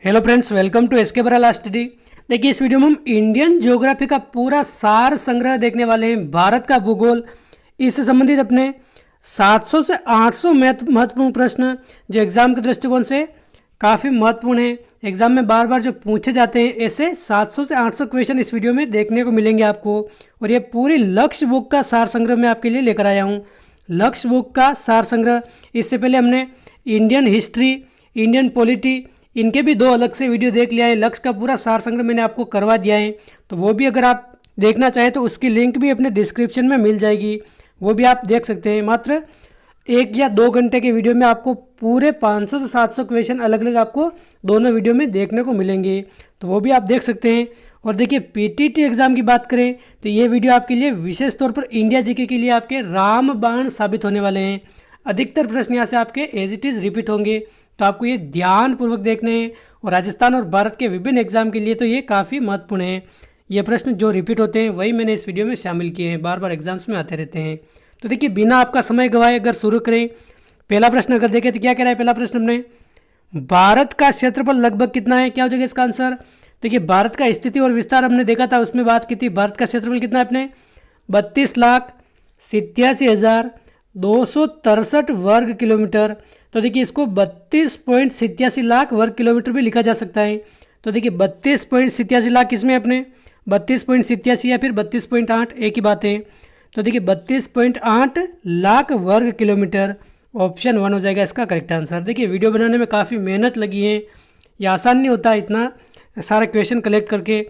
Hello friends, welcome to SK Barala study. देखिए, इस video में हम इंडियन ज्योग्राफी का पूरा सार संग्रह देखने वाले हैं। भारत का भूगोल, इससे संबंधित अपने 700 से 800 महत्वपूर्ण प्रश्न जो एग्जाम के दृष्टिकोण से काफ़ी महत्वपूर्ण है, एग्जाम में बार बार जो पूछे जाते हैं, ऐसे 700 से 800 क्वेश्चन इस वीडियो में देखने को मिलेंगे आपको। और ये पूरी लक्ष्य बुक का सार संग्रह मैं आपके लिए लेकर आया हूँ। लक्ष्य बुक का सार संग्रह, इससे पहले हमने इंडियन हिस्ट्री, इंडियन पॉलिटी, इनके भी दो अलग से वीडियो देख लिया है। लक्ष्य का पूरा सार संग्रह मैंने आपको करवा दिया है, तो वो भी अगर आप देखना चाहें तो उसकी लिंक भी अपने डिस्क्रिप्शन में मिल जाएगी, वो भी आप देख सकते हैं। मात्र 1 या 2 घंटे के वीडियो में आपको पूरे 500 से 700 क्वेश्चन अलग अलग आपको दोनों वीडियो में देखने को मिलेंगे, तो वो भी आप देख सकते हैं। और देखिए, पीटीटी एग्ज़ाम की बात करें तो ये वीडियो आपके लिए विशेष तौर पर इंडिया जीके के लिए आपके रामबाण साबित होने वाले हैं। अधिकतर प्रश्न यहाँ से आपके एज इट इज़ रिपीट होंगे, तो आपको ये ध्यानपूर्वक देखने हैं। और राजस्थान और भारत के विभिन्न एग्जाम के लिए तो ये काफ़ी महत्वपूर्ण है। ये प्रश्न जो रिपीट होते हैं वही मैंने इस वीडियो में शामिल किए हैं, बार बार एग्जाम्स में आते रहते हैं। तो देखिए, बिना आपका समय गवाए अगर शुरू करें, पहला प्रश्न अगर देखें तो क्या कह रहा है पहला प्रश्न हमने, भारत का क्षेत्रफल लगभग कितना है? क्या हो जाएगा इसका आंसर? देखिए, भारत का स्थिति और विस्तार हमने देखा था, उसमें बात की थी। भारत का क्षेत्रफल कितना है अपने? 32,87,263 वर्ग किलोमीटर। तो देखिए, इसको 32.87 लाख वर्ग किलोमीटर भी लिखा जा सकता है। तो देखिए, 32.87 लाख किसमें अपने? 32.87 या फिर 32.8, एक ही बात है। तो देखिए, 32.8 लाख वर्ग किलोमीटर, ऑप्शन 1 हो जाएगा इसका करेक्ट आंसर। देखिए, वीडियो बनाने में काफ़ी मेहनत लगी है, ये आसान नहीं होता इतना सारा क्वेश्चन कलेक्ट करके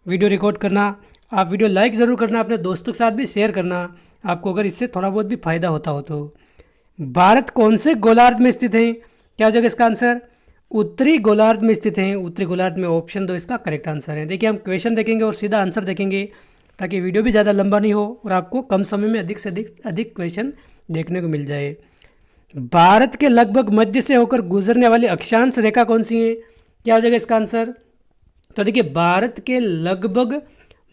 वीडियो रिकॉर्ड करना। आप वीडियो लाइक ज़रूर करना, अपने दोस्तों के साथ भी शेयर करना, आपको अगर इससे थोड़ा बहुत भी फायदा होता हो तो। भारत कौन से गोलार्ध में स्थित है? क्या हो जाएगा इसका आंसर? उत्तरी गोलार्ध में स्थित है। उत्तरी गोलार्ध में, ऑप्शन 2 इसका करेक्ट आंसर है। देखिए, हम क्वेश्चन देखेंगे और सीधा आंसर देखेंगे, ताकि वीडियो भी ज़्यादा लंबा नहीं हो और आपको कम समय में अधिक से अधिक क्वेश्चन देखने को मिल जाए। भारत के लगभग मध्य से होकर गुजरने वाली अक्षांश रेखा कौन सी है? क्या हो जाएगा इसका आंसर? तो देखिए, भारत के लगभग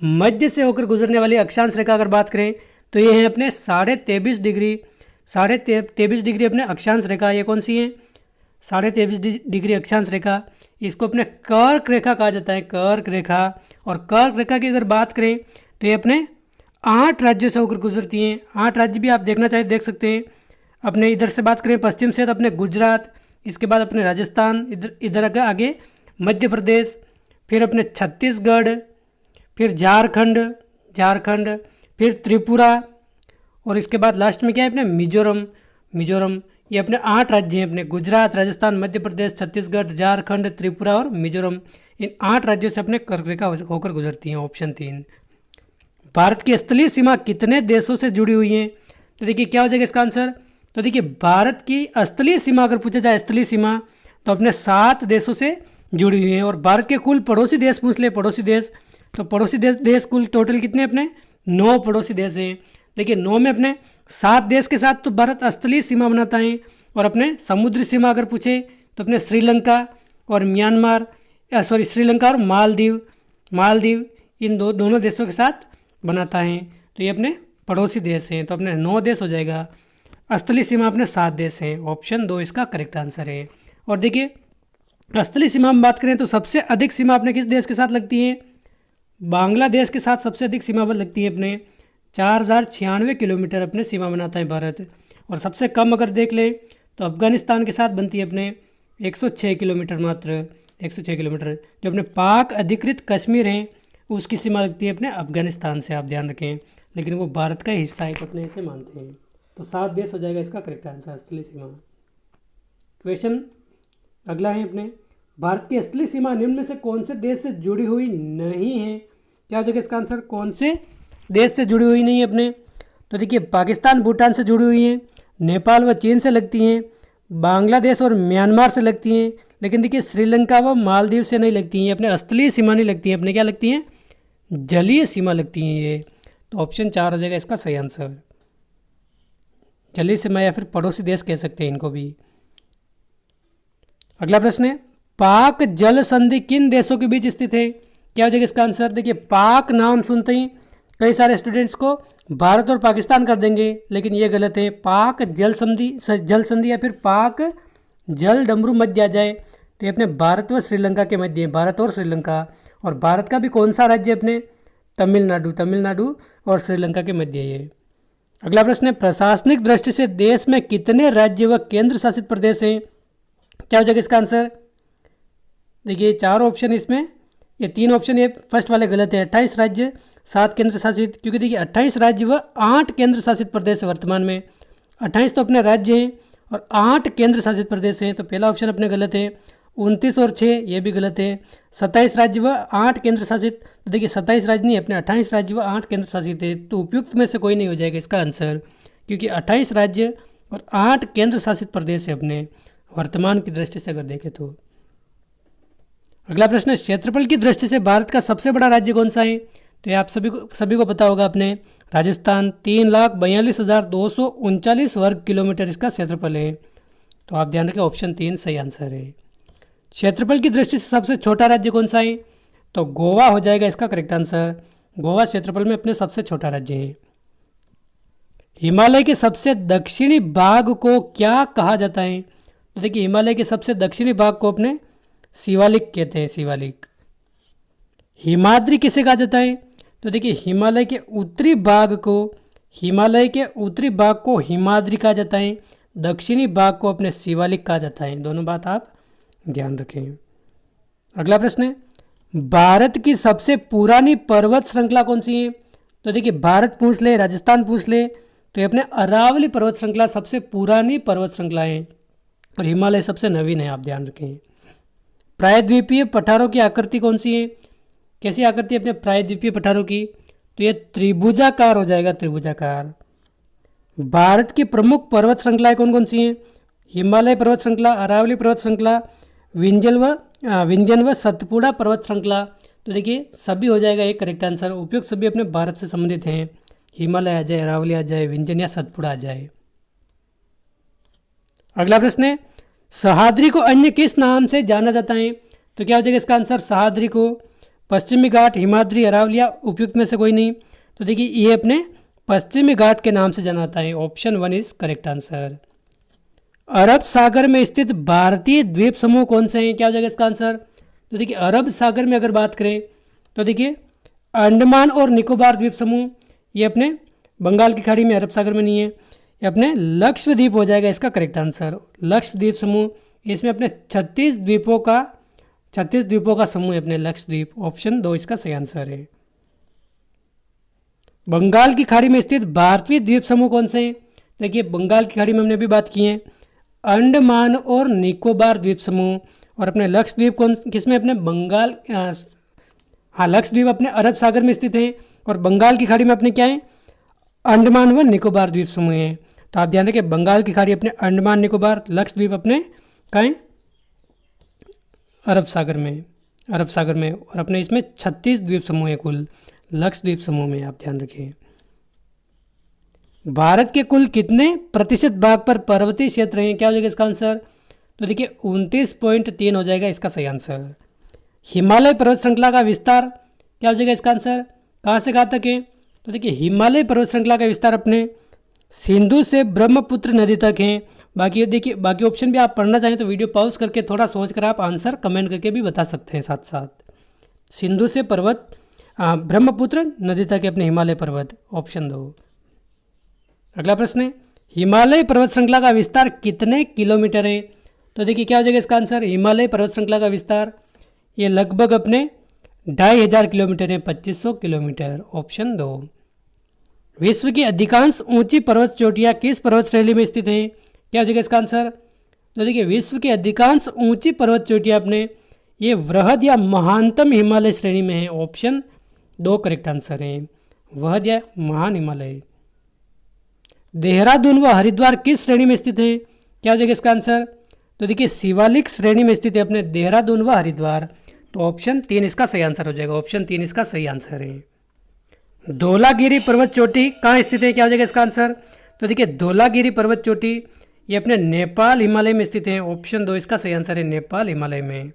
मध्य से होकर गुजरने वाली अक्षांश रेखा अगर बात करें तो ये है अपने 23.5 डिग्री, 23.5 डिग्री अपने अक्षांश रेखा। ये कौन सी है? 23.5 डिग्री अक्षांश रेखा। इसको अपने कर्क रेखा कहा जाता है, कर्क रेखा। और कर्क रेखा की अगर बात करें तो ये अपने 8 राज्यों से होकर गुजरती हैं। 8 राज्य भी आप देखना चाहे देख सकते हैं। अपने इधर से बात करें पश्चिम से तो अपने गुजरात, इसके बाद अपने राजस्थान, इधर आगे मध्य प्रदेश, फिर अपने छत्तीसगढ़, फिर झारखंड, फिर त्रिपुरा, और इसके बाद लास्ट में क्या है अपने मिजोरम। ये अपने 8 राज्य हैं अपने, गुजरात, राजस्थान, मध्य प्रदेश, छत्तीसगढ़, झारखंड, त्रिपुरा और मिजोरम। इन 8 राज्यों से अपने कर्क रेखा होकर गुजरती हैं, ऑप्शन 3। भारत की स्थलीय सीमा कितने देशों से जुड़ी हुई है? तो देखिए, क्या हो जाएगा इसका आंसर? तो देखिए, भारत की स्थलीय सीमा अगर पूछा जाए, स्थलीय सीमा, तो अपने 7 देशों से जुड़ी हुई है। और भारत के कुल पड़ोसी देश पूछ ले, पड़ोसी देश, तो पड़ोसी देश कुल टोटल कितने अपने? 9 पड़ोसी देश हैं। देखिए, 9 में अपने 7 देश के साथ तो भारत स्थलीय सीमा बनाता है। और अपने समुद्री सीमा अगर पूछे तो अपने श्रीलंका और म्यांमार, श्रीलंका और मालदीव इन दोनों देशों के साथ बनाता है। तो ये अपने पड़ोसी देश हैं, तो अपने 9 देश हो जाएगा। स्थलीय सीमा अपने 7 देश हैं, ऑप्शन 2 इसका करेक्ट आंसर है। और देखिए, स्थलीय सीमा में बात करें तो सबसे अधिक सीमा अपने किस देश के साथ लगती है? बांग्लादेश के साथ सबसे अधिक सीमा लगती है अपने, 4096 किलोमीटर अपने सीमा बनाता है भारत। और सबसे कम अगर देख ले तो अफगानिस्तान के साथ बनती है अपने 106 किलोमीटर, मात्र 106 किलोमीटर। जो अपने पाक अधिकृत कश्मीर हैं उसकी सीमा लगती है अपने अफगानिस्तान से, आप ध्यान रखें, लेकिन वो भारत का हिस्सा है तो अपने इसे मानते हैं। तो 7 देश हो जाएगा इसका करेक्ट आंसर, स्थलीय सीमा। क्वेश्चन अगला है अपने, भारत की स्थलीय सीमा निम्न में से कौन से देश से जुड़ी हुई नहीं है? क्या हो जाएगा इसका आंसर? कौन से देश से जुड़ी हुई नहीं है अपने? तो देखिए, पाकिस्तान भूटान से जुड़ी हुई हैं, नेपाल व चीन से लगती हैं, बांग्लादेश और म्यांमार से लगती हैं, लेकिन देखिए श्रीलंका व मालदीव से नहीं लगती हैं, अपने स्थलीय सीमा नहीं लगती हैं, अपने क्या लगती हैं? जलीय सीमा लगती हैं ये। तो ऑप्शन 4 हो जाएगा इसका सही आंसर। जलीय सीमा या फिर पड़ोसी देश कह सकते हैं इनको भी। अगला प्रश्न है, पाक जल संधि किन देशों के बीच स्थित है? क्या हो जाएगा इसका आंसर? देखिए, पाक नाम सुनते ही कई सारे स्टूडेंट्स को भारत और पाकिस्तान कर देंगे, लेकिन ये गलत है। पाक जल संधि या फिर पाक जल डमरू मत दिया जाए, तो ये अपने भारत व श्रीलंका के मध्य है, भारत और श्रीलंका। और भारत का भी कौन सा राज्य अपने, तमिलनाडु, तमिलनाडु और श्रीलंका के मध्य ये। अगला प्रश्न है, प्रशासनिक दृष्टि से देश में कितने राज्य व केंद्र शासित प्रदेश हैं? क्या हो जाएगा इसका आंसर? देखिए 4 ऑप्शन इसमें, ये 3 ऑप्शन, ये फर्स्ट वाले गलत है। 28 राज्य, 7 केंद्र शासित, क्योंकि देखिए 28 राज्य व 8 केंद्र शासित प्रदेश है वर्तमान में। 28 तो अपने राज्य हैं और 8 केंद्र शासित प्रदेश हैं, तो पहला ऑप्शन अपने गलत है। 29 और 6 ये भी गलत है। 27 राज्य व 8 केंद्र शासित, तो देखिए 27 राज्य नहीं, अपने 28 राज्य व 8 केंद्र शासित है, तो उपयुक्त में से कोई नहीं हो जाएगा इसका आंसर, क्योंकि 28 राज्य और 8 केंद्र शासित प्रदेश है अपने वर्तमान की दृष्टि से अगर देखें तो। अगला प्रश्न है, क्षेत्रफल की दृष्टि से भारत का सबसे बड़ा राज्य कौन सा है? तो ये आप सभी को पता होगा अपने, राजस्थान। 3,42,239 वर्ग किलोमीटर इसका क्षेत्रफल है, तो आप ध्यान रखें ऑप्शन 3 सही आंसर है। क्षेत्रफल की दृष्टि से सबसे छोटा राज्य कौन सा है? तो गोवा हो जाएगा इसका करेक्ट आंसर। गोवा क्षेत्रफल में अपने सबसे छोटा राज्य है। हिमालय के सबसे दक्षिणी भाग को क्या कहा जाता है? तो देखिए हिमालय के सबसे दक्षिणी भाग को अपने शिवालिक कहते हैं, शिवालिक। हिमाद्री किसे कहा जाता है? तो देखिए हिमालय के उत्तरी भाग को हिमाद्री कहा जाता है, दक्षिणी भाग को अपने शिवालिक कहा जाता है। दोनों बात आप ध्यान रखें। अगला प्रश्न है, भारत की सबसे पुरानी पर्वत श्रृंखला कौन सी है? तो देखिए भारत पूछ ले, राजस्थान पूछ ले, तो ये अपने अरावली पर्वत श्रृंखला सबसे पुरानी पर्वत श्रृंखला है और हिमालय सबसे नवीन है, आप ध्यान रखें। प्रायद्वीपीय पठारों की आकृति कौन सी है? कैसी आकृति है अपने प्रायद्वीपीय पठारों की? तो ये त्रिभुजाकार हो जाएगा, त्रिभुजाकार। भारत की प्रमुख पर्वत श्रृंखलाएं कौन कौन सी हैं? हिमालय पर्वत श्रृंखला, अरावली पर्वत श्रृंखला, विंध्यन व सतपुड़ा पर्वत श्रृंखला। तो देखिए सभी हो जाएगा एक करेक्ट आंसर, उपयुक्त सभी अपने भारत से संबंधित हैं। हिमालय आ जाए, अरावली आ जाए, विंध्यन या सतपुड़ा आ जाए। अगला प्रश्न है, सह्याद्री को अन्य किस नाम से जाना जाता है? तो क्या हो जाएगा इसका आंसर? सह्याद्री को पश्चिमी घाट, हिमाद्री, अरावली या उपयुक्त में से कोई नहीं। तो देखिए ये अपने पश्चिमी घाट के नाम से जाना जाता है, ऑप्शन 1 इज करेक्ट आंसर। अरब सागर में स्थित भारतीय द्वीप समूह कौन से हैं? क्या हो जाएगा इसका आंसर? तो देखिए अरब सागर में अगर बात करें तो देखिए अंडमान और निकोबार द्वीप समूह, ये अपने बंगाल की खाड़ी में, अरब सागर में नहीं है। ये अपने लक्षद्वीप हो जाएगा इसका करेक्ट आंसर। लक्षद्वीप समूह, इसमें अपने 36 द्वीपों का समूह है अपने लक्षद्वीप, ऑप्शन 2 इसका सही आंसर है। बंगाल की खाड़ी में स्थित भारतीय द्वीप समूह कौन से हैं? देखिए बंगाल की खाड़ी में हमने अभी बात की है, अंडमान और निकोबार द्वीप समूह। और अपने लक्षद्वीप कौन किसमें? अपने बंगाल, लक्षद्वीप अपने अरब सागर में स्थित है और बंगाल की खाड़ी में अपने क्या है? अंडमान व निकोबार द्वीप समूह है। तो आप ध्यान रखें, बंगाल की खाड़ी अपने अंडमान निकोबार, लक्षद्वीप अपने कहाँ है? अरब सागर में और अपने इसमें 36 द्वीप समूह है कुल लक्षद्वीप समूह में, आप ध्यान रखें। भारत के कुल कितने प्रतिशत भाग पर पर्वतीय क्षेत्र हैं? क्या हो जाएगा इसका आंसर? तो देखिए 29.3 हो जाएगा इसका सही आंसर। हिमालय पर्वत श्रृंखला का विस्तार क्या हो जाएगा इसका आंसर? कहाँ से कहाँ तक है? तो देखिए हिमालय पर्वत श्रृंखला का विस्तार अपने सिंधु से ब्रह्मपुत्र नदी तक है। बाकी देखिए बाकी ऑप्शन भी आप पढ़ना चाहें तो वीडियो पॉज करके थोड़ा सोच कर आप आंसर कमेंट करके भी बता सकते हैं साथ साथ। सिंधु से ब्रह्मपुत्र नदी तक है अपने हिमालय पर्वत, ऑप्शन 2। अगला प्रश्न है, हिमालय पर्वत श्रृंखला का विस्तार कितने किलोमीटर है? तो देखिए क्या हो जाएगा इसका आंसर? हिमालय पर्वत श्रृंखला का विस्तार ये लगभग अपने 2500 किलोमीटर है, 2500 किलोमीटर, ऑप्शन 2। विश्व की अधिकांश ऊंची पर्वत चोटियाँ किस पर्वत श्रेणी में स्थित हैं? क्या हो जाएगा इसका आंसर? तो देखिए विश्व की अधिकांश ऊंची पर्वत चोटियाँ अपने ये वृहद या महानतम हिमालय श्रेणी में है, ऑप्शन 2 करेक्ट आंसर है, वृहद या महान हिमालय। देहरादून व हरिद्वार किस श्रेणी में स्थित है? क्या हो जाएगा इसका आंसर? तो देखिए शिवालिक श्रेणी में स्थित है अपने देहरादून व हरिद्वार, तो ऑप्शन 3 इसका सही आंसर हो जाएगा, ऑप्शन 3 इसका सही आंसर है। धौलागिरी पर्वत चोटी कहाँ स्थित है? क्या हो जाएगा इसका आंसर? तो देखिए धौलागिरी पर्वत चोटी ये अपने नेपाल हिमालय में स्थित है, ऑप्शन 2 इसका सही आंसर है, नेपाल हिमालय में।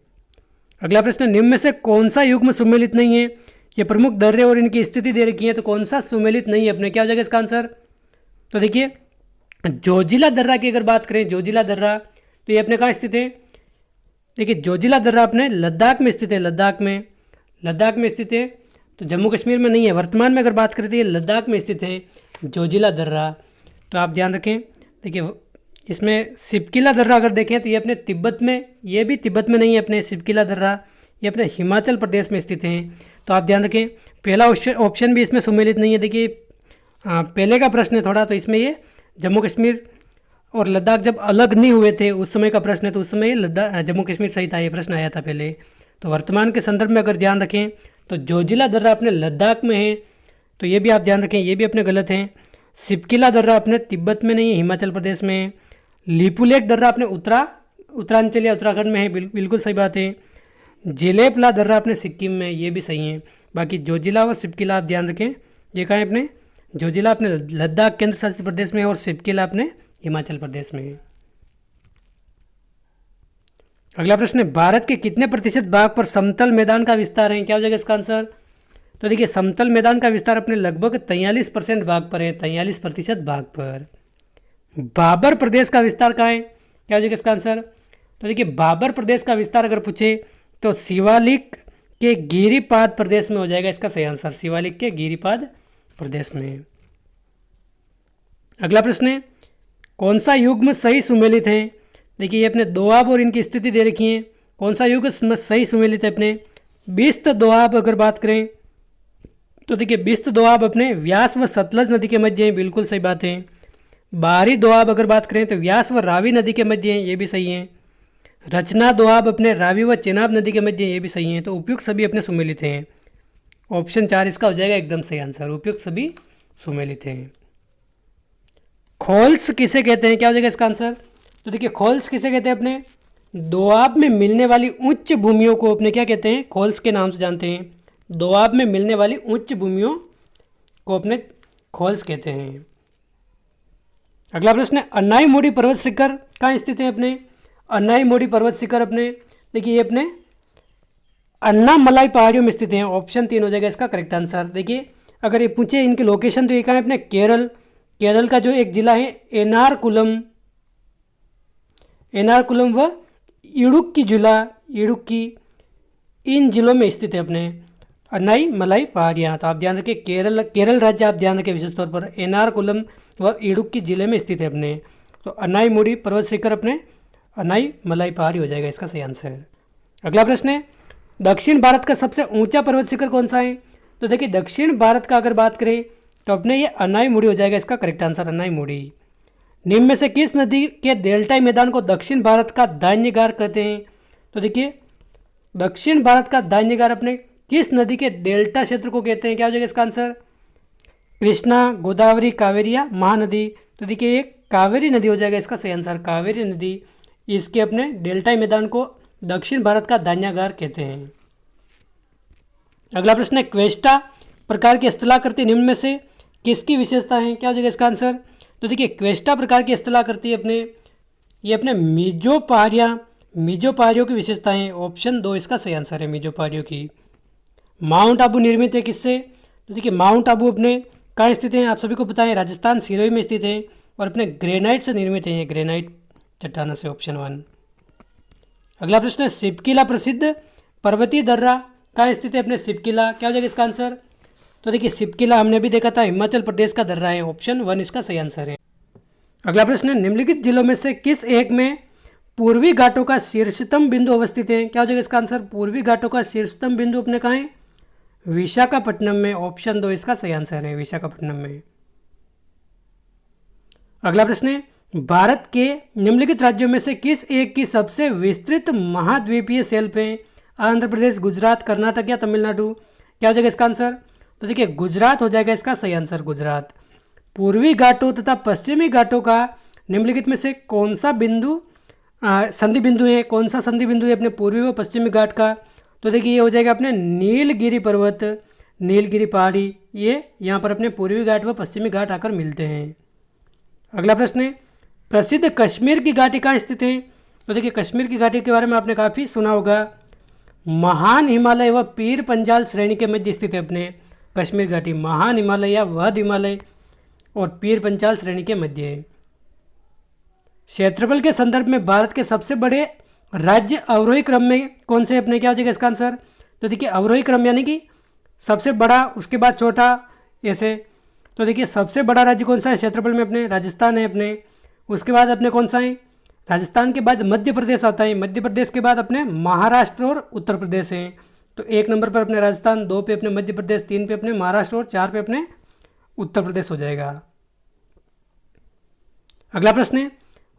अगला प्रश्न, निम्न में से कौन सा युग्म सुमेलित नहीं है? ये प्रमुख दर्रे और इनकी स्थिति दे रखी है, तो कौन सा सुमेलित नहीं है अपने? क्या हो जाएगा इसका आंसर? तो देखिए जोजिला दर्रा की अगर बात करें, जोजिला दर्रा तो ये अपने कहाँ स्थित है? देखिए जोजिला दर्रा अपने लद्दाख में स्थित है, लद्दाख में स्थित है, तो जम्मू कश्मीर में नहीं है। वर्तमान में अगर बात करें तो ये लद्दाख में स्थित है जोजिला दर्रा, तो आप ध्यान रखें। देखिए इसमें सिपकिला दर्रा अगर देखें तो ये अपने तिब्बत में, ये भी तिब्बत में नहीं है अपने सिपकिला दर्रा, ये अपने हिमाचल प्रदेश में स्थित हैं। तो आप ध्यान रखें पहला ऑप्शन भी इसमें सम्मिलित नहीं है। देखिए पहले का प्रश्न है थोड़ा, तो इसमें ये जम्मू कश्मीर और लद्दाख जब अलग नहीं हुए थे उस समय का प्रश्न है, तो उस समय लद्दाख जम्मू कश्मीर सही था, ये प्रश्न आया था पहले। तो वर्तमान के संदर्भ में अगर ध्यान रखें तो जोजिला दर्रा अपने लद्दाख में है, तो ये भी आप ध्यान रखें, ये भी अपने गलत हैं। सिपकिला दर्रा अपने तिब्बत में नहीं है, हिमाचल प्रदेश में है। लिपुलेख दर्रा अपने उत्तरांचल या उत्तराखंड में है, बिल्कुल सही बात है। जेलेपला दर्रा अपने सिक्किम में, ये भी सही है। बाकी जोजिला और सिपकिला आप ध्यान रखें, ये कहाँ है अपने, जोजिला अपने लद्दाख केंद्र शासित प्रदेश में है और सिपकिला अपने हिमाचल प्रदेश में है। अगला प्रश्न है भारत के कितने प्रतिशत भाग पर समतल मैदान का विस्तार है, क्या हो जाएगा इसका आंसर। तो देखिए समतल मैदान का विस्तार अपने लगभग 43% भाग पर है, 43% भाग पर। बाबर प्रदेश का विस्तार कहाँ है, क्या हो जाएगा इसका आंसर। तो देखिए बाबर प्रदेश का विस्तार अगर पूछे तो शिवालिक के गिरिपाद प्रदेश में हो जाएगा इसका सही आंसर, शिवालिक के गिरिपाद प्रदेश में। अगला प्रश्न है कौन सा युग्म सही सुमेलित है। देखिए ये अपने दोआब और इनकी स्थिति दे रखी है, कौन सा युग्म सही सुमेलित है अपने। बिस्त दोआब अगर बात करें तो देखिए बिस्त दोआब अपने व्यास व सतलज नदी के मध्य है, बिल्कुल सही बात है। बाहरी दोआब अगर बात करें तो व्यास व रावी नदी के मध्य है, ये भी सही है। रचना दोआब अपने रावी व चेनाब नदी के मध्य, ये भी सही है। तो उपयुक्त सभी अपने सुमेलित हैं, ऑप्शन 4 इसका हो जाएगा एकदम सही आंसर, उपयुक्त सभी सुमेलित हैं। खोल्स किसे कहते हैं, क्या हो जाएगा इसका आंसर। तो देखिए खोल्स किसे कहते हैं, अपने दोआब में मिलने वाली उच्च भूमियों को अपने क्या कहते हैं, खोल्स के नाम से जानते हैं। दोआब में मिलने वाली उच्च भूमियों को अपने खोल्स कहते हैं। अगला प्रश्न है अन्नाईमोडी पर्वत शिखर कहाँ स्थित है अपने। अन्नाईमोडी पर्वत शिखर अपने देखिए ये अपने अन्नामलाई पहाड़ियों में स्थित हैं, ऑप्शन 3 हो जाएगा इसका करेक्ट आंसर। देखिए अगर ये पूछे इनके लोकेशन तो ये कहाँ है अपने केरल का जो एक जिला है एनारकुलम व इडुक्की जिला, इन जिलों में स्थित है अपने अन्नाईमलाई पहाड़ियाँ। तो आप ध्यान रखिए केरल राज्य आप ध्यान रखिए विशेष तौर पर एनारकुलम व इडुक्की जिले में स्थित है अपने। तो अन्नाईमोडी पर्वत शिखर अपने अन्नाईमलाई पहाड़ी हो जाएगा इसका सही आंसर। अगला प्रश्न है दक्षिण भारत का सबसे ऊंचा पर्वत शिखर कौन सा है। तो देखिए दक्षिण भारत का अगर बात करें तो अपने ये अन्नाईमोडी हो जाएगा इसका करेक्ट आंसर, अन्नाईमोडी। निम्न में से किस नदी के डेल्टाई मैदान को दक्षिण भारत का दान्यगार कहते हैं। तो देखिए दक्षिण भारत का दान्यगार अपने किस नदी के डेल्टा क्षेत्र को कहते हैं, क्या हो जाएगा इसका आंसर। कृष्णा, गोदावरी, कावेरी या महानदी। तो देखिए ये कावेरी नदी हो जाएगा इसका सही आंसर, कावेरी नदी इसके अपने डेल्टाई मैदान को दक्षिण भारत का दान्यागार कहते हैं। अगला प्रश्न है क्वेस्टा प्रकार की स्थलाकृति निम्न में से किसकी विशेषता है, क्या हो जाएगा इसका आंसर। तो देखिए क्वेस्टा प्रकार की स्थलाकृति अपने मिजो पहाड़ियों की विशेषता है, ऑप्शन 2 इसका सही आंसर है, मिजो पहाड़ियों की। माउंट आबू निर्मित है किससे। तो देखिए माउंट आबू अपने कहाँ स्थित है, आप सभी को पता है राजस्थान सिरोही में स्थित है और अपने ग्रेनाइट से निर्मित है, ग्रेनाइट चट्टानों से, ऑप्शन 1। अगला प्रश्न है सिपकिला प्रसिद्ध पर्वतीय दर्रा कहाँ स्थित है अपने सिपकिला, क्या हो जाएगा इसका आंसर। तो देखिए सिपकिला हमने भी देखा था हिमाचल प्रदेश का दर्रा है, ऑप्शन 1 इसका सही आंसर है। अगला प्रश्न है निम्नलिखित जिलों में से किस एक में पूर्वी घाटों का शीर्षतम बिंदु अवस्थित है, क्या हो जाएगा इसका आंसर। पूर्वी घाटों का शीर्षतम बिंदु अपने कहाँ है, विशाखापट्टनम में, ऑप्शन 2 इसका सही आंसर है, विशाखापट्टनम में। अगला प्रश्न है भारत के निम्नलिखित राज्यों में से किस एक की सबसे विस्तृत महाद्वीपीय शेल्फ है, आंध्र प्रदेश, गुजरात, कर्नाटक या तमिलनाडु, क्या हो जाएगा इसका आंसर। तो देखिए गुजरात हो जाएगा इसका सही आंसर, गुजरात। पूर्वी घाटों तथा पश्चिमी घाटों का निम्नलिखित में से कौन सा बिंदु संधि बिंदु है, कौन सा संधि बिंदु है अपने पूर्वी व पश्चिमी घाट का। तो देखिए ये हो जाएगा अपने नीलगिरी पर्वत, नीलगिरी पहाड़ी, ये यहाँ पर अपने पूर्वी घाट व पश्चिमी घाट आकर मिलते हैं। अगला प्रश्न है प्रसिद्ध कश्मीर की घाटी कहाँ स्थित है। तो देखिए कश्मीर की घाटी के बारे में आपने काफ़ी सुना होगा, महान हिमालय व पीर पंजाल श्रेणी के मध्य स्थित है अपने कश्मीर घाटी, महान हिमालय या वध हिमालय और पीर पंचाल श्रेणी के मध्य है। क्षेत्रफल के संदर्भ में भारत के सबसे बड़े राज्य अवरोही क्रम में कौन से अपने, क्या हो जाएगा इसका आंसर? तो देखिए अवरोही क्रम यानी कि सबसे बड़ा उसके बाद छोटा ऐसे। तो देखिए सबसे बड़ा राज्य कौन सा है क्षेत्रफल में अपने? राजस्थान है अपने। उसके बाद अपने कौन सा है? राजस्थान के बाद मध्य प्रदेश आता है। मध्य प्रदेश के बाद अपने महाराष्ट्र और उत्तर प्रदेश हैं। तो 1 नंबर पर अपने राजस्थान, 2 पे अपने मध्य प्रदेश, 3 पे अपने महाराष्ट्र और 4 पे अपने उत्तर प्रदेश हो जाएगा। अगला प्रश्न है,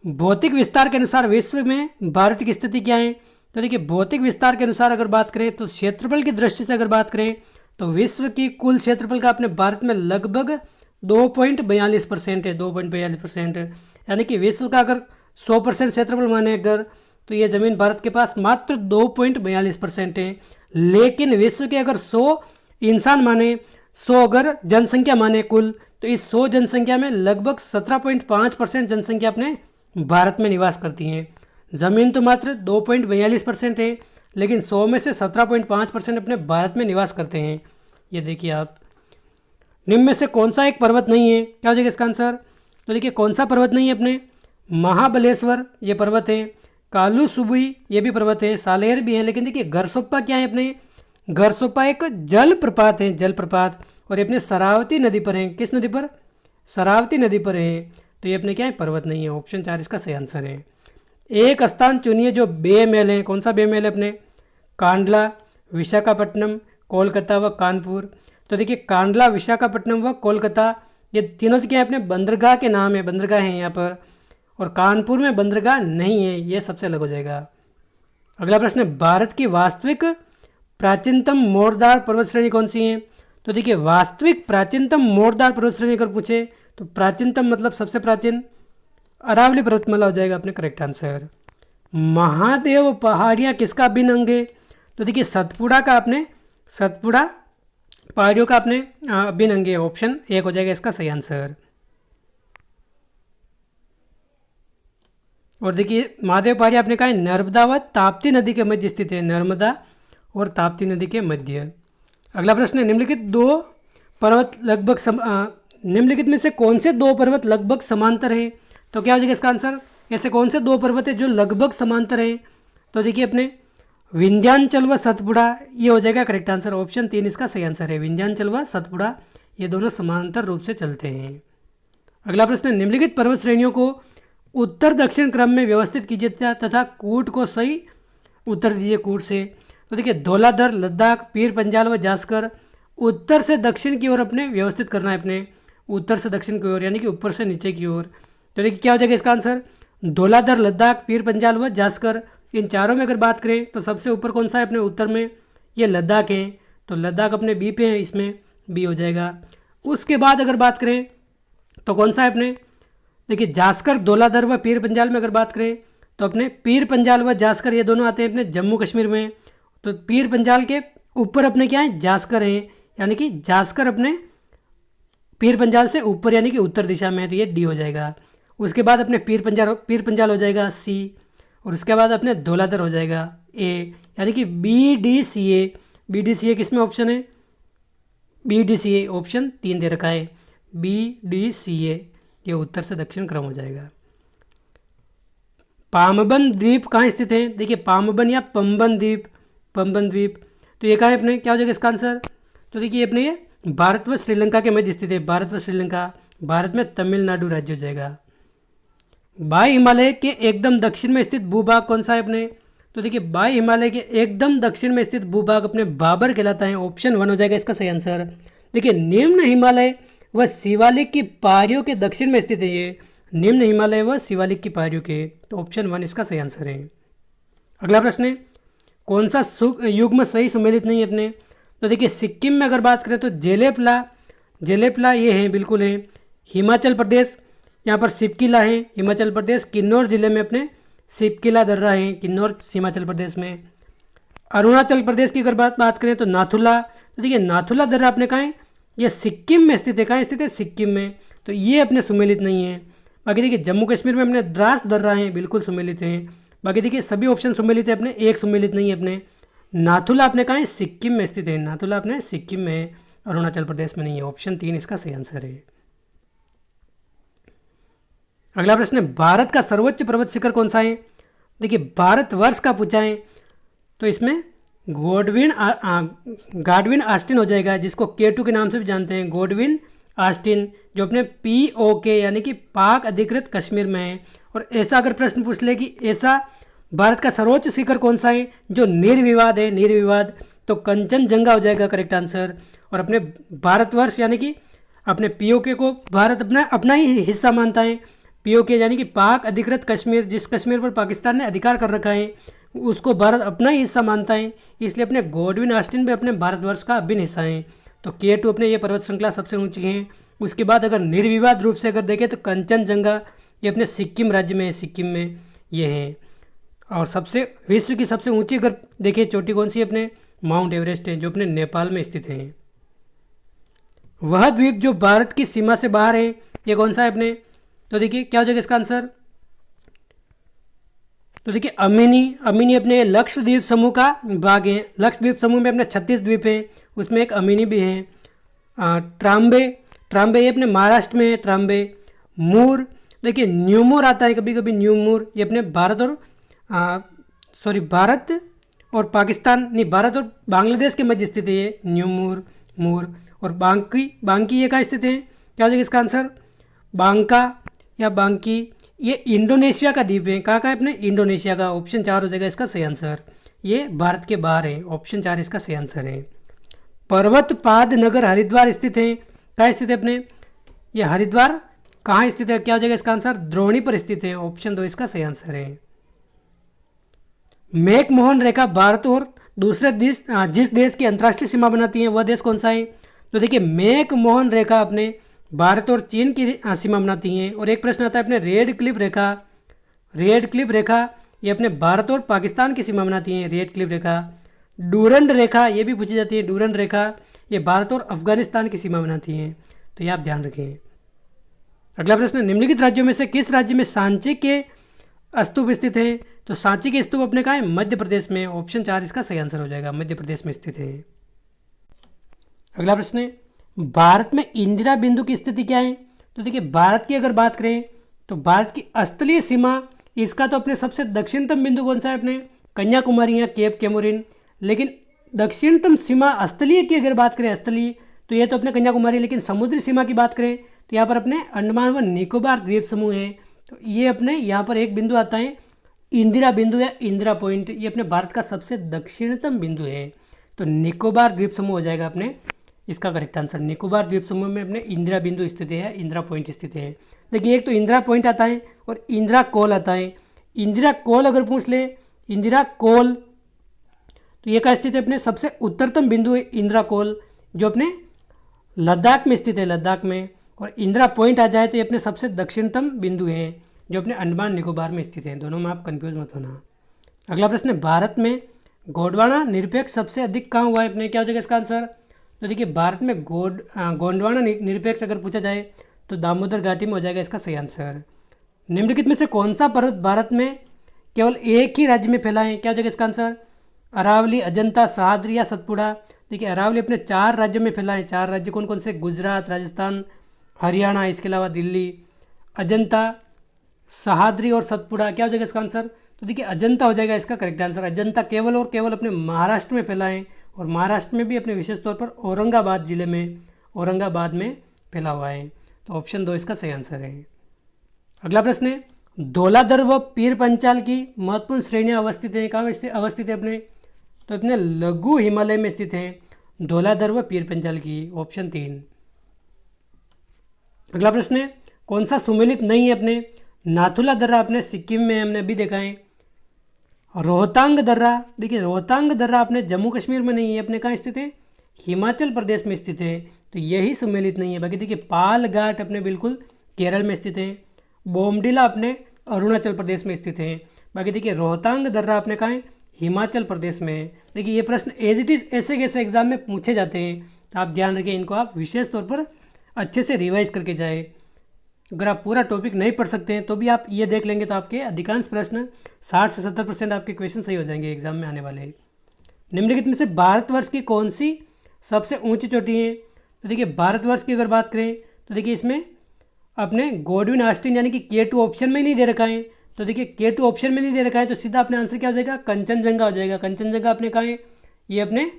भौतिक विस्तार के अनुसार विश्व में भारत की स्थिति क्या है? तो देखिए भौतिक विस्तार के अनुसार अगर बात करें तो क्षेत्रफल की दृष्टि से अगर बात करें तो विश्व की कुल क्षेत्रफल का अपने भारत में लगभग 2.42% है। 2.42%, यानी कि विश्व का अगर 100% क्षेत्रफल माने अगर, तो ये ज़मीन भारत के पास मात्र 2.42% है। लेकिन विश्व के अगर 100 इंसान माने, 100 अगर जनसंख्या माने कुल, तो इस 100 जनसंख्या में लगभग 17.5% जनसंख्या अपने भारत में निवास करती हैं। ज़मीन तो मात्र 2.42% है, लेकिन 100 में से 17.5% अपने भारत में निवास करते हैं। ये देखिए आप, निम्न में से कौन सा एक पर्वत नहीं है? क्या हो जाएगा इसका आंसर? तो देखिए कौन सा पर्वत नहीं है अपने? महाबलेश्वर ये पर्वत है, कालू सुबुई ये भी पर्वत है, सालेर भी है। लेकिन देखिए गरसोप्पा क्या है अपने? गरसोप्पा एक जल प्रपात है, जल प्रपात, और ये अपने शरावती नदी पर है। किस नदी पर? शरावती नदी पर है। तो ये अपने क्या है? पर्वत नहीं है। ऑप्शन 4 इसका सही आंसर है। एक स्थान चुनिए जो बे मेल है। कौन सा बे मेल है अपने? कांडला, विशाखापट्टनम, कोलकाता व कानपुर। तो देखिए कांडला, विशाखापट्टनम व कोलकाता ये तीनों क्या है? अपने बंदरगाह के नाम है, बंदरगाह हैं यहाँ पर। और कानपुर में बंदरगाह नहीं है, ये सबसे अलग हो जाएगा। अगला प्रश्न है, भारत की वास्तविक प्राचीनतम मोड़दार पर्वत श्रेणी कौन सी है? तो देखिए वास्तविक प्राचीनतम मोड़दार पर्वत श्रेणी अगर पूछे तो प्राचीनतम मतलब सबसे प्राचीन, अरावली पर्वतमाला हो जाएगा अपने करेक्ट आंसर। महादेव पहाड़ियाँ किसका अभिन्न अंग है? तो देखिए सतपुड़ा का, अपने सतपुड़ा पहाड़ियों का अपने अभिन्न अंग है। ऑप्शन 1 हो जाएगा इसका सही आंसर। और देखिए महादेव पहाड़ी आपने कहा है नर्मदा व ताप्ती नदी के मध्य स्थित है। नर्मदा और ताप्ती नदी के मध्य। अगला प्रश्न है, निम्नलिखित दो पर्वत लगभग निम्नलिखित में से कौन से दो पर्वत लगभग समांतर हैं? तो क्या हो जाएगा इसका आंसर? ऐसे कौन से दो पर्वत है जो लगभग समांतर हैं? तो देखिए अपने विंध्याचल व सतपुड़ा ये हो जाएगा करेक्ट आंसर। ऑप्शन 3 इसका सही आंसर है। विंध्याचल व सतपुड़ा ये दोनों समांतर रूप से चलते हैं। अगला प्रश्न है, निम्नलिखित पर्वत श्रेणियों को उत्तर दक्षिण क्रम में व्यवस्थित कीजिए तथा कूट को सही उत्तर दीजिए कूट से। तो देखिए धौलाधर, लद्दाख, पीर पंजाल व जास्कर उत्तर से दक्षिण की ओर अपने व्यवस्थित करना है अपने, उत्तर से दक्षिण की ओर यानी कि ऊपर से नीचे की ओर। तो देखिए क्या हो जाएगा इसका आंसर? धौलाधर, लद्दाख, पीर पंजाल व जास्कर, इन चारों में अगर बात करें तो सबसे ऊपर कौन सा है अपने उत्तर में? ये लद्दाख है। तो लद्दाख अपने बी पे है, इसमें बी हो जाएगा। उसके बाद अगर बात करें तो कौन सा है अपने? देखिए जास्कर, धौलाधर व पीर पंजाल में अगर बात करें तो अपने पीर पंजाल व जास्कर ये दोनों आते हैं अपने जम्मू कश्मीर में। तो पीर पंजाल के ऊपर अपने क्या है? जास्कर हैं, यानी कि जास्कर अपने पीर पंजाल से ऊपर यानी कि उत्तर दिशा में है। तो ये डी हो जाएगा। उसके बाद अपने पीर पंजाल हो जाएगा सी, और उसके बाद अपने धौलाधर हो जाएगा ए, यानी कि B D C A. B D C A किस में ऑप्शन है? B D C A option 3 दे रखा है। बी डी सी ए ये उत्तर से दक्षिण क्रम हो जाएगा। पामबन द्वीप कहाँ स्थित है? देखिए पामबन या पंबन द्वीप, पंबन द्वीप, तो ये कहाँ है अपने? क्या हो जाएगा इसका आंसर? तो देखिए अपने ये भारत व श्रीलंका के मध्य स्थित है। भारत व श्रीलंका, भारत में तमिलनाडु राज्य हो जाएगा। बाई हिमालय के एकदम दक्षिण में स्थित भूभाग कौन सा है अपने? तो देखिए बाई हिमालय के एकदम दक्षिण में स्थित भूभाग अपने बाबर कहलाता है। ऑप्शन 1 हो जाएगा इसका सही आंसर। देखिए निम्न हिमालय व शिवालिक की पहाड़ियों के दक्षिण में स्थित है ये, निम्न हिमालय व शिवालिक की पहाड़ियों के। तो ऑप्शन 1 इसका सही आंसर है। अगला प्रश्न है, कौन सा युग्म सही सुमेलित नहीं है अपने? तो देखिए सिक्किम में अगर बात करें तो जेलेपला ये है, बिल्कुल है। हिमाचल प्रदेश यहाँ पर सिपकिला है, हिमाचल प्रदेश। किन्नौर जिले में अपने सिपकिला दर्रा है, किन्नौर हिमाचल प्रदेश में। अरुणाचल प्रदेश की अगर बात करें तो नाथुला। तो देखिए नाथुला दर्रा अपने कहाँ है? ये सिक्किम में स्थित है। कहाँ स्थित है? सिक्किम में। तो ये अपने सुमेलित नहीं है। बाकी देखिए जम्मू कश्मीर में अपने द्रास दर्रा हैं, बिल्कुल सुमेलित हैं। बाकी देखिए सभी ऑप्शन सुमेलित है अपने, एक सुमेलित नहीं है अपने। नाथुला अपने कहाँ है? सिक्किम में स्थित है। नाथुला अपने सिक्किम में है, अरुणाचल प्रदेश में नहीं है। ऑप्शन 3 इसका सही आंसर है। अगला प्रश्न है, भारत का सर्वोच्च पर्वत शिखर कौन सा है? देखिए भारतवर्ष का पूछा है तो इसमें गॉडविन ऑस्टिन हो जाएगा, जिसको K2 के नाम से भी जानते हैं, गॉडविन ऑस्टिन, जो अपने POK यानी कि पाक अधिकृत कश्मीर में है। और ऐसा अगर प्रश्न पूछ ले कि ऐसा भारत का सर्वोच्च शिखर कौन सा है जो निर्विवाद है, निर्विवाद, तो कंचनजंगा हो जाएगा करेक्ट आंसर। और अपने भारतवर्ष यानी कि अपने POK को भारत अपना अपना ही हिस्सा मानता है। POK यानी कि पाक अधिकृत कश्मीर, जिस कश्मीर पर पाकिस्तान ने अधिकार कर रखा है उसको भारत अपना ही हिस्सा मानता है, इसलिए अपने गॉडविन ऑस्टिन भी अपने भारतवर्ष का अभिन्न हिस्सा है। तो K2 अपने ये पर्वत श्रृंखला सबसे ऊंची है। उसके बाद अगर निर्विवाद रूप से अगर देखें तो कंचनजंगा ये अपने सिक्किम राज्य में है, सिक्किम में ये है। और सबसे विश्व की सबसे ऊंची अगर देखें चोटी कौन सी है, अपने माउंट एवरेस्ट है, जो अपने नेपाल में स्थित है। वह द्वीप जो भारत की सीमा से बाहर है ये कौन सा है अपने, तो देखिए क्या हो जाएगा इसका आंसर, तो देखिए अमिनी अपने लक्षद्वीप समूह का भाग है। लक्षद्वीप समूह में अपने 36 द्वीप हैं, उसमें एक अमिनी भी है। ट्राम्बे ये अपने महाराष्ट्र में है, ट्राम्बे। मूर, देखिए न्यूमोर आता है कभी कभी, न्यूमोर ये अपने भारत और पाकिस्तान नहीं, भारत और बांग्लादेश के मध्य स्थित है ये मूर। और बांकी ये कहाँ स्थित है, क्या हो जाएगा इसका आंसर, बांका या बांकी ये इंडोनेशिया का द्वीप है। कहाँ है अपने, इंडोनेशिया का। ऑप्शन 4 हो जाएगा इसका सही आंसर, ये भारत के बाहर है, ऑप्शन 4 इसका सही आंसर है। पर्वतपाद नगर हरिद्वार स्थित है, कहाँ स्थित है अपने, ये हरिद्वार कहाँ स्थित है, क्या हो जाएगा इसका आंसर, द्रोणी पर स्थित है, ऑप्शन 2 इसका सही आंसर है। मैकमोहन रेखा भारत और दूसरे देश जिस देश की अंतर्राष्ट्रीय सीमा बनाती है वह देश कौन सा है, तो देखिए मैकमोहन रेखा अपने भारत और चीन की सीमा बनाती हैं। और एक प्रश्न आता है अपने रेड क्लिफ रेखा ये अपने भारत और पाकिस्तान की सीमा बनाती हैं, रेड क्लिफ रेखा। डूरंड रेखा ये भी पूछी जाती है, डूरंड रेखा ये भारत और अफगानिस्तान की सीमा बनाती हैं, तो ये आप ध्यान रखें। अगला प्रश्न, निम्नलिखित राज्यों में से किस राज्य में सांची के स्तूप स्थित है, तो सांची के स्तूप अपने कहा है, मध्य प्रदेश में, ऑप्शन 4 इसका सही आंसर हो जाएगा, मध्य प्रदेश में स्थित है। अगला प्रश्न है, भारत में इंदिरा बिंदु की स्थिति क्या है, तो देखिए भारत की अगर बात करें तो भारत की स्थलीय सीमा, इसका तो अपने सबसे दक्षिणतम बिंदु कौन सा है, अपने कन्याकुमारी या केप कैमोरिन। लेकिन दक्षिणतम सीमा स्थलीय की अगर बात करें, स्थलीय तो ये तो अपने कन्याकुमारी, लेकिन समुद्री सीमा की बात करें तो यहाँ पर अपने अंडमान व निकोबार द्वीप समूह है। तो ये अपने यहाँ पर एक बिंदु आता है इंदिरा बिंदु या इंदिरा पॉइंट, ये अपने भारत का सबसे दक्षिणतम बिंदु है। तो निकोबार द्वीप समूह हो जाएगा अपने इसका करेक्ट आंसर। निकोबार द्वीप समूह में अपने इंदिरा बिंदु स्थित है, इंदिरा पॉइंट स्थित है। देखिए एक तो इंदिरा पॉइंट आता है और इंदिरा कोल आता है। इंदिरा कोल अगर पूछ ले, इंदिरा कोल तो ये कहाँ स्थित है, अपने सबसे उत्तरतम बिंदु है इंदिरा कोल, जो अपने लद्दाख में स्थित है, लद्दाख में। और इंदिरा पॉइंट आ जाए तो ये अपने सबसे दक्षिणतम बिंदु है, जो अपने अंडमान निकोबार में स्थित है। दोनों में आप कंफ्यूज मत होना। अगला प्रश्न है, भारत में गोंडवाना निरपेक्ष सबसे अधिक कहाँ हुआ है, अपने क्या हो जाएगा इसका आंसर, तो देखिए भारत में गोंडवाना निरपेक्ष अगर पूछा जाए तो दामोदर घाटी में हो जाएगा इसका सही आंसर। निम्नलिखित में से कौन सा पर्वत भारत में केवल एक ही राज्य में फैला है, क्या हो जाएगा इसका आंसर, अरावली, अजंता, सह्याद्री या सतपुड़ा। देखिए अरावली अपने 4 राज्यों में फैला है। 4 राज्य कौन कौन से, गुजरात, राजस्थान, हरियाणा, इसके अलावा दिल्ली। अजंता, सह्याद्री और सतपुड़ा, क्या हो जाएगा इसका आंसर, तो देखिए अजंता हो जाएगा इसका करेक्ट आंसर। अजंता केवल और केवल अपने महाराष्ट्र में फैला है, और महाराष्ट्र में भी अपने विशेष तौर पर औरंगाबाद जिले में, औरंगाबाद में फैला हुआ है। तो ऑप्शन 2 इसका सही आंसर है। अगला प्रश्न है, धौलाधर व पीर पंचाल की महत्वपूर्ण श्रेणियाँ अवस्थित हैं, कहाँ अवस्थित है अपने, तो अपने लघु हिमालय में स्थित है धौलाधर व पीर पंचाल की, ऑप्शन 3। अगला प्रश्न है, कौन सा सुमेलित नहीं है, अपने नाथुला दर्रा अपने सिक्किम में, हमने अभी देखा है। रोहतांग दर्रा, देखिए रोहतांग दर्रा अपने जम्मू कश्मीर में नहीं है, अपने कहाँ स्थित है, हिमाचल प्रदेश में स्थित है, तो यही सुमेलित नहीं है। बाकी देखिए पाल घाट अपने बिल्कुल केरल में स्थित है। बोमडिला अपने अरुणाचल प्रदेश में स्थित है। बाकी देखिए रोहतांग दर्रा अपने कहाँ है, हिमाचल प्रदेश में है। देखिए ये प्रश्न एज इट इज़ ऐसे कैसे एग्जाम में पूछे जाते हैं, तो आप ध्यान रखें, इनको आप विशेष तौर पर अच्छे से रिवाइज करके जाए। अगर आप पूरा टॉपिक नहीं पढ़ सकते हैं तो भी आप ये देख लेंगे तो आपके अधिकांश प्रश्न 60 से 70% आपके क्वेश्चन सही हो जाएंगे एग्जाम में आने वाले। निम्नलिखित में से भारतवर्ष की कौन सी सबसे ऊंची चोटी है, तो देखिए भारतवर्ष की अगर बात करें तो देखिए इसमें अपने गॉडविन ऑस्टिन यानी कि K2 ऑप्शन में ही नहीं दे रखा है, तो देखिए K2 ऑप्शन में नहीं दे रखा है, तो सीधा अपने आंसर क्या हो जाएगा, कंचनजंगा हो जाएगा। कंचनजंगा अपने कहाँ है, ये अपने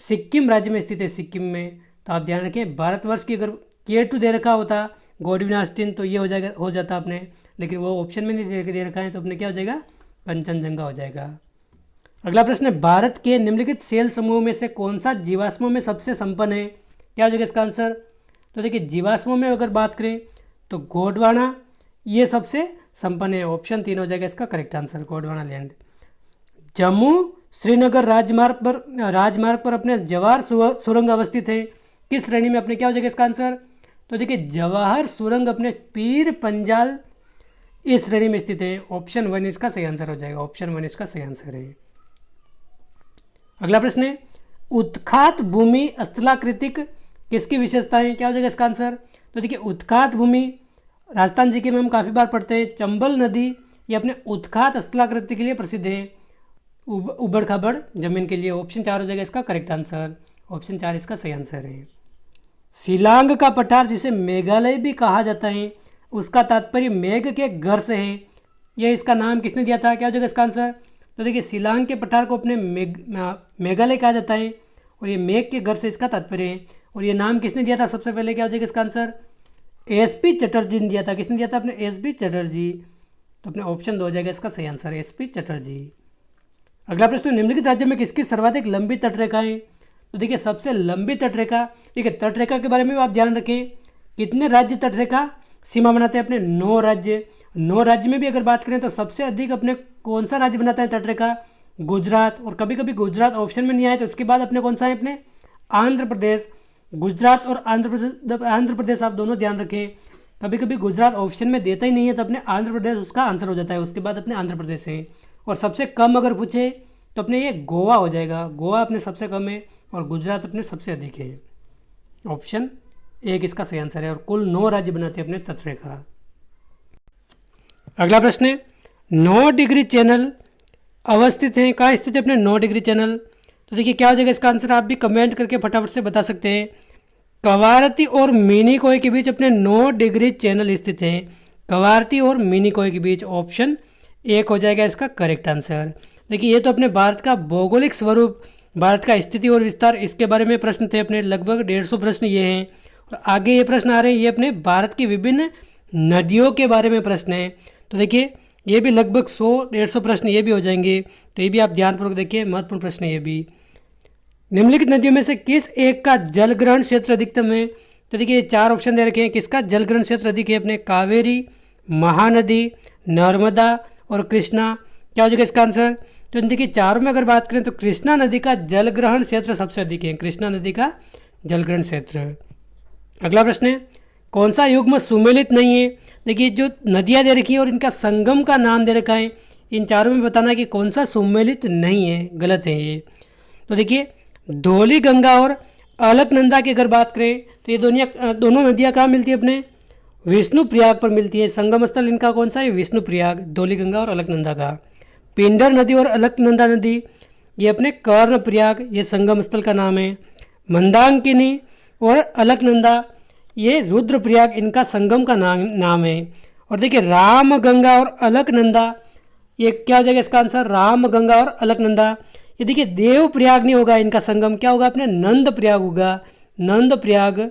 सिक्किम राज्य में स्थित है, सिक्किम में। तो आप ध्यान रखें, भारतवर्ष की अगर K2 दे रखा होता गॉडविन ऑस्टिन तो ये हो जाता अपने, लेकिन वो ऑप्शन में नहीं दे रखा है, तो अपने क्या हो जाएगा, कंचनजंगा हो जाएगा। अगला प्रश्न है, भारत के निम्नलिखित सेल समूह में से कौन सा जीवाश्मों में सबसे संपन्न है, क्या हो जाएगा इसका आंसर। तो देखिए जीवाश्मों में अगर बात करें तो गोंडवाना ये सबसे संपन्न है, ऑप्शन 3 हो जाएगा इसका correct answer, Gondwana land. Jammu Srinagar राजमार्ग पर अपने जवाहर सुरंग अवस्थित है, किस श्रेणी में, अपने क्या हो जाएगा इसका आंसर। तो देखिए जवाहर सुरंग अपने पीर पंजाल इस श्रेणी में स्थित है, ऑप्शन 1 इसका सही आंसर हो जाएगा, ऑप्शन 1 इसका सही आंसर है। अगला प्रश्न है, उत्खात भूमि स्थलाकृतिक किसकी विशेषता है, क्या हो जाएगा इसका आंसर। तो देखिए उत्खात भूमि राजस्थान जी के में हम काफ़ी बार पढ़ते हैं, चंबल नदी ये अपने उत्खात स्थलाकृति के लिए प्रसिद्ध है, उबड़ खाबड़ जमीन के लिए, ऑप्शन 4 हो जाएगा इसका करेक्ट आंसर, ऑप्शन 4 इसका सही आंसर है। शिलांग का पठार जिसे मेघालय भी कहा जाता है, उसका तात्पर्य मेघ के घर से है, यह इसका नाम किसने दिया था, क्या हो जाएगा इसका आंसर। तो देखिए शिलांग के पठार को अपने मेघालय कहा जाता है, और ये मेघ के घर से इसका तात्पर्य है, और ये नाम किसने दिया था सबसे पहले, क्या हो जाएगा इसका आंसर, एसपी चटर्जी ने दिया था, किसने दिया था, अपने एसपी चटर्जी, तो अपने ऑप्शन 2 हो जाएगा इसका सही आंसर, एसपी चटर्जी। अगला प्रश्न, निम्नलिखित राज्य में किसकी सर्वाधिक लंबी तटरेखा है। तो देखिए सबसे लंबी तटरेखा, ठीक है, तटरेखा के बारे में आप ध्यान रखें, कितने राज्य तटरेखा सीमा बनाते हैं, अपने 9 राज्य। 9 राज्य में भी अगर बात करें तो सबसे अधिक अपने कौन सा राज्य बनाता है तटरेखा, गुजरात, और कभी कभी गुजरात ऑप्शन में नहीं आए तो उसके बाद अपने कौन सा है, अपने आंध्र प्रदेश। गुजरात और आंध्र प्रदेश आप दोनों ध्यान रखें, कभी कभी गुजरात ऑप्शन में देता ही नहीं है तो अपने आंध्र प्रदेश उसका आंसर हो जाता है, उसके बाद अपने आंध्र प्रदेश है। और सबसे कम अगर पूछे तो अपने ये गोवा हो जाएगा, गोवा अपने सबसे कम है और गुजरात अपने सबसे अधिक है, ऑप्शन 1 इसका सही आंसर है। और कुल 9 राज्य बनाते हैं अपने तटरेखा। अगला प्रश्न है, 9 डिग्री चैनल अवस्थित हैं, कहाँ स्थित है अपने 9 डिग्री चैनल। तो देखिए क्या हो जाएगा इसका आंसर, आप भी कमेंट करके फटाफट से बता सकते हैं। कवारती और मिनीकोय के बीच अपने 9 डिग्री चैनल स्थित हैं, कवारती और मिनीकोय के बीच, ऑप्शन 1 हो जाएगा इसका करेक्ट आंसर। देखिए ये तो अपने भारत का भौगोलिक स्वरूप, भारत का स्थिति और विस्तार, इसके बारे में प्रश्न थे अपने, लगभग 150 प्रश्न ये हैं। और आगे ये प्रश्न आ रहे हैं, ये अपने भारत की विभिन्न नदियों के बारे में प्रश्न है। तो देखिए ये भी लगभग 100-150 प्रश्न ये भी हो जाएंगे, तो ये भी आप ध्यानपूर्वक देखिए, महत्वपूर्ण प्रश्न है ये भी। निम्नलिखित नदियों में से किस एक का जल ग्रहण क्षेत्र अधिकतम है। तो देखिए 4 ऑप्शन दे रखे हैं, किसका जल ग्रहण क्षेत्र अधिक है, अपने कावेरी, महानदी, नर्मदा और कृष्णा, क्या हो जाएगा इसका आंसर। तो देखिए चारों में अगर बात करें तो कृष्णा नदी का जल ग्रहण क्षेत्र सबसे अधिक है, कृष्णा नदी का जल ग्रहण क्षेत्र। अगला प्रश्न है, कौन सा युग्म सुमेलित नहीं है। देखिए जो नदियाँ दे रखी है और इनका संगम का नाम दे रखा है, इन चारों में बताना है कि कौन सा सुमेलित नहीं है, गलत है ये। तो देखिए धौली गंगा और अलकनंदा की अगर बात करें तो ये दोनों नदियाँ कहाँ मिलती है, अपने विष्णुप्रयाग पर मिलती है। संगम स्थल इनका कौन सा है, विष्णुप्रयाग, धौली गंगा और अलकनंदा का। पिंडर नदी और अलकनंदा नदी ये अपने कर्णप्रयाग, ये संगम स्थल का नाम है। मंदाकिनी और अलकनंदा ये रुद्रप्रयाग, इनका संगम का नाम है। और देखिए राम गंगा और अलकनंदा, ये क्या हो जाएगा इसका आंसर, राम गंगा और अलकनंदा। ये देखिए देव प्रयाग नहीं होगा, इनका संगम क्या होगा, अपने नंद प्रयाग होगा, नंद प्रयाग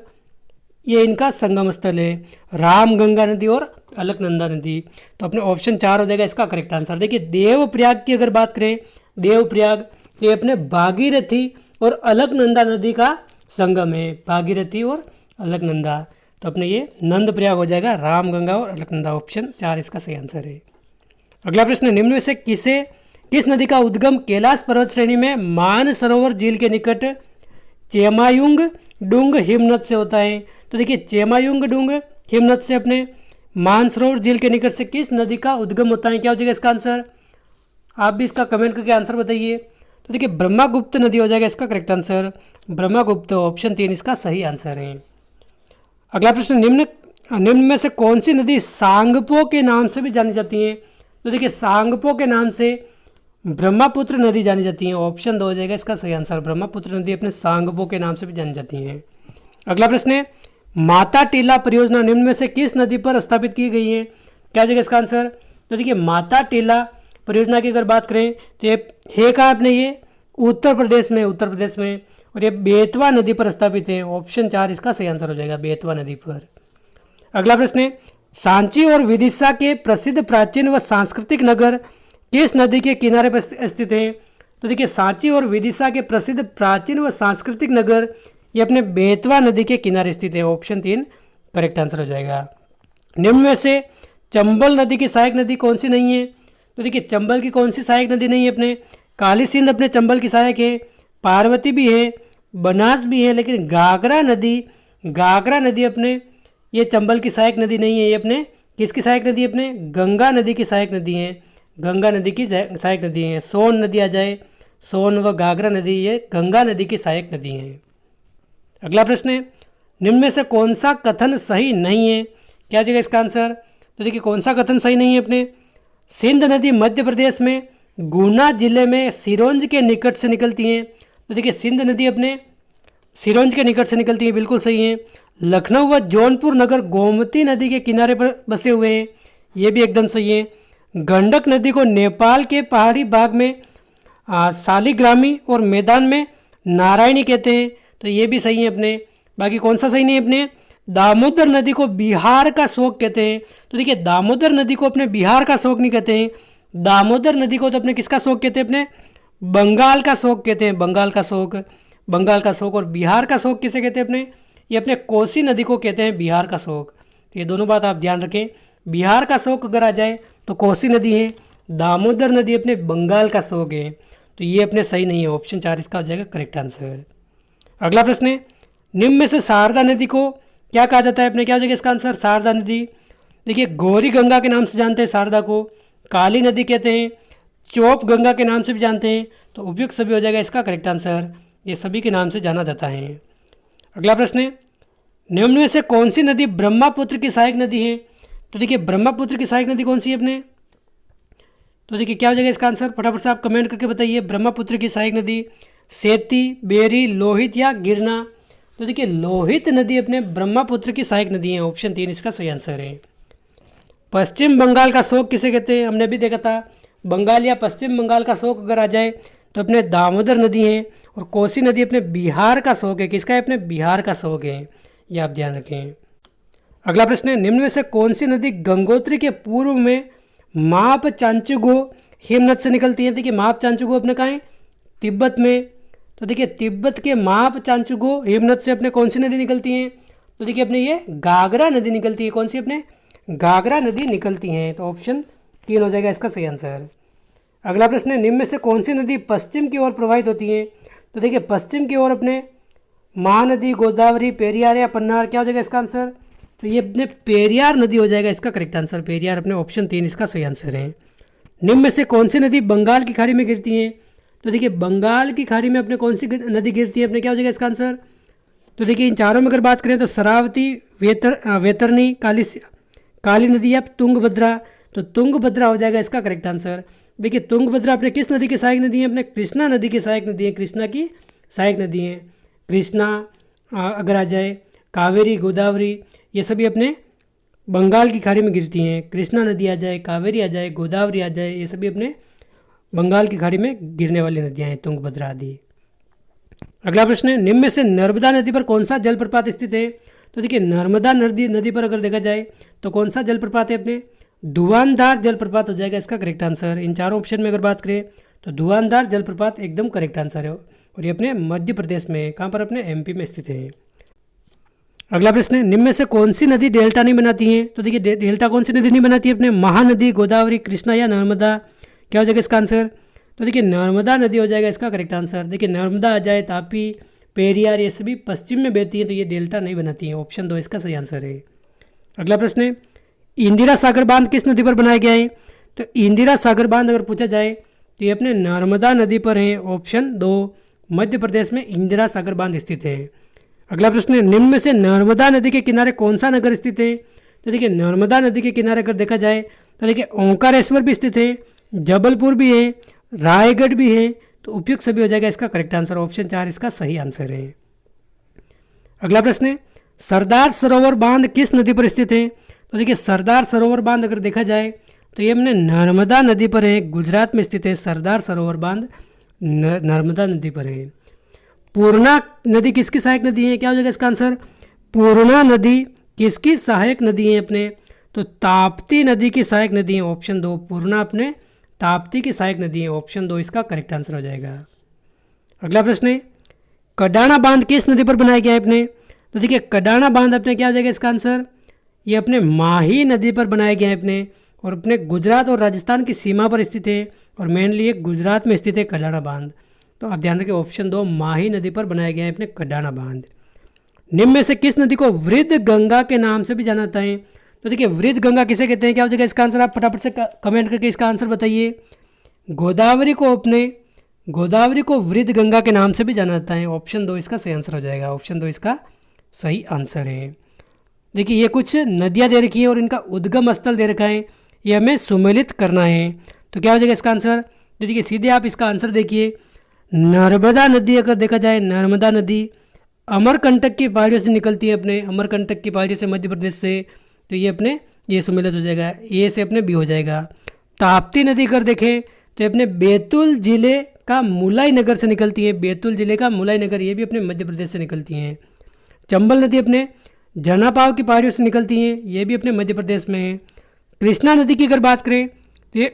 ये इनका संगम स्थल है, राम गंगा नदी और अलकनंदा नदी। तो अपने ऑप्शन 4 हो जाएगा इसका करेक्ट आंसर। देखिए देव प्रयाग की अगर बात करें, देव प्रयाग ये अपने भागीरथी और अलकनंदा नदी का संगम है, भागीरथी और अलकनंदा। तो अपने ये नंद प्रयाग हो जाएगा, राम गंगा और अलकनंदा, ऑप्शन 4 इसका सही आंसर है। अगला प्रश्न, निम्न में से किस नदी का उद्गम कैलाश पर्वत श्रेणी में मानसरोवर झील के निकट चेमायुंग डुंग हिमनद से होता है। तो देखिए चेमायुंग डुंग हिमनद से अपने मानसरोवर झील के निकट से किस नदी का उद्गम होता है, क्या हो जाएगा इसका आंसर। आप भी इसका कमेंट करके आंसर बताइए। तो देखिए ब्रह्मगुप्त नदी हो जाएगा इसका करेक्ट आंसर, ब्रह्मगुप्त, ऑप्शन 3 इसका सही आंसर है। अगला प्रश्न, निम्न में से कौन सी नदी सांगपो के नाम से भी जानी जाती है। तो देखिए सांगपो के नाम से ब्रह्मपुत्र नदी जानी जाती है, ऑप्शन 2 हो जाएगा इसका सही आंसर, ब्रह्मपुत्र नदी अपने सांगपो के नाम से भी जानी जाती है। अगला प्रश्न है, माता टीला परियोजना निम्न में से किस नदी पर स्थापित की गई है, क्या हो जाएगा इसका आंसर। तो देखिए माता टीला परियोजना की अगर बात करें तो ये है कहाँ अपने, ये उत्तर प्रदेश में, उत्तर प्रदेश में, और ये बेतवा नदी पर स्थापित है। ऑप्शन 4 इसका सही आंसर हो जाएगा, बेतवा नदी पर। अगला प्रश्न है, सांची और विदिशा के प्रसिद्ध प्राचीन व सांस्कृतिक नगर किस नदी के किनारे पर स्थित हैं? तो देखिए सांची और विदिशा के प्रसिद्ध प्राचीन व सांस्कृतिक नगर ये अपने बेतवा नदी के किनारे स्थित है। ऑप्शन 3 करेक्ट आंसर हो जाएगा। निम्न में से चंबल नदी की सहायक नदी कौन सी नहीं है? तो देखिए चंबल की कौन सी सहायक नदी नहीं है अपने? काली सिंध अपने चंबल की सहायक है, पार्वती भी है, बनास भी है, लेकिन घाघरा नदी अपने ये चंबल की सहायक नदी नहीं है। ये अपने किसकी सहायक नदी है? अपने गंगा नदी की सहायक नदी है, गंगा नदी की सहायक नदी है। सोन नदी आ जाए, सोन व घाघरा नदी ये गंगा नदी की सहायक नदी है। अगला प्रश्न है, निम्न में से कौन सा कथन सही नहीं है? क्या जगह इसका आंसर? तो देखिए कौन सा कथन सही नहीं है अपने? सिंध नदी मध्य प्रदेश में गुना जिले में सिरोंज के निकट से निकलती हैं। तो देखिए सिंध नदी अपने सिरोंज के निकट से निकलती है, बिल्कुल सही है। लखनऊ व जौनपुर नगर गोमती नदी के किनारे पर बसे हुए हैं, ये भी एकदम सही है। गंडक नदी को नेपाल के पहाड़ी भाग में शालिग्रामी और मैदान में नारायणी कहते हैं, तो ये भी सही है अपने। बाकी कौन सा सही नहीं है अपने? दामोदर नदी को बिहार का शोक कहते हैं। तो देखिए दामोदर नदी को अपने बिहार का शोक नहीं कहते हैं, दामोदर नदी को तो अपने किसका शोक कहते हैं? अपने बंगाल का शोक कहते हैं, बंगाल का शोक, बंगाल का शोक। और बिहार का शोक किसे कहते हैं अपने? ये अपने कोसी नदी को कहते हैं बिहार का शोक। तो ये दोनों बात आप ध्यान रखें, बिहार का शोक अगर आ जाए तो कोसी नदी है, दामोदर नदी अपने बंगाल का शोक है, तो ये अपने सही नहीं है। ऑप्शन 4 इसका हो जाएगा करेक्ट आंसर। अगला प्रश्न है, निम्न में से शारदा नदी को क्या कहा जाता है अपने? क्या हो जाएगा इसका आंसर? शारदा नदी देखिए गौरी गंगा के नाम से जानते हैं शारदा को, काली नदी कहते हैं, चौप गंगा के नाम से भी जानते हैं, तो उपयुक्त सभी हो जाएगा इसका करेक्ट आंसर। ये सभी के नाम से जाना जाता है। अगला प्रश्न है, निम्न में से कौन सी नदी ब्रह्मपुत्र की सहायक नदी है? तो देखिए ब्रह्मपुत्र की सहायक नदी कौन सी है अपने? तो देखिए क्या हो जाएगा इसका आंसर? फटाफट से आप कमेंट करके बताइए। ब्रह्मपुत्र की सहायक नदी सेती, बेरी, लोहित या गिरना? तो देखिए लोहित नदी अपने ब्रह्मपुत्र की सहायक नदी है। ऑप्शन 3 इसका सही आंसर है। पश्चिम बंगाल का शोक किसे कहते हैं? हमने भी देखा था, बंगाल या पश्चिम बंगाल का शोक अगर आ जाए तो अपने दामोदर नदी है, और कोसी नदी अपने बिहार का शोक है। किसका है? अपने बिहार का शोक है, ये आप ध्यान रखें। अगला प्रश्न है, निम्न में से कौन सी नदी गंगोत्री के पूर्व में माप चांचुगो हिमनद से निकलती है? देखिए माप चांचुगो अपने कहाँ है? तिब्बत में। तो देखिए तिब्बत के माप चांचुगो हिमनद से अपने कौन सी नदी निकलती हैं? तो देखिए अपने ये घाघरा नदी निकलती है। कौन सी अपने? घाघरा नदी निकलती हैं, तो ऑप्शन 3 हो जाएगा इसका सही आंसर। अगला प्रश्न है, निम्न में से कौन सी नदी पश्चिम की ओर प्रवाहित होती है? तो देखिए पश्चिम की ओर अपने महानदी, गोदावरी, पेरियार या पन्नार? क्या हो जाएगा इसका आंसर? तो ये अपने पेरियार नदी हो जाएगा इसका करेक्ट आंसर। पेरियार अपने ऑप्शन 3 इसका सही आंसर है। निम्न में से कौन सी नदी बंगाल की खाड़ी में गिरती है? तो देखिए बंगाल की खाड़ी में अपने कौन सी नदी गिरती है अपने? क्या हो जाएगा इसका आंसर? तो देखिए इन चारों में अगर बात करें तो शरावती, वेतरनी, काली नदी या तुंगभद्रा? तो तुंगभद्रा हो जाएगा इसका करेक्ट आंसर। देखिए तुंगभद्रा अपने किस नदी की सहायक नदी है? अपने कृष्णा नदी की सहायक नदी है, कृष्णा की सहायक नदी है। कृष्णा अगर आ जाए, कावेरी, गोदावरी, ये सभी अपने बंगाल की खाड़ी में गिरती हैं। कृष्णा नदी आ जाए, कावेरी आ जाए, गोदावरी आ जाए, ये सभी अपने बंगाल की खाड़ी में गिरने वाली नदियाँ हैं, तुंगभद्रा आदि। अगला प्रश्न है, निम्न में से नर्मदा नदी पर कौन सा जलप्रपात स्थित है? तो देखिए नर्मदा नदी पर अगर देखा जाए तो कौन सा जलप्रपात है अपने? धुआंधार जलप्रपात हो जाएगा इसका करेक्ट आंसर। इन चारों ऑप्शन में अगर बात करें तो धुआंधार जलप्रपात एकदम करेक्ट आंसर है, और ये अपने मध्य प्रदेश में, कहाँ पर? अपने MP में स्थित है। अगला प्रश्न है, निम्न में से कौन सी नदी डेल्टा नहीं बनाती है? तो देखिए डेल्टा कौन सी नदी नहीं बनाती है अपने? महानदी, गोदावरी, कृष्णा या नर्मदा? क्या हो जाएगा इसका आंसर? तो देखिए नर्मदा नदी हो जाएगा इसका करेक्ट आंसर। देखिए नर्मदा आ जाए, तापी, पेरियार, ये सभी पश्चिम में बहती है, तो ये डेल्टा नहीं बनाती है। ऑप्शन 2 इसका सही आंसर है। अगला प्रश्न है, इंदिरा सागर बांध किस नदी पर बनाया गया है? तो इंदिरा सागर बांध अगर पूछा जाए तो ये अपने नर्मदा नदी पर है। ऑप्शन 2 मध्य प्रदेश में इंदिरा सागर बांध स्थित है। अगला प्रश्न है, निम्न में से नर्मदा नदी के किनारे कौन सा नगर स्थित है? तो देखिए नर्मदा नदी के किनारे अगर देखा जाए तो देखिए ओंकारेश्वर भी स्थित है, जबलपुर भी है, रायगढ़ भी है, तो उपयुक्त सभी हो जाएगा इसका करेक्ट आंसर। ऑप्शन 4 इसका सही आंसर है। अगला प्रश्न है, सरदार सरोवर बांध किस नदी पर स्थित है? तो देखिए सरदार सरोवर बांध अगर देखा जाए तो ये अपने नर्मदा नदी पर है, गुजरात में स्थित है। सरदार सरोवर बांध नर्मदा नदी पर है। पूर्णा नदी किसकी सहायक नदी है? क्या हो जाएगा इसका आंसर? पूर्णा नदी किसकी सहायक नदी है अपने? तो ताप्ती नदी की सहायक नदी है, ऑप्शन 2। पूर्णा अपने ताप्ती की सहायक नदी है, ऑप्शन 2 इसका करेक्ट आंसर हो जाएगा। अगला प्रश्न है, कडाना बांध किस नदी पर बनाया गया है अपने? तो देखिए कडाना बांध अपने क्या हो जाएगा इसका आंसर? ये अपने माही नदी पर बनाया गया है अपने, और अपने गुजरात और राजस्थान की सीमा पर स्थित है, और मेनली ये गुजरात में स्थित है कडाना बांध। तो आप ध्यान रखें, ऑप्शन 2 माही नदी पर बनाया गया है अपने कडाना बांध। निम्न में से किस नदी को वृद्ध गंगा के नाम से भी जाना जाता है? तो देखिए वृद्ध गंगा किसे कहते हैं? क्या हो जाएगा इसका आंसर? आप फटाफट से कमेंट करके इसका आंसर बताइए। गोदावरी को वृद्ध गंगा के नाम से भी जाना जाता है, ऑप्शन 2 इसका सही आंसर हो जाएगा। ऑप्शन 2 इसका सही आंसर है। देखिए ये कुछ नदियाँ दे रखी है और इनका उद्गम स्थल दे रखा है, ये हमें सुमेलित करना है। तो क्या हो जाएगा इसका आंसर? देखिए सीधे आप इसका आंसर देखिए, नर्मदा नदी अगर देखा जाए, नर्मदा नदी अमरकंटक की पहाड़ियों से निकलती है अपने, अमरकंटक की पहाड़ियों से मध्य प्रदेश से, तो ये अपने ये सुमेलित हो जाएगा, ए से अपने बी हो जाएगा। ताप्ती नदी अगर देखें तो ये अपने बैतूल जिले का मुलाई नगर से निकलती है, बैतूल जिले का मुलाई नगर, ये भी अपने मध्य प्रदेश से निकलती हैं। चंबल नदी अपने जनापाव की पहाड़ियों से निकलती हैं, ये भी अपने मध्य प्रदेश में है। कृष्णा नदी की अगर बात करें तो ये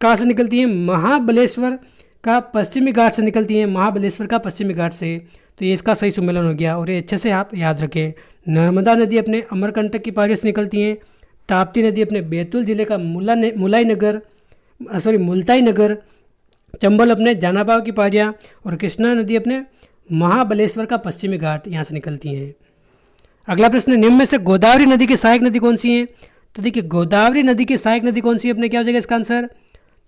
कहाँ से निकलती है? महाबलेश्वर का पश्चिमी घाट से निकलती हैं, महाबलेश्वर का पश्चिमी घाट से, तो ये इसका सही सुमेलन हो गया। और ये अच्छे से आप याद रखें, नर्मदा नदी अपने अमरकंटक की पहाड़ियों से निकलती हैं, ताप्ती नदी अपने बैतूल जिले का मुल्ताई नगर, चंबल अपने जानापाव की पहाड़ियाँ, और कृष्णा नदी अपने महाबलेश्वर का पश्चिमी घाट यहाँ से निकलती हैं। अगला प्रश्न, निम्न में से गोदावरी नदी की सहायक नदी कौन सी है? तो देखिए गोदावरी नदी की सहायक नदी कौन सी है अपने? क्या हो जाएगा इसका आंसर?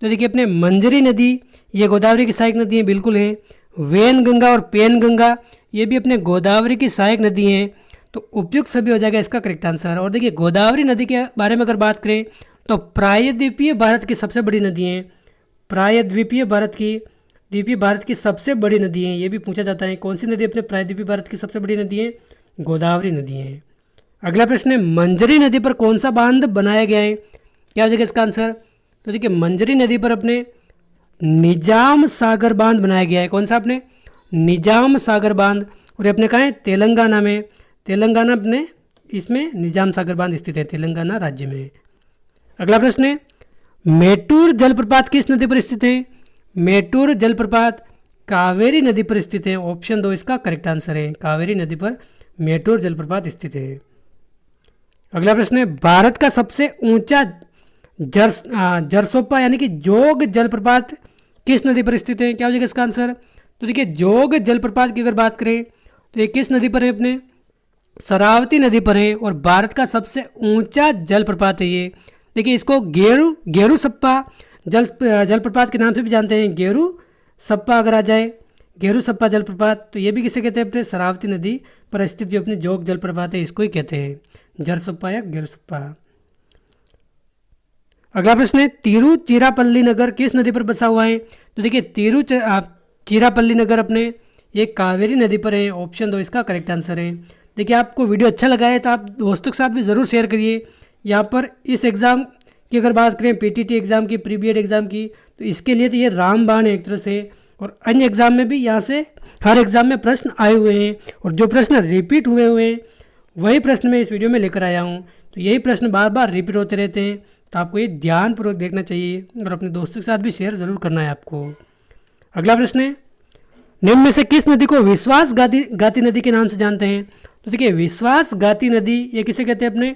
तो देखिए अपने मंजरी नदी, ये गोदावरी की सहायक नदी है, बिल्कुल है। वेन गंगा और पेन गंगा, ये भी अपने गोदावरी की सहायक नदी हैं, तो उपयुक्त सभी हो जाएगा इसका करेक्ट आंसर। और देखिए गोदावरी नदी के बारे में अगर बात करें तो प्रायद्वीपीय भारत की सबसे बड़ी नदी हैं, प्रायद्वीपीय भारत की सबसे बड़ी नदी है, ये भी पूछा जाता है। कौन सी नदी अपने प्रायद्वीपीय भारत की सबसे बड़ी नदी है? गोदावरी नदी है। अगला प्रश्न है, मंजरी नदी पर कौन सा बांध बनाया गया है? क्या हो जाएगा इसका आंसर? तो देखिए मंजरी नदी पर अपने निजाम सागर बांध बनाया गया है। कौन सा अपने? निजाम सागर बांध, और ये अपने कहाँ है? तेलंगाना में, तेलंगाना अपने इसमें निजाम सागर बांध स्थित है, तेलंगाना राज्य में। अगला प्रश्न है, मेटूर जलप्रपात किस नदी पर स्थित है? मेटूर जलप्रपात कावेरी नदी पर स्थित है, ऑप्शन 2 इसका करेक्ट आंसर है। कावेरी नदी पर मेटूर जलप्रपात स्थित है। अगला प्रश्न है, भारत का सबसे ऊंचा जरसोपा यानी कि जोग जलप्रपात किस नदी पर स्थित है? क्या हो जाएगा इसका आंसर? तो देखिए जोग जलप्रपात की अगर बात करें तो ये किस नदी पर है अपने? शरावती नदी पर है, और भारत का सबसे ऊंचा जलप्रपात है ये। देखिए इसको गेरू सप्पा जलप्रपात के नाम से भी जानते हैं, गेरू सप्पा अगर आ जाए, गेरू सप्पा जलप्रपात, तो ये भी किसे कहते हैं? अपने शरावती नदी पर स्थित जो अपने जोग जलप्रपात है इसको ही कहते हैं, जरसप्पा या गेरुसप्पा। अगला प्रश्न है, तिरुचिरापल्ली नगर किस नदी पर बसा हुआ है? तो देखिए तिरुचिरापल्ली नगर अपने ये कावेरी नदी पर है, ऑप्शन 2 इसका करेक्ट आंसर है। देखिए आपको वीडियो अच्छा लगा है तो आप दोस्तों के साथ भी ज़रूर शेयर करिए। यहाँ पर इस एग्ज़ाम की अगर बात करें, पीटीटी एग्ज़ाम की, प्री बीएड एग्ज़ाम की, तो इसके लिए तो ये रामबाण है एक तरह से, और अन्य एग्ज़ाम में भी यहाँ से हर एग्ज़ाम में प्रश्न आए हुए हैं, और जो प्रश्न रिपीट हुए हैं वही प्रश्न मैं इस वीडियो में लेकर आया हूँ। तो यही प्रश्न बार बार रिपीट होते रहते हैं, तो आपको ये ध्यानपूर्वक देखना चाहिए और अपने दोस्तों के साथ भी शेयर ज़रूर करना है आपको। अगला प्रश्न है, निम्न में से किस नदी को विश्वास गाती नदी के नाम से जानते हैं? तो देखिए विश्वास गाती नदी ये किसे कहते हैं? अपने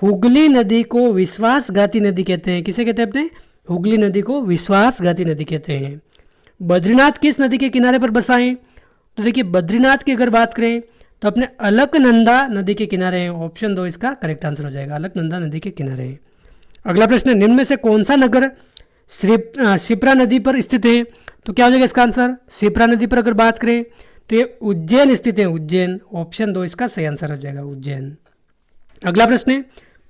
हुगली नदी को विश्वास गाती नदी कहते हैं। किसे कहते हैं? अपने हुगली नदी को विश्वास गाती नदी कहते हैं। बद्रीनाथ किस नदी के किनारे पर बसा है? तो देखिए बद्रीनाथ की अगर बात करें तो अपने अलकनंदा नदी के किनारे हैं, ऑप्शन 2 इसका करेक्ट आंसर हो जाएगा, अलकनंदा नदी के किनारे। अगला प्रश्न है, निम्न में से कौन सा नगर शिप्रा नदी पर स्थित है? तो क्या हो जाएगा इसका आंसर? शिप्रा नदी पर अगर बात करें तो ये उज्जैन स्थित है, उज्जैन, ऑप्शन 2 इसका सही आंसर हो जाएगा, उज्जैन। अगला प्रश्न है,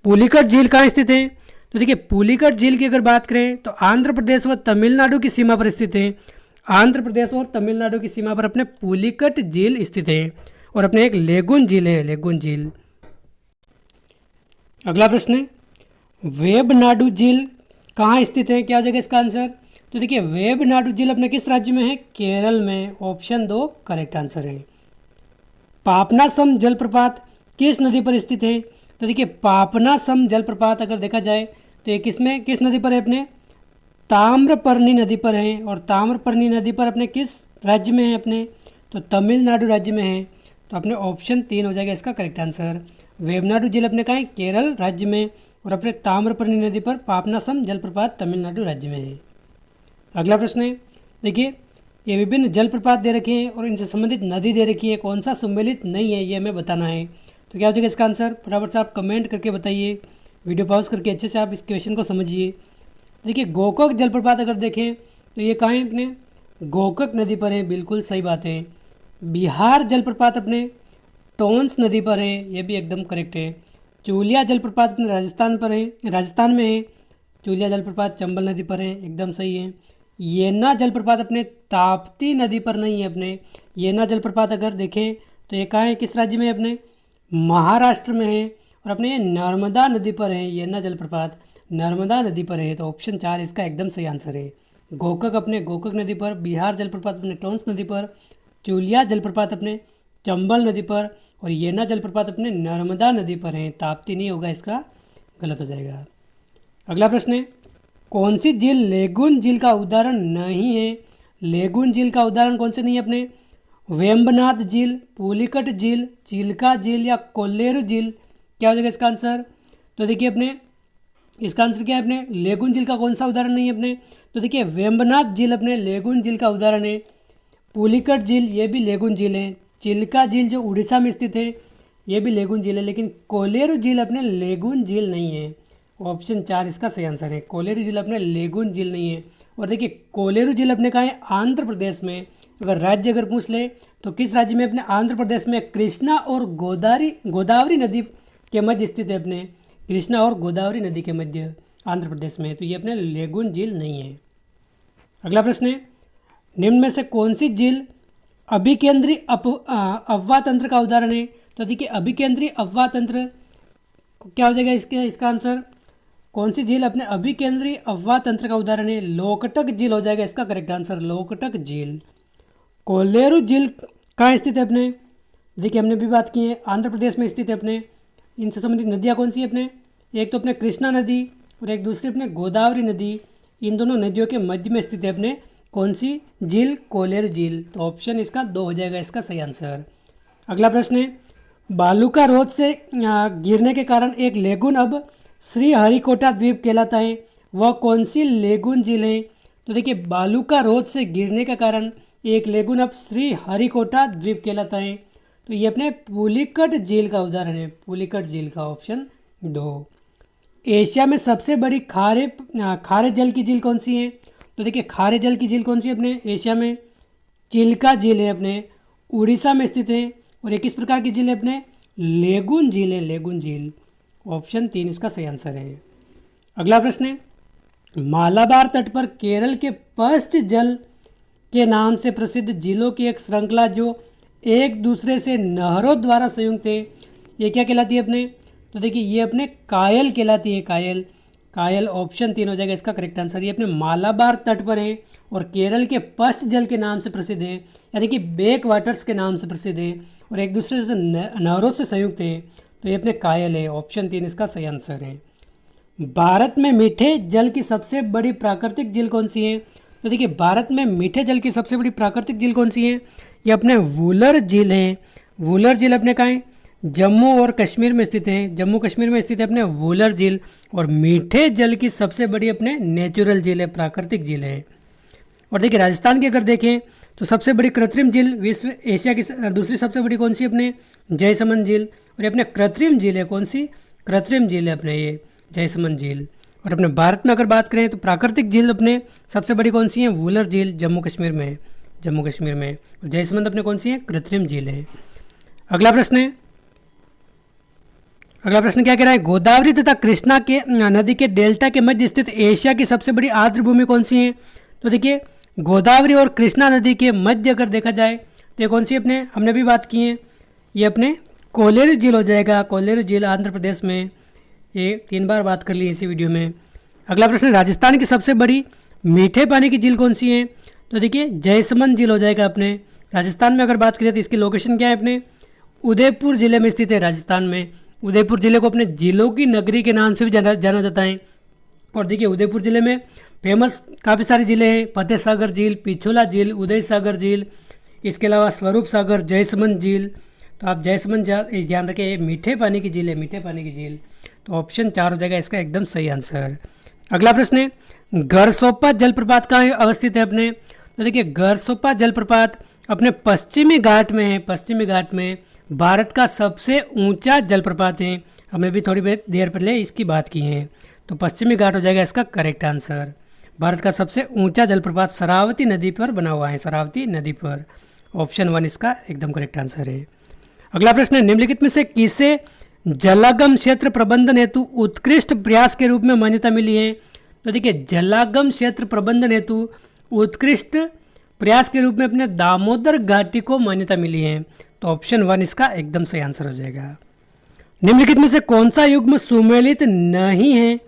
पुलिकट झील कहाँ स्थित है? तो देखिए पुलिकट झील की अगर बात करें तो आंध्र प्रदेश व तमिलनाडु की सीमा पर स्थित है। आंध्र प्रदेश और तमिलनाडु की सीमा पर अपने पुलिकट झील स्थित है, और अपने एक लेगुन झील है, लेगुन झील। अगला प्रश्न है, वेबनाडु झील कहाँ स्थित है, क्या हो जाएगा इसका आंसर। तो देखिए वेबनाडु झील अपने किस राज्य में है, केरल में। ऑप्शन 2 करेक्ट आंसर है। पापनासम जलप्रपात किस नदी पर स्थित है, तो देखिए पापनासम जलप्रपात अगर देखा जाए तो ये किस नदी पर है, अपने ताम्रपर्णी नदी पर है। और ताम्रपर्णी नदी पर अपने किस राज्य में है, अपने तो तमिलनाडु राज्य में है। तो अपने ऑप्शन 3 हो जाएगा इसका करेक्ट आंसर। वेबनाडु झील अपने कहाँ है, केरल राज्य में। और अपने ताम्रपर्णी नदी पर पापनासम जलप्रपात तमिलनाडु राज्य में है। अगला प्रश्न है, देखिए ये विभिन्न जलप्रपात दे रखे हैं और इनसे संबंधित नदी दे रखी है, कौन सा सम्मिलित नहीं है ये हमें बताना है। तो क्या हो जाएगा इसका आंसर, फटाफट से आप कमेंट करके बताइए, वीडियो पॉज करके अच्छे से आप इस क्वेश्चन को समझिए। देखिए गोकाक जलप्रपात अगर देखें तो ये कहाँ है, अपने गोकाक नदी पर है, बिल्कुल सही बात है। बिहार जलप्रपात अपने टोंस नदी पर है, ये भी एकदम करेक्ट है। चूलिया जलप्रपात अपने राजस्थान पर है, राजस्थान में है। चूलिया जलप्रपात चंबल नदी पर है, एकदम सही है। येना जलप्रपात अपने ताप्ती नदी पर नहीं है। अपने येना जलप्रपात अगर देखें तो ये कहाँ है, किस राज्य में है, अपने महाराष्ट्र में है। और अपने ये नर्मदा नदी पर है, येना जलप्रपात नर्मदा नदी पर है। तो ऑप्शन 4 इसका एकदम सही आंसर है। गोकाक अपने गोकाक नदी पर, बिहार जलप्रपात अपने टोंस नदी पर, चूलिया जलप्रपात अपने चंबल नदी पर और येना जलप्रपात अपने नर्मदा नदी पर है। ताप्ती नहीं होगा, इसका गलत हो जाएगा। अगला प्रश्न है, कौन सी झील लेगुन झील का उदाहरण नहीं है। लेगुन झील का उदाहरण कौन से नहीं है, अपने वेम्बनाथ झील, पुलिकट झील, चिल्का झील या कोल्लेरू झील। क्या हो जाएगा इसका आंसर। तो देखिए अपने इसका आंसर क्या है, अपने लेगुन झील का कौन सा उदाहरण नहीं है, अपने तो देखिए वेम्बनाथ झील अपने लेगुन झील का उदाहरण है। पुलिकट झील ये भी लेगुन झील है। चिल्का झील जो उड़ीसा में स्थित है ये भी लेगुन झील है, लेकिन कोल्लेरू झील अपने लेगुन झील नहीं है। ऑप्शन 4 इसका सही आंसर है। कोल्लेरू झील अपने लेगुन झील नहीं है। और देखिए कोल्लेरू झील अपने कहाँ है, आंध्र प्रदेश में। अगर राज्य अगर पूछ ले तो किस राज्य में, अपने आंध्र प्रदेश में। कृष्णा और गोदावरी नदी के मध्य स्थित है, अपने कृष्णा और गोदावरी नदी के मध्य आंध्र प्रदेश में। तो ये अपने लेगुन झील नहीं है। अगला प्रश्न है, निम्न में से कौन सी झील अभिकेंद्री अफवाह तंत्र का उदाहरण है। तो देखिए अभिकेंद्री अफवाह तंत्र क्या हो जाएगा इसका आंसर। कौन सी झील अपने अभिकेंद्री अफवाह तंत्र का उदाहरण है, लोकटक झील हो जाएगा इसका करेक्ट आंसर, लोकटक झील। कोल्लेरू झील कहाँ स्थित है, अपने देखिए हमने भी बात की है आंध्र प्रदेश में स्थित है। अपने इनसे संबंधित नदियाँ कौन सी है, अपने एक तो अपने कृष्णा नदी और एक दूसरी अपने गोदावरी नदी। इन दोनों नदियों के मध्य में स्थित है अपने कौन सी झील, कोल्लेरू झील। तो ऑप्शन इसका 2 हो जाएगा इसका सही आंसर। अगला प्रश्न है, बालूका रोध से गिरने के कारण एक लेगुन अब श्रीहरिकोटा द्वीप कहलाता है, वह कौन सी लेगुन झील है। तो देखिए बालूका रोध से गिरने के कारण एक लेगुन अब श्रीहरिकोटा द्वीप कहलाता है। तो ये अपने पुलिकट झील का उदाहरण है, पुलिकट झील का ऑप्शन 2। एशिया में सबसे बड़ी खारे जल की झील कौन सी है। तो देखिए खारे जल की झील कौन सी है अपने एशिया में, चिल्का झील है, अपने उड़ीसा में स्थित है। और ये किस प्रकार की झील है, अपने लेगुन झील है, लेगुन झील। ऑप्शन 3 इसका सही आंसर है। अगला प्रश्न है, मालाबार तट पर केरल के पश्च जल के नाम से प्रसिद्ध झीलों की एक श्रृंखला जो एक दूसरे से नहरों द्वारा संयुक्त है, ये क्या कहलाती है, अपने तो देखिए ये अपने कायल कहलाती है, कायल। कायल ऑप्शन 3 हो जाएगा इसका करेक्ट आंसर। ये अपने मालाबार तट पर है और केरल के पश्च जल के नाम से प्रसिद्ध है, यानी कि बैक वाटर्स के नाम से प्रसिद्ध है और एक दूसरे से नहरों से संयुक्त है। तो ये अपने कायल है, ऑप्शन 3 इसका सही आंसर है। भारत में मीठे जल की सबसे बड़ी प्राकृतिक झील कौन सी है। तो देखिए भारत में मीठे जल की सबसे बड़ी प्राकृतिक झील कौन सी है, ये अपने वुलर झील है। वुलर झील अपने कहाँ है, जम्मू और कश्मीर में स्थित है, जम्मू कश्मीर में स्थित है अपने वुलर झील। और मीठे जल की सबसे बड़ी अपने नेचुरल झील है, प्राकृतिक झील है। और देखिए राजस्थान की अगर देखें तो सबसे बड़ी कृत्रिम झील विश्व एशिया की दूसरी सबसे बड़ी कौन सी अपने जयसमंद झील। और ये अपने कृत्रिम झील है, कौन सी कृत्रिम झील है अपने ये जयसमंद झील। और अपने भारत में अगर बात करें तो प्राकृतिक झील अपने सबसे बड़ी कौन सी है, वुलर झील, जम्मू कश्मीर में है, जम्मू कश्मीर में। और जयसमंद अपने कौन सी है, कृत्रिम झील है। अगला प्रश्न है, अगला प्रश्न क्या कह रहा है, गोदावरी तथा कृष्णा के नदी के डेल्टा के मध्य स्थित एशिया की सबसे बड़ी आर्द्र भूमि कौन सी है। तो देखिए गोदावरी और कृष्णा नदी के मध्य अगर देखा जाए तो ये कौन सी अपने हमने भी बात की है, ये अपने कोल्लेरू झील हो जाएगा, कोल्लेरू झील आंध्र प्रदेश में। ये 3 बार बात कर ली इसी वीडियो में। अगला प्रश्न, राजस्थान की सबसे बड़ी मीठे पानी की झील कौन सी है? तो देखिए जयसमंद झील हो जाएगा अपने। राजस्थान में अगर बात करें तो इसकी लोकेशन क्या है अपने? उदयपुर जिले में स्थित है राजस्थान में। उदयपुर जिले को अपने झीलों की नगरी के नाम से भी जाना जाता है। और देखिए उदयपुर जिले में फेमस काफ़ी सारी झीलें हैं, फतेह सागर झील, पिछोला झील, उदय सागर झील, इसके अलावा स्वरूप सागर, जयसमंद झील। तो आप जयसमंद ध्यान रखें, ये मीठे पानी की झील है, मीठे पानी की झील। तो ऑप्शन 4 हो जाएगा इसका एकदम सही आंसर। अगला प्रश्न है, गरसोपा जलप्रपात कहाँ अवस्थित है अपने? तो देखिए गरसोपा जलप्रपात अपने पश्चिमी घाट में है। पश्चिमी घाट में भारत का सबसे ऊंचा जलप्रपात है। हमने भी थोड़ी देर पहले इसकी बात की है। तो पश्चिमी घाट हो जाएगा इसका करेक्ट आंसर। भारत का सबसे ऊंचा जलप्रपात शरावती नदी पर बना हुआ है, शरावती नदी पर। ऑप्शन 1 इसका एकदम करेक्ट आंसर है। अगला प्रश्न है, निम्नलिखित में से किसे जलागम क्षेत्र प्रबंधन हेतु उत्कृष्ट प्रयास के रूप में मान्यता मिली है? तो देखिए जलागम क्षेत्र प्रबंधन हेतु उत्कृष्ट प्रयास के रूप में अपने दामोदर घाटी को मान्यता मिली है। तो ऑप्शन 1 इसका एकदम सही आंसर हो जाएगा। निम्नलिखित में से कौन सा युग्म सुमेलित नहीं है?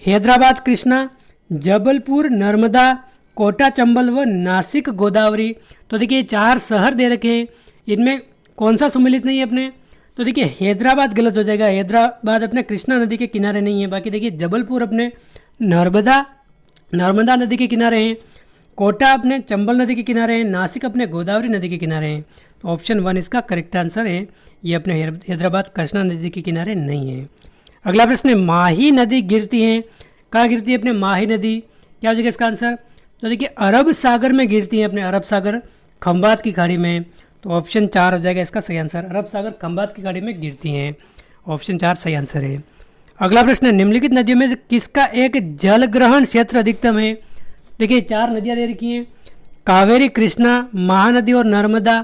हैदराबाद कृष्णा, जबलपुर नर्मदा, कोटा चंबल व नासिक गोदावरी। तो देखिए 4 शहर दे रखे हैं, इनमें कौन सा सुमेलित नहीं है अपने? तो देखिए हैदराबाद गलत हो जाएगा। हैदराबाद अपने कृष्णा नदी के किनारे नहीं है। बाकी देखिए जबलपुर अपने नर्मदा नदी के किनारे हैं, कोटा अपने चंबल नदी के किनारे हैं, नासिक अपने गोदावरी नदी के किनारे हैं। तो ऑप्शन 1 इसका करेक्ट आंसर है। ये अपने हैदराबाद कृष्णा नदी के किनारे नहीं है। अगला प्रश्न है, माही नदी गिरती है, कहाँ गिरती है अपने माही नदी? क्या हो जाएगा इसका आंसर? तो देखिए अरब सागर में गिरती है, अपने अरब सागर खंबात की खाड़ी में। तो ऑप्शन 4 हो जाएगा इसका सही आंसर। अरब सागर खंबात की खाड़ी में गिरती हैं। ऑप्शन 4 सही आंसर है। अगला प्रश्न है, निम्नलिखित नदियों में से किसका एक जल ग्रहण क्षेत्र अधिकतम है? देखिए 4 नदियाँ दे रखी हैं, कावेरी, कृष्णा, महानदी और नर्मदा।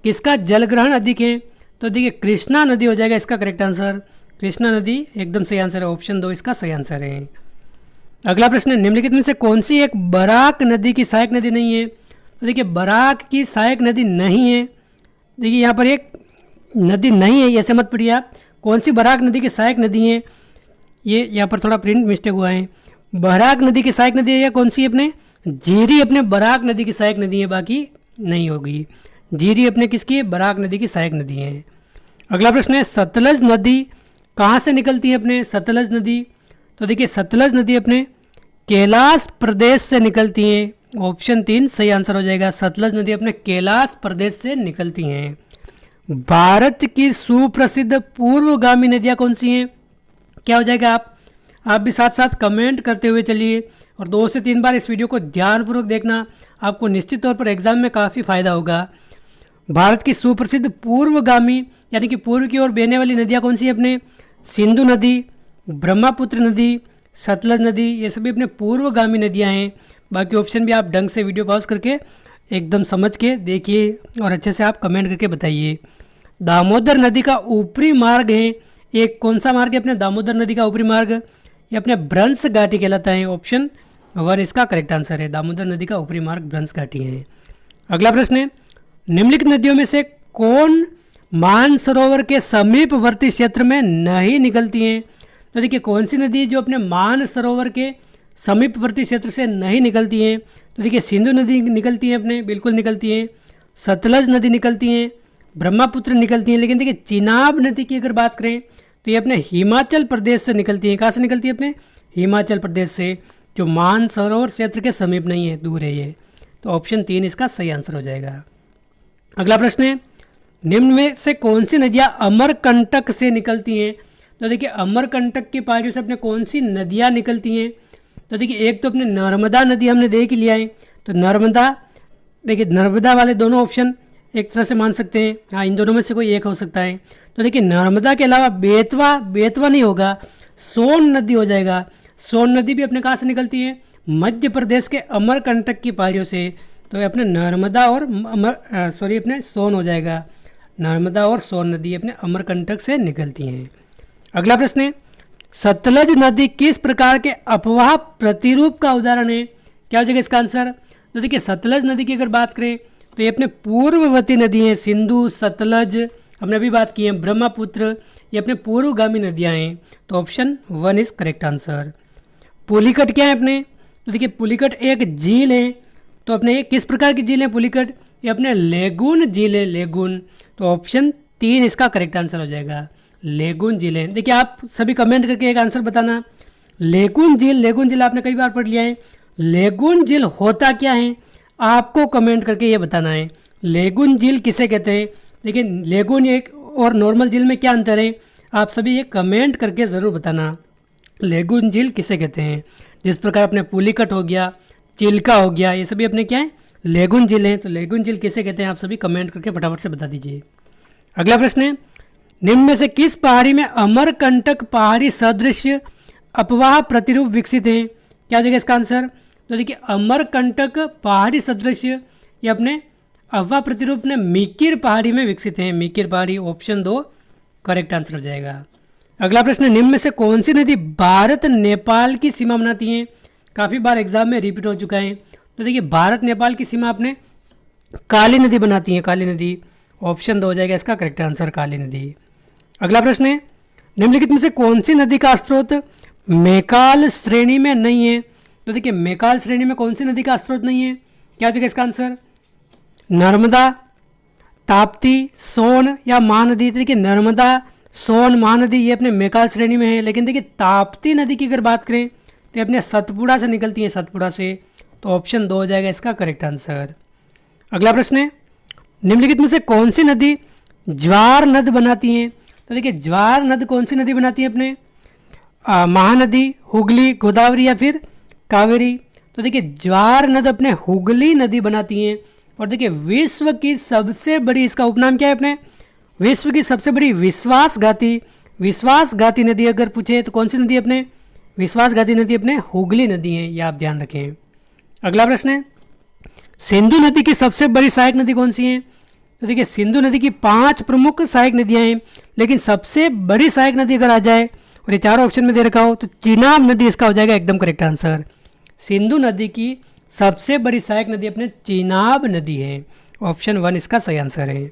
किसका जल ग्रहण अधिक है? तो देखिए कृष्णा नदी हो जाएगा इसका करेक्ट आंसर। कृष्णा नदी एकदम सही आंसर है। ऑप्शन 2 इसका सही आंसर है। अगला प्रश्न है, निम्नलिखित में से कौन सी एक बराक नदी की सहायक नदी नहीं है? तो देखिए बराक की सहायक नदी नहीं है। देखिए यहाँ पर एक नदी नहीं है, ऐसे मत पढ़िए आप। कौन सी बराक नदी की सहायक नदी है? ये यहाँ पर थोड़ा प्रिंट मिस्टेक हुआ है। बराक नदी की सहायक नदी है या कौन सी अपने? जीरी अपने बराक नदी की सहायक नदी है, बाकी नहीं होगी। जीरी अपने किसकी है? बराक नदी की सहायक नदी है। अगला प्रश्न है, सतलज नदी कहाँ से निकलती है अपने? सतलज नदी, तो देखिए सतलज नदी अपने कैलाश प्रदेश से निकलती हैं। ऑप्शन 3 सही आंसर हो जाएगा। सतलज नदी अपने कैलाश प्रदेश से निकलती हैं। भारत की सुप्रसिद्ध पूर्वगामी नदियाँ कौन सी हैं? क्या हो जाएगा? आप भी साथ साथ कमेंट करते हुए चलिए और 2 से 3 बार इस वीडियो को ध्यानपूर्वक देखना, आपको निश्चित तौर पर एग्जाम में काफ़ी फायदा होगा। भारत की सुप्रसिद्ध पूर्वगामी यानी कि पूर्व की ओर बहने वाली नदियाँ कौन सी है अपने? सिंधु नदी, ब्रह्मपुत्र नदी, सतलज नदी, ये सभी अपने पूर्वगामी नदियाँ हैं। बाकी ऑप्शन भी आप ढंग से वीडियो पॉज करके एकदम समझ के देखिए और अच्छे से आप कमेंट करके बताइए। दामोदर नदी का ऊपरी मार्ग है, एक कौन सा मार्ग है अपने दामोदर नदी का ऊपरी मार्ग? ये अपने भ्रंश घाटी कहलाता है। ऑप्शन 1 इसका करेक्ट आंसर है। दामोदर नदी का ऊपरी मार्ग भ्रंश घाटी है। अगला प्रश्न है, निम्नलिखित नदियों में से कौन मानसरोवर के समीपवर्ती क्षेत्र में नहीं निकलती हैं? तो देखिए कौन सी नदी जो अपने मानसरोवर के समीपवर्ती क्षेत्र से नहीं निकलती हैं? तो देखिए सिंधु नदी निकलती है अपने, बिल्कुल निकलती हैं। सतलज नदी निकलती हैं, ब्रह्मपुत्र निकलती हैं। लेकिन देखिए चिनाब नदी की अगर बात करें तो ये अपने हिमाचल प्रदेश से निकलती हैं। कहाँ से निकलती है अपने? हिमाचल प्रदेश से, जो मानसरोवर क्षेत्र के समीप नहीं है, दूर है ये। तो ऑप्शन 3 इसका सही आंसर हो जाएगा। अगला प्रश्न है, निम्न में से कौन सी नदियाँ अमरकंटक से निकलती हैं? तो देखिए अमरकंटक के पारियों से अपने कौन सी नदियाँ निकलती हैं? तो देखिए एक तो अपने नर्मदा नदी हमने देख लिया है, तो नर्मदा, देखिए नर्मदा वाले दोनों ऑप्शन एक तरह से मान सकते हैं। हाँ, इन दोनों में से कोई एक हो सकता है। तो देखिए नर्मदा के अलावा बेतवा नहीं होगा, सोन नदी हो जाएगा। सोन नदी भी अपने कहाँ से निकलती है? मध्य प्रदेश के अमरकंटक की पहाड़ियों से। तो अपने नर्मदा और अपने सोन हो जाएगा। नर्मदा और सोन नदी अपने अमरकंटक से निकलती हैं। अगला प्रश्न है, सतलज नदी किस प्रकार के अपवाह प्रतिरूप का उदाहरण है? क्या हो जाएगा इसका आंसर? तो देखिए सतलज नदी की अगर बात करें तो ये अपने पूर्ववर्ती नदी हैं। सिंधु, सतलज हमने अभी बात की है, ब्रह्मपुत्र, ये अपने पूर्वगामी नदियाँ हैं। तो option 1 is correct answer. Pulicat क्या है अपने, तो देखिए पुलिकट एक झील है। तो अपने किस प्रकार की झील है पुलिकट, ये अपने लेगून झील है, लेगून। तो ऑप्शन 3 इसका करेक्ट आंसर हो जाएगा, लेगून झील है। देखिए आप सभी कमेंट करके एक आंसर बताना। लेगून झील आपने कई बार पढ़ लिया है। लेगून झील होता क्या है, आपको कमेंट करके ये बताना है। लेगून झील किसे कहते हैं, देखिए लेगून एक और नॉर्मल झील में क्या अंतर है, आप सभी ये कमेंट करके ज़रूर बताना। लेगून झील किसे कहते हैं, जिस प्रकार अपने पुलिकट हो गया, चिल्का हो गया, ये सभी अपने क्या है, लेगून झील हैं। तो लेगून झील किसे कहते हैं, आप सभी कमेंट करके फटाफट से बता दीजिए। अगला प्रश्न है, निम्न में से किस पहाड़ी में अमरकंटक पहाड़ी सदृश अपवाह प्रतिरूप विकसित हैं, क्या हो जाएगा इसका आंसर। तो देखिए अमरकंटक पहाड़ी सदृश ये अपने अफवाह प्रतिरूप ने मीकिर पहाड़ी में विकसित हैं, मीकिर पहाड़ी, ऑप्शन 2 करेक्ट आंसर हो जाएगा। अगला प्रश्न, निम्न में से कौन सी नदी भारत नेपाल की सीमा बनाती है, काफ़ी बार एग्जाम में रिपीट हो चुका है। तो देखिए भारत नेपाल की सीमा अपने काली नदी बनाती है, काली नदी, ऑप्शन 2 हो जाएगा इसका करेक्ट आंसर, काली नदी। अगला प्रश्न है, निम्नलिखित में से कौन सी नदी का स्रोत मैकाल श्रेणी में नहीं है। तो देखिए मैकाल श्रेणी में कौन सी नदी का स्रोत नहीं है, क्या हो जाएगा इसका आंसर, नर्मदा, ताप्ती, सोन या महानदी। तो देखिए नर्मदा, सोन, महानदी ये अपने मैकाल श्रेणी में है, लेकिन देखिए ताप्ती नदी की अगर बात करें तो ये अपने सतपुड़ा से निकलती है, सतपुड़ा से। तो ऑप्शन 2 हो जाएगा इसका करेक्ट आंसर। अगला प्रश्न है, निम्नलिखित में से कौन सी नदी ज्वार नद बनाती है। तो देखिए ज्वार नद कौन सी नदी बनाती है अपने, महानदी, हुगली, गोदावरी या फिर कावेरी। तो देखिए ज्वार नद अपने हुगली नदी बनाती हैं। और देखिए विश्व की सबसे बड़ी, इसका उपनाम क्या है अपने, विश्व की सबसे बड़ी विश्वासघाती नदी अगर पूछे तो कौन सी नदी अपने, विश्वासघाती नदी अपने हुगली नदी है, ये आप ध्यान रखें। अगला प्रश्न है, सिंधु नदी की सबसे बड़ी सहायक नदी कौन सी है। तो देखिए सिंधु नदी की 5 प्रमुख सहायक नदियां हैं, लेकिन सबसे बड़ी सहायक नदी अगर आ जाए और ये 4 ऑप्शन में दे रखा हो तो चिनाब नदी इसका हो जाएगा एकदम करेक्ट आंसर। सिंधु नदी की सबसे बड़ी सहायक नदी अपने चिनाब नदी है, ऑप्शन 1 इसका सही आंसर है।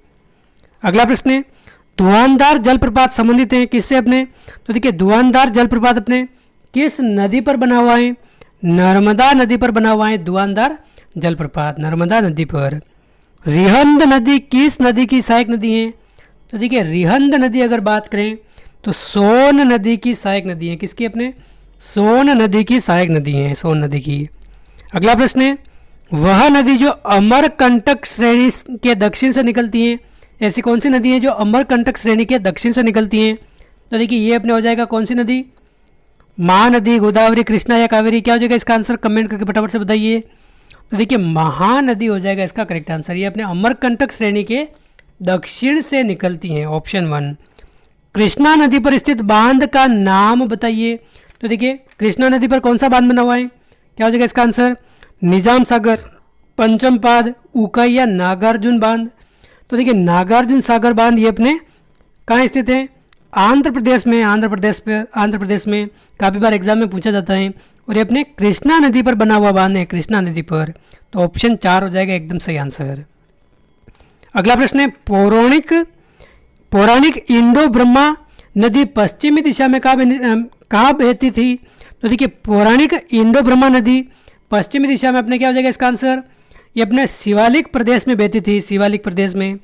अगला प्रश्न है, धुआंधार जलप्रपात संबंधित है किससे अपने। तो देखिए धुआंधार जलप्रपात अपने किस नदी पर बना हुआ है, नर्मदा नदी पर बना हुआ है धुआंधार जलप्रपात, नर्मदा नदी पर। रिहंद नदी किस नदी की सहायक नदी है। तो देखिए रिहंद नदी अगर बात करें तो सोन नदी की सहायक नदी है, किसकी अपने, सोन नदी की सहायक नदी है, सोन नदी की। अगला प्रश्न है, वह नदी जो अमरकंटक श्रेणी के दक्षिण से निकलती है, ऐसी कौन सी नदी है जो अमरकंटक श्रेणी के दक्षिण से निकलती हैं। तो देखिए ये अपने हो जाएगा कौन सी नदी, महानदी, गोदावरी, कृष्णा या कावेरी, क्या हो जाएगा इसका आंसर, कमेंट करके फटाफट से बताइए। तो देखिए महानदी हो जाएगा इसका करेक्ट आंसर, ये अपने अमरकंटक श्रेणी के दक्षिण से निकलती हैं, ऑप्शन 1। कृष्णा नदी पर स्थित बांध का नाम बताइए। तो देखिए कृष्णा नदी पर कौन सा बांध बना हुआ है, क्या हो जाएगा इसका आंसर, निजाम सागर, पंचमपाद, उकाई या नागार्जुन बांध। तो देखिए नागार्जुन सागर बांध ये अपने कहाँ स्थित है, आंध्र प्रदेश में, आंध्र प्रदेश में काफ़ी बार एग्जाम में पूछा जाता है। और ये अपने कृष्णा नदी पर बना हुआ बांध है, कृष्णा नदी पर। तो ऑप्शन 4 हो जाएगा एकदम सही आंसर। अगला प्रश्न है, पौराणिक इंडो ब्रह्मा नदी पश्चिमी दिशा में कहाँ बहती थी। तो देखिए पौराणिक इंडो ब्रह्मा नदी पश्चिमी दिशा में अपने क्या हो जाएगा इसका आंसर, ये अपने शिवालिक प्रदेश में बहती थी, शिवालिक प्रदेश में।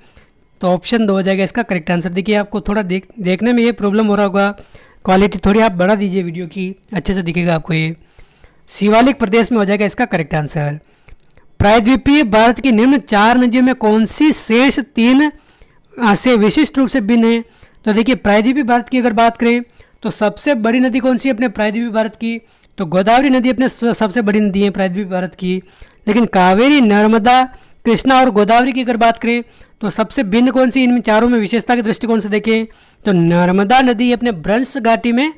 तो ऑप्शन 2 हो जाएगा इसका करेक्ट आंसर। देखिए आपको थोड़ा देखने में ये प्रॉब्लम हो रहा होगा, क्वालिटी थोड़ी आप बढ़ा दीजिए वीडियो की, अच्छे से दिखेगा आपको। ये शिवालिक प्रदेश में हो जाएगा इसका करेक्ट आंसर। प्रायद्वीपीय भारत की निम्न 4 नदियों में कौन सी शेष 3 से विशिष्ट रूप से भिन्न है। तो देखिए प्रायद्वीपीय भारत की अगर बात करें तो सबसे बड़ी नदी कौन सी है अपने प्रायद्वीपीय भारत की, तो गोदावरी नदी अपने सबसे बड़ी नदी है प्रायद्वीपीय भारत की। लेकिन कावेरी, नर्मदा, कृष्णा और गोदावरी की अगर बात करें तो सबसे भिन्न कौन सी, इनमें चारों में विशेषता के दृष्टिकोण से देखें तो नर्मदा नदी अपने भ्रंश घाटी में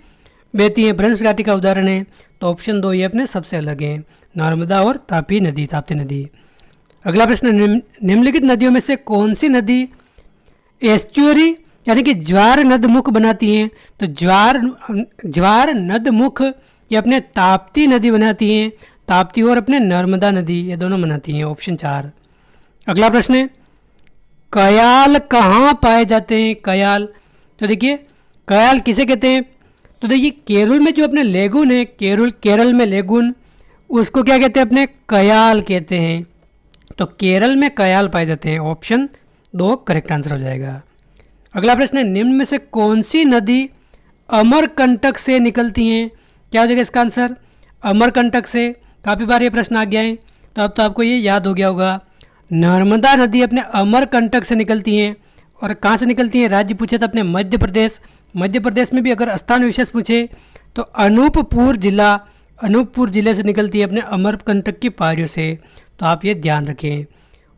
बहती है, भ्रंश घाटी का उदाहरण है। तो ऑप्शन 2 ये अपने सबसे अलग है, नर्मदा और ताप्ती नदी। अगला प्रश्न, निम्नलिखित नदियों में से कौन सी नदी एस्चुअरी यानी कि ज्वार नदमुख बनाती हैं। तो ज्वार नदमुख ये अपने ताप्ती नदी बनाती हैं, ताप्ती और अपने नर्मदा नदी ये दोनों बनाती हैं, ऑप्शन 4। अगला प्रश्न है, कयाल कहाँ पाए जाते हैं, कयाल। तो देखिए कयाल किसे कहते हैं, तो देखिए केरल में जो अपने लेगुन है, केरल में लेगुन, उसको क्या कहते हैं अपने, कयाल कहते हैं। तो केरल में कयाल पाए जाते हैं। ऑप्शन 2 करेक्ट आंसर हो जाएगा। अगला प्रश्न है, निम्न में से कौन सी नदी अमरकंटक से निकलती हैं? क्या हो जाएगा इसका आंसर? अमरकंटक से। काफ़ी बार ये प्रश्न आ गया है, तो अब तो आपको ये याद हो गया होगा। नर्मदा नदी अपने अमरकंटक से निकलती हैं। और कहाँ से निकलती हैं? राज्य पूछे तो अपने मध्य प्रदेश। मध्य प्रदेश में भी अगर स्थान विशेष पूछे तो अनूपपुर जिले से निकलती है अपने अमरकंटक की पहाड़ियों से। तो आप ये ध्यान रखें।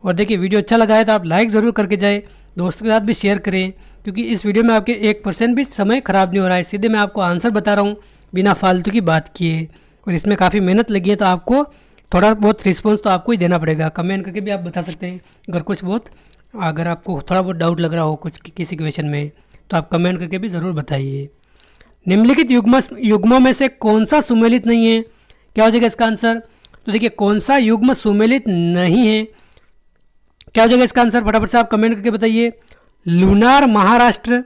और देखिए वीडियो अच्छा लगा है तो आप लाइक ज़रूर करके जाए, दोस्तों के साथ भी शेयर करें, क्योंकि इस वीडियो में आपके 1% भी समय ख़राब नहीं हो रहा है। सीधे मैं आपको आंसर बता रहा हूँ बिना फालतू की बात किए। और इसमें काफ़ी मेहनत लगी है, तो आपको थोड़ा बहुत रिस्पॉन्स तो आपको ही देना पड़ेगा। कमेंट करके भी आप बता सकते हैं अगर आपको थोड़ा बहुत डाउट लग रहा हो किसी क्वेश्चन में, तो आप कमेंट करके भी ज़रूर बताइए। निम्नलिखित युग्मों में से कौन सा सुमेलित नहीं है? क्या हो जाएगा इसका आंसर? तो देखिए कौन सा युग्म सुमेलित नहीं है? क्या हो जाएगा इसका आंसर? फटाफट से आप कमेंट करके बताइए। लूनार महाराष्ट्र,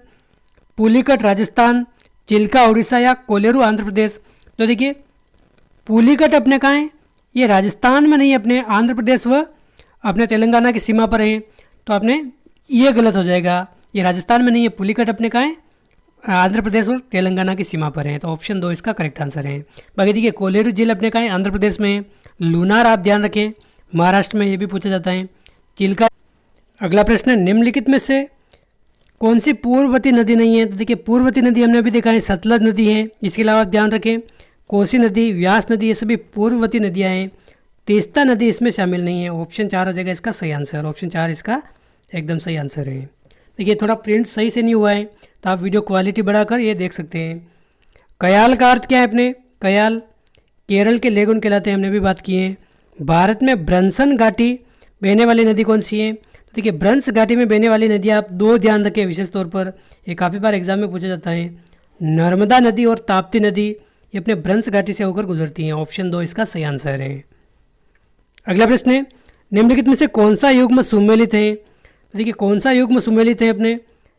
पुलिकट राजस्थान, चिल्का उड़ीसा या कोलेरू आंध्र प्रदेश। तो देखिए पुलिकट अपने कहाँ है? ये राजस्थान में नहीं, अपने आंध्र प्रदेश व अपने तेलंगाना की सीमा पर है। तो आपने ये गलत हो जाएगा, ये राजस्थान में नहीं है। पुलिकट अपने कहाँ है? आंध्र प्रदेश और तेलंगाना की सीमा पर है। तो ऑप्शन 2 इसका करेक्ट आंसर है। बाकी देखिए कोलेरू झील अपने कहाँ है? आंध्र प्रदेश में है। लूनार आप ध्यान रखें, महाराष्ट्र में ये भी पूछा जाता है। चिल्का। अगला प्रश्न है, निम्नलिखित में से कौन सी पूर्ववती नदी नहीं है? तो देखिए पूर्ववती नदी हमने अभी देखा है सतलज नदी है। इसके अलावा आप ध्यान रखें कोसी नदी, व्यास नदी, ये सभी पूर्ववती नदियाँ हैं। तीस्ता नदी इसमें शामिल नहीं है। ऑप्शन 4 हो जाएगा इसका सही आंसर। ऑप्शन 4 इसका एकदम सही आंसर है। देखिए थोड़ा प्रिंट सही से नहीं हुआ है, तो आप वीडियो क्वालिटी बढ़ाकर ये देख सकते हैं। कयाल का अर्थ क्या है अपने? कयाल केरल के लेगुन कहलाते हैं, हमने भी बात की है। भारत में ब्रंसन घाटी बहने वाली नदी कौन सी है? तो देखिए ब्रंस घाटी में बहने वाली नदी आप 2 ध्यान रखें विशेष तौर पर, ये काफ़ी बार एग्जाम में पूछा जाता है। नर्मदा नदी और ताप्ती नदी ये अपने ब्रंस घाटी से होकर गुजरती हैं। ऑप्शन 2 इसका सही आंसर है। अगला प्रश्न है, निम्नलिखित में से कौन सा युग्म सुमेलित है? तो देखिए कौन सा युग्म सुमेलित है अपने?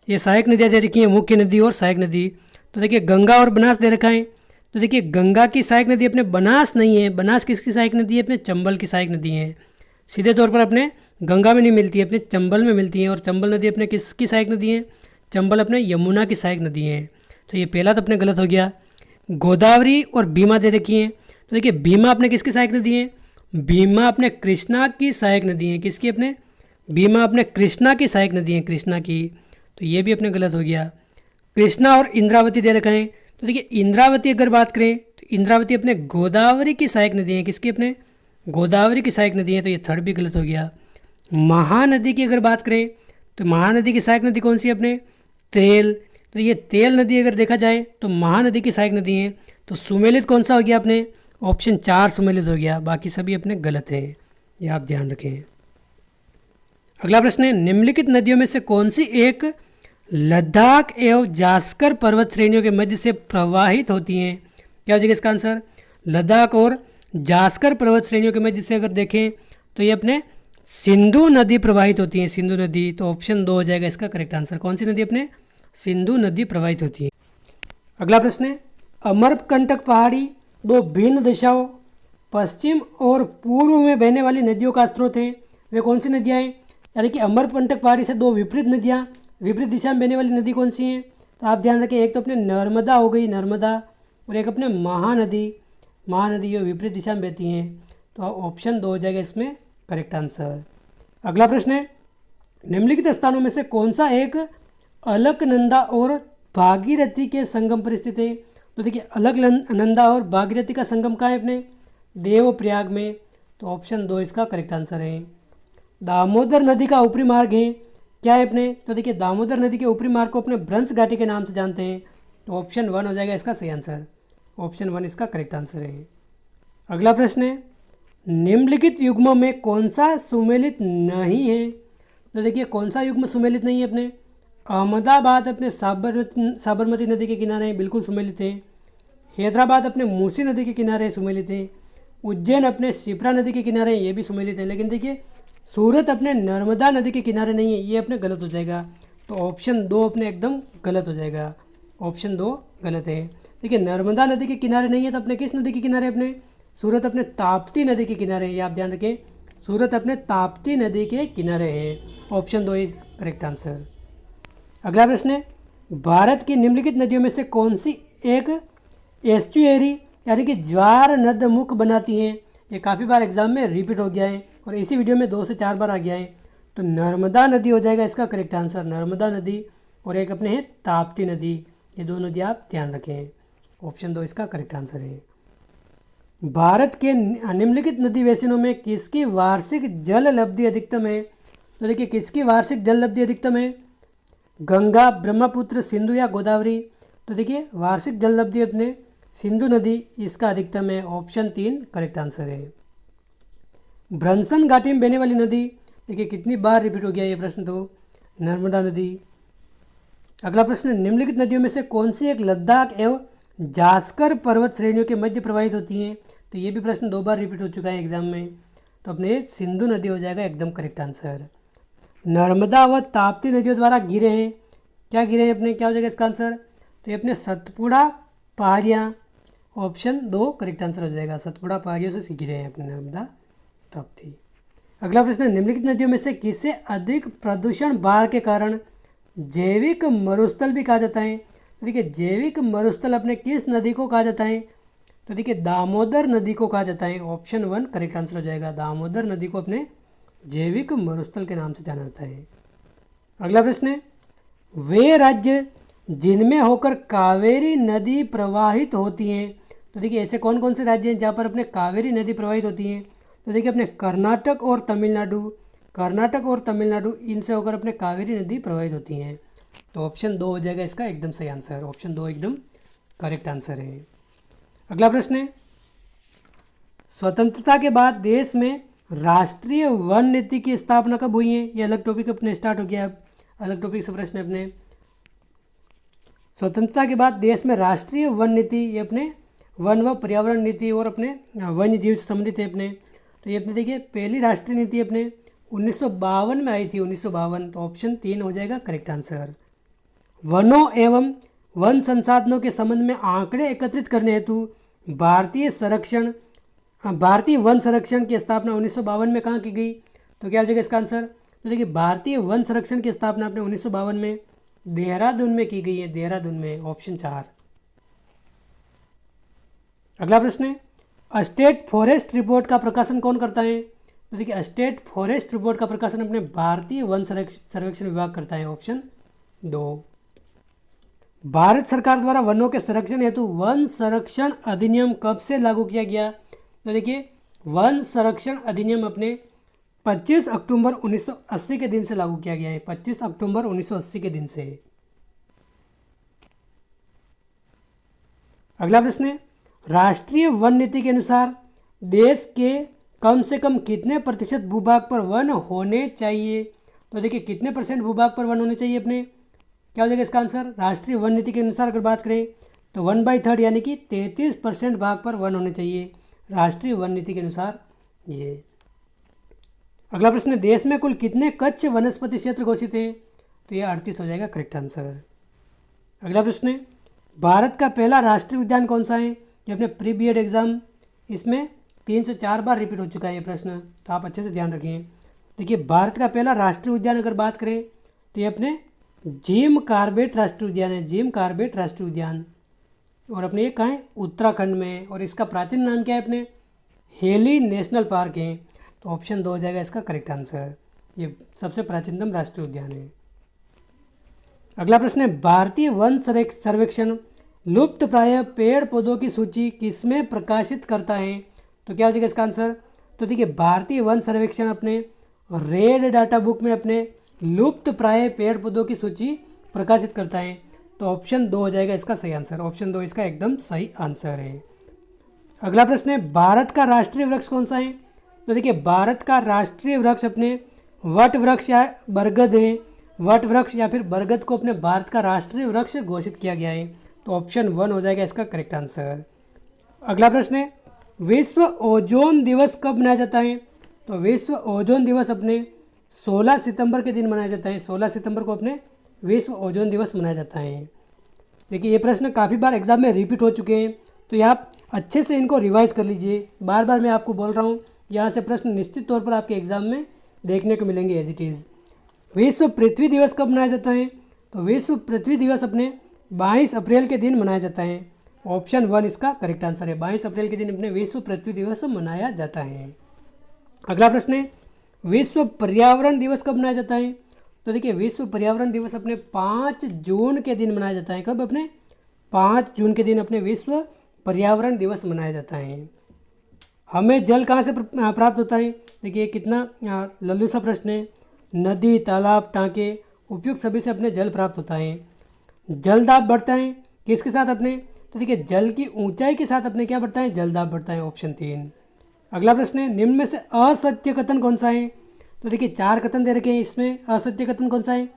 ये सहायक नदियाँ दे रखी हैं, मुख्य नदी और सहायक नदी। तो देखिए गंगा और बनास दे रखा है। तो देखिए गंगा की सहायक नदी अपने बनास नहीं है। बनास किसकी सहायक नदी है? अपने चंबल की सहायक नदी है। सीधे तौर पर अपने गंगा में नहीं मिलती है, अपने चंबल में मिलती है। और चंबल नदी अपने किसकी सहायक नदी है? चंबल अपने यमुना की सहायक नदी है। तो ये पहला तो अपने गलत हो गया। गोदावरी और भीमा दे रखी हैं। तो देखिए भीमा अपने किसकी सहायक नदी है? भीमा अपने कृष्णा की सहायक नदी है। किसकी? अपने भीमा अपने कृष्णा की सहायक नदी है, कृष्णा की। तो ये भी अपने गलत हो गया। कृष्णा और इंद्रावती दे रखा है। तो देखिए इंद्रावती अगर बात करें तो इंद्रावती अपने गोदावरी की सहायक नदी है। किसकी? अपने गोदावरी की सहायक नदी है। तो ये थर्ड भी गलत हो गया। महानदी की अगर बात करें तो महानदी की सहायक नदी कौन सी है? अपने तेल। तो ये तेल नदी अगर देखा जाए तो महानदी की सहायक नदी है। तो सुमेलित कौन सा हो गया अपने? ऑप्शन 4 सुमेलित हो गया। बाकी सभी अपने गलत हैं, ये आप ध्यान रखें। अगला प्रश्न है, निम्नलिखित नदियों में से कौन सी एक लद्दाख एवं जास्कर पर्वत श्रेणियों के मध्य से प्रवाहित होती हैं? क्या हो जाएगा इसका आंसर? लद्दाख और जास्कर पर्वत श्रेणियों के मध्य से अगर देखें तो ये अपने सिंधु नदी प्रवाहित होती है, सिंधु नदी। तो ऑप्शन 2 हो जाएगा इसका करेक्ट आंसर। कौन सी नदी? अपने सिंधु नदी प्रवाहित होती है। अगला प्रश्न है, अमरकंटक पहाड़ी 2 भिन्न दिशाओं पश्चिम और पूर्व में बहने वाली नदियों का स्रोत है। वे कौन सी नदियाँ हैं? यानी कि अमरकंटक पहाड़ी से 2 विपरीत नदियाँ, विपरीत दिशा में बहने वाली नदी कौन सी हैं? तो आप ध्यान रखें, एक तो अपने नर्मदा हो गई, नर्मदा, और एक अपने महानदी। महानदी जो विपरीत दिशा में बहती हैं। तो ऑप्शन 2 हो जाएगा इसमें करेक्ट आंसर। अगला प्रश्न है, निम्नलिखित स्थानों में से कौन सा एक अलकनंदा और भागीरथी के संगम पर स्थित है? तो देखिए अलकनंदा और भागीरथी का संगम कहाँ है? अपने देवप्रयाग में। तो ऑप्शन 2 इसका करेक्ट आंसर है। दामोदर नदी का ऊपरी मार्ग है, क्या है अपने? तो देखिए दामोदर नदी के ऊपरी मार्ग को अपने ब्रंस घाटी के नाम से जानते हैं। तो ऑप्शन 1 हो जाएगा इसका सही आंसर। ऑप्शन 1 इसका करेक्ट आंसर है। अगला प्रश्न है, निम्नलिखित युग्मों में कौन सा सुमेलित नहीं है? तो देखिए कौन सा युग्म सुमेलित नहीं है अपने? अहमदाबाद अपने साबरमती नदी के किनारे बिल्कुल सुमेलित है। हैदराबाद अपने मूसी नदी के किनारे सुमेलित है। उज्जैन अपने शिप्रा नदी के किनारे ये भी सुमेलित है। लेकिन देखिए सूरत अपने नर्मदा नदी के किनारे नहीं है, ये अपने गलत हो जाएगा। तो ऑप्शन 2 अपने एकदम गलत हो जाएगा। ऑप्शन 2 गलत है। देखिए नर्मदा नदी के किनारे नहीं है तो अपने किस नदी के किनारे, अपने सूरत अपने ताप्ती नदी के किनारे है, ये आप ध्यान रखें, सूरत अपने ताप्ती नदी के किनारे है। Option 2 is correct answer. अगला प्रश्न है, भारत की निम्नलिखित नदियों में से कौन सी एक एस्चुएरी यानी कि ज्वार नद मुख बनाती हैं। ये काफ़ी बार एग्जाम में रिपीट हो गया है और इसी वीडियो में 2 से 4 बार आ गया है। तो नर्मदा नदी हो जाएगा इसका करेक्ट आंसर, नर्मदा नदी, और एक अपने है ताप्ती नदी। ये दो नदी आप ध्यान रखें, ऑप्शन 2 इसका करेक्ट आंसर है। भारत के निम्नलिखित नदी बेसिनों में किसकी वार्षिक जल लब्धि अधिकतम है। तो देखिए किसकी वार्षिक जल लब्धि अधिकतम है, गंगा, ब्रह्मपुत्र, सिंधु या गोदावरी। तो देखिए वार्षिक जल लब्धि अपने सिंधु नदी इसका अधिकतम है, ऑप्शन 3 करेक्ट आंसर है। ब्रंसन घाटी में बहने वाली नदी, देखिए कितनी बार रिपीट हो गया ये प्रश्न, तो नर्मदा नदी। अगला प्रश्न, निम्नलिखित नदियों में से कौन सी एक लद्दाख एवं जास्कर पर्वत श्रेणियों के मध्य प्रवाहित होती हैं। तो ये भी प्रश्न 2 बार रिपीट हो चुका है एग्जाम में, तो अपने सिंधु नदी हो जाएगा एकदम करेक्ट आंसर। नर्मदा व ताप्ती नदियों द्वारा गिरे हैं, क्या गिरे हैं अपने, क्या हो जाएगा इसका आंसर, तो ये अपने सतपुड़ा पहाड़ियाँ, ऑप्शन 2 करेक्ट आंसर हो जाएगा, सतपुड़ा पहाड़ियों से गिरे हैं अपने नर्मदा ताप्ती। अगला प्रश्न, निम्नलिखित नदियों में से किसे अधिक प्रदूषण भार के कारण जैविक मरुस्थल भी कहा जाता है। तो देखिए जैविक मरुस्थल अपने किस नदी को कहा जाता है, तो देखिए दामोदर नदी को कहा जाता है, ऑप्शन 1 करेक्ट आंसर हो जाएगा, दामोदर नदी को अपने जैविक मरुस्थल के नाम से जाना जाता है। अगला प्रश्न है, वे राज्य जिनमें होकर कावेरी नदी प्रवाहित होती हैं। तो देखिए ऐसे कौन कौन से राज्य हैं जहाँ पर अपने कावेरी नदी प्रवाहित होती हैं। तो देखिए अपने कर्नाटक और तमिलनाडु, कर्नाटक और तमिलनाडु इनसे होकर अपने कावेरी नदी प्रवाहित होती हैं। तो ऑप्शन 2 हो जाएगा इसका एकदम सही आंसर, ऑप्शन 2 एकदम करेक्ट आंसर है। अगला प्रश्न है, स्वतंत्रता के बाद देश में राष्ट्रीय वन नीति की स्थापना कब हुई है। ये अलग टॉपिक अपने स्टार्ट हो गया, अब अलग टॉपिक से प्रश्न है अपने। स्वतंत्रता के बाद देश में राष्ट्रीय वन नीति, ये अपने वन व पर्यावरण नीति और अपने वन्य जीव से संबंधित है अपने। तो ये अपने देखिए पहली राष्ट्रीय नीति अपने 1952 में आई थी, 1952, तो ऑप्शन 3 हो जाएगा करेक्ट आंसर। वनों एवं वन संसाधनों के संबंध में आंकड़े एकत्रित करने हेतु भारतीय वन संरक्षण की स्थापना 1952 में कहाँ की गई। तो क्या हो जाएगा इसका आंसर, तो देखिए भारतीय वन संरक्षण की स्थापना अपने 1952 में देहरादून में की गई है, देहरादून में, ऑप्शन 4। अगला प्रश्न है, स्टेट फॉरेस्ट रिपोर्ट का प्रकाशन कौन करता है। तो देखिए स्टेट फॉरेस्ट रिपोर्ट का प्रकाशन अपने भारतीय वन सर्वेक्षण विभाग करता है, ऑप्शन 2। भारत सरकार द्वारा वनों के संरक्षण हेतु वन संरक्षण अधिनियम कब से लागू किया गया। तो देखिए वन संरक्षण अधिनियम अपने 25 अक्टूबर 1980 के दिन से लागू किया गया है, 25 अक्टूबर 1980 के दिन से। अगला प्रश्न है, राष्ट्रीय वन नीति के अनुसार देश के कम से कम कितने प्रतिशत भूभाग पर वन होने चाहिए। तो देखिए कितने परसेंट भूभाग पर वन होने चाहिए अपने, क्या हो जाएगा इसका आंसर, राष्ट्रीय वन नीति के अनुसार अगर बात करें तो 1/3 यानी कि 33% भाग पर वन होने चाहिए राष्ट्रीय वन नीति के अनुसार ये। अगला प्रश्न है, देश में कुल कितने कच्छ वनस्पति क्षेत्र घोषित हैं। तो ये 38 हो जाएगा करेक्ट आंसर। अगला प्रश्न है, भारत का पहला राष्ट्रीय उद्यान कौन सा है। ये अपने प्री बीएड एग्जाम इसमें 3 से 4 बार रिपीट हो चुका है ये प्रश्न, तो आप अच्छे से ध्यान रखिए। देखिए भारत का पहला राष्ट्रीय उद्यान अगर बात करें तो ये अपने जिम कॉर्बेट राष्ट्रीय उद्यान है, जिम कॉर्बेट राष्ट्रीय उद्यान, और अपने ये कहाँ है, उत्तराखंड में, और इसका प्राचीन नाम क्या है अपने, हेली नेशनल पार्क है। तो ऑप्शन 2 हो जाएगा इसका करेक्ट आंसर, ये सबसे प्राचीनतम राष्ट्रीय उद्यान है। अगला प्रश्न है, भारतीय वन सर्वेक्षण लुप्त प्राय पेड़ पौधों की सूची किसमें प्रकाशित करता है। तो क्या हो जाएगा इसका आंसर, तो देखिए भारतीय वन सर्वेक्षण अपने रेड डाटा बुक में अपने लुप्त प्राय पेड़ पौधों की सूची प्रकाशित करता है। तो ऑप्शन 2 हो जाएगा इसका सही आंसर, ऑप्शन 2 इसका एकदम सही आंसर है। अगला प्रश्न है, भारत का राष्ट्रीय वृक्ष कौन सा है। तो देखिए भारत का राष्ट्रीय वृक्ष अपने वट वृक्ष या बरगद है, वट वृक्ष या फिर बरगद को अपने भारत का राष्ट्रीय वृक्ष घोषित किया गया है। तो ऑप्शन 1 हो जाएगा इसका करेक्ट आंसर। अगला प्रश्न है, विश्व ओजोन दिवस कब मनाया जाता है। तो विश्व ओजोन दिवस अपने 16 सितंबर के दिन मनाया जाता है, 16 सितंबर को अपने विश्व ओजोन दिवस मनाया जाता है। देखिए ये प्रश्न काफ़ी बार एग्जाम में रिपीट हो चुके हैं, तो ये आप अच्छे से इनको रिवाइज कर लीजिए। बार बार मैं आपको बोल रहा हूँ, यहाँ से प्रश्न निश्चित तौर पर आपके एग्जाम में देखने को मिलेंगे एज इट इज़। विश्व पृथ्वी दिवस कब मनाया जाता है? तो विश्व पृथ्वी दिवस अपने 22 अप्रैल के दिन मनाया जाता है। ऑप्शन 1 इसका करेक्ट आंसर है। 22 अप्रैल के दिन अपने विश्व पृथ्वी दिवस मनाया जाता है। अगला प्रश्न है, विश्व पर्यावरण दिवस कब मनाया जाता है? तो देखिए विश्व पर्यावरण दिवस अपने 5 जून के दिन मनाया जाता है। कब? अपने 5 जून के दिन अपने विश्व पर्यावरण दिवस मनाया जाता है। हमें जल कहाँ से प्राप्त होता है? देखिए कितना लल्लू सा प्रश्न है। नदी, तालाब, टाँके, उपयुक्त सभी से अपने जल प्राप्त होता है। जल दाब बढ़ता है किसके साथ अपने? तो देखिए जल की ऊंचाई के साथ अपने क्या बढ़ता है? जल दाब बढ़ता है। ऑप्शन 3। अगला प्रश्न है, निम्न में से असत्य कथन कौन सा है? तो देखिए 4 कथन दे रखे हैं, इसमें असत्य कथन कौन सा है?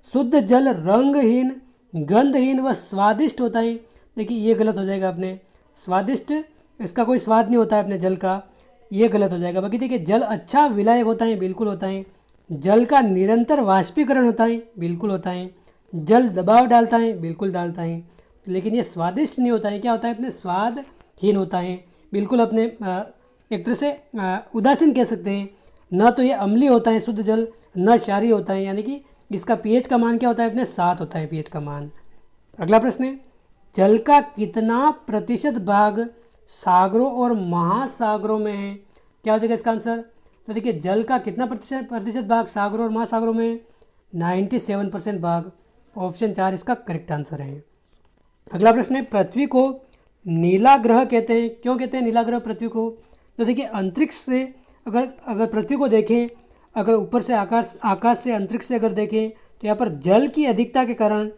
शुद्ध जल रंगहीन, गंधहीन व स्वादिष्ट होता है। देखिए ये गलत हो जाएगा अपने। स्वादिष्ट, इसका कोई स्वाद नहीं होता है अपने जल का, ये गलत हो जाएगा। बाकी देखिए जल अच्छा विलायक होता है, बिल्कुल होता है। जल का निरंतर वाष्पीकरण होता है, बिल्कुल होता है। जल दबाव डालता है, बिल्कुल डालता है। लेकिन ये स्वादिष्ट नहीं होता है, क्या होता है अपने? स्वादहीन होता है, बिल्कुल अपने एक तरह से उदासीन कह सकते हैं। न तो ये अम्लीय होता है शुद्ध जल, न क्षारीय होता है, यानी कि इसका पीएच का मान क्या होता है अपने? 7 होता है पीएच का मान। अगला प्रश्न है, जल का कितना प्रतिशत भाग सागरों और महासागरों में है? क्या हो जाएगा इसका आंसर? तो देखिए जल का कितना प्रतिशत भाग सागरों और महासागरों में? 97% भाग। ऑप्शन 4 इसका करेक्ट आंसर है। अगला प्रश्न है, पृथ्वी को नीला ग्रह कहते हैं, क्यों कहते हैं नीला ग्रह पृथ्वी को? तो देखिए अंतरिक्ष से अगर पृथ्वी को देखें, अगर ऊपर से आकाश से अंतरिक्ष से अगर देखें, तो यहाँ पर जल की अधिकता के कारण,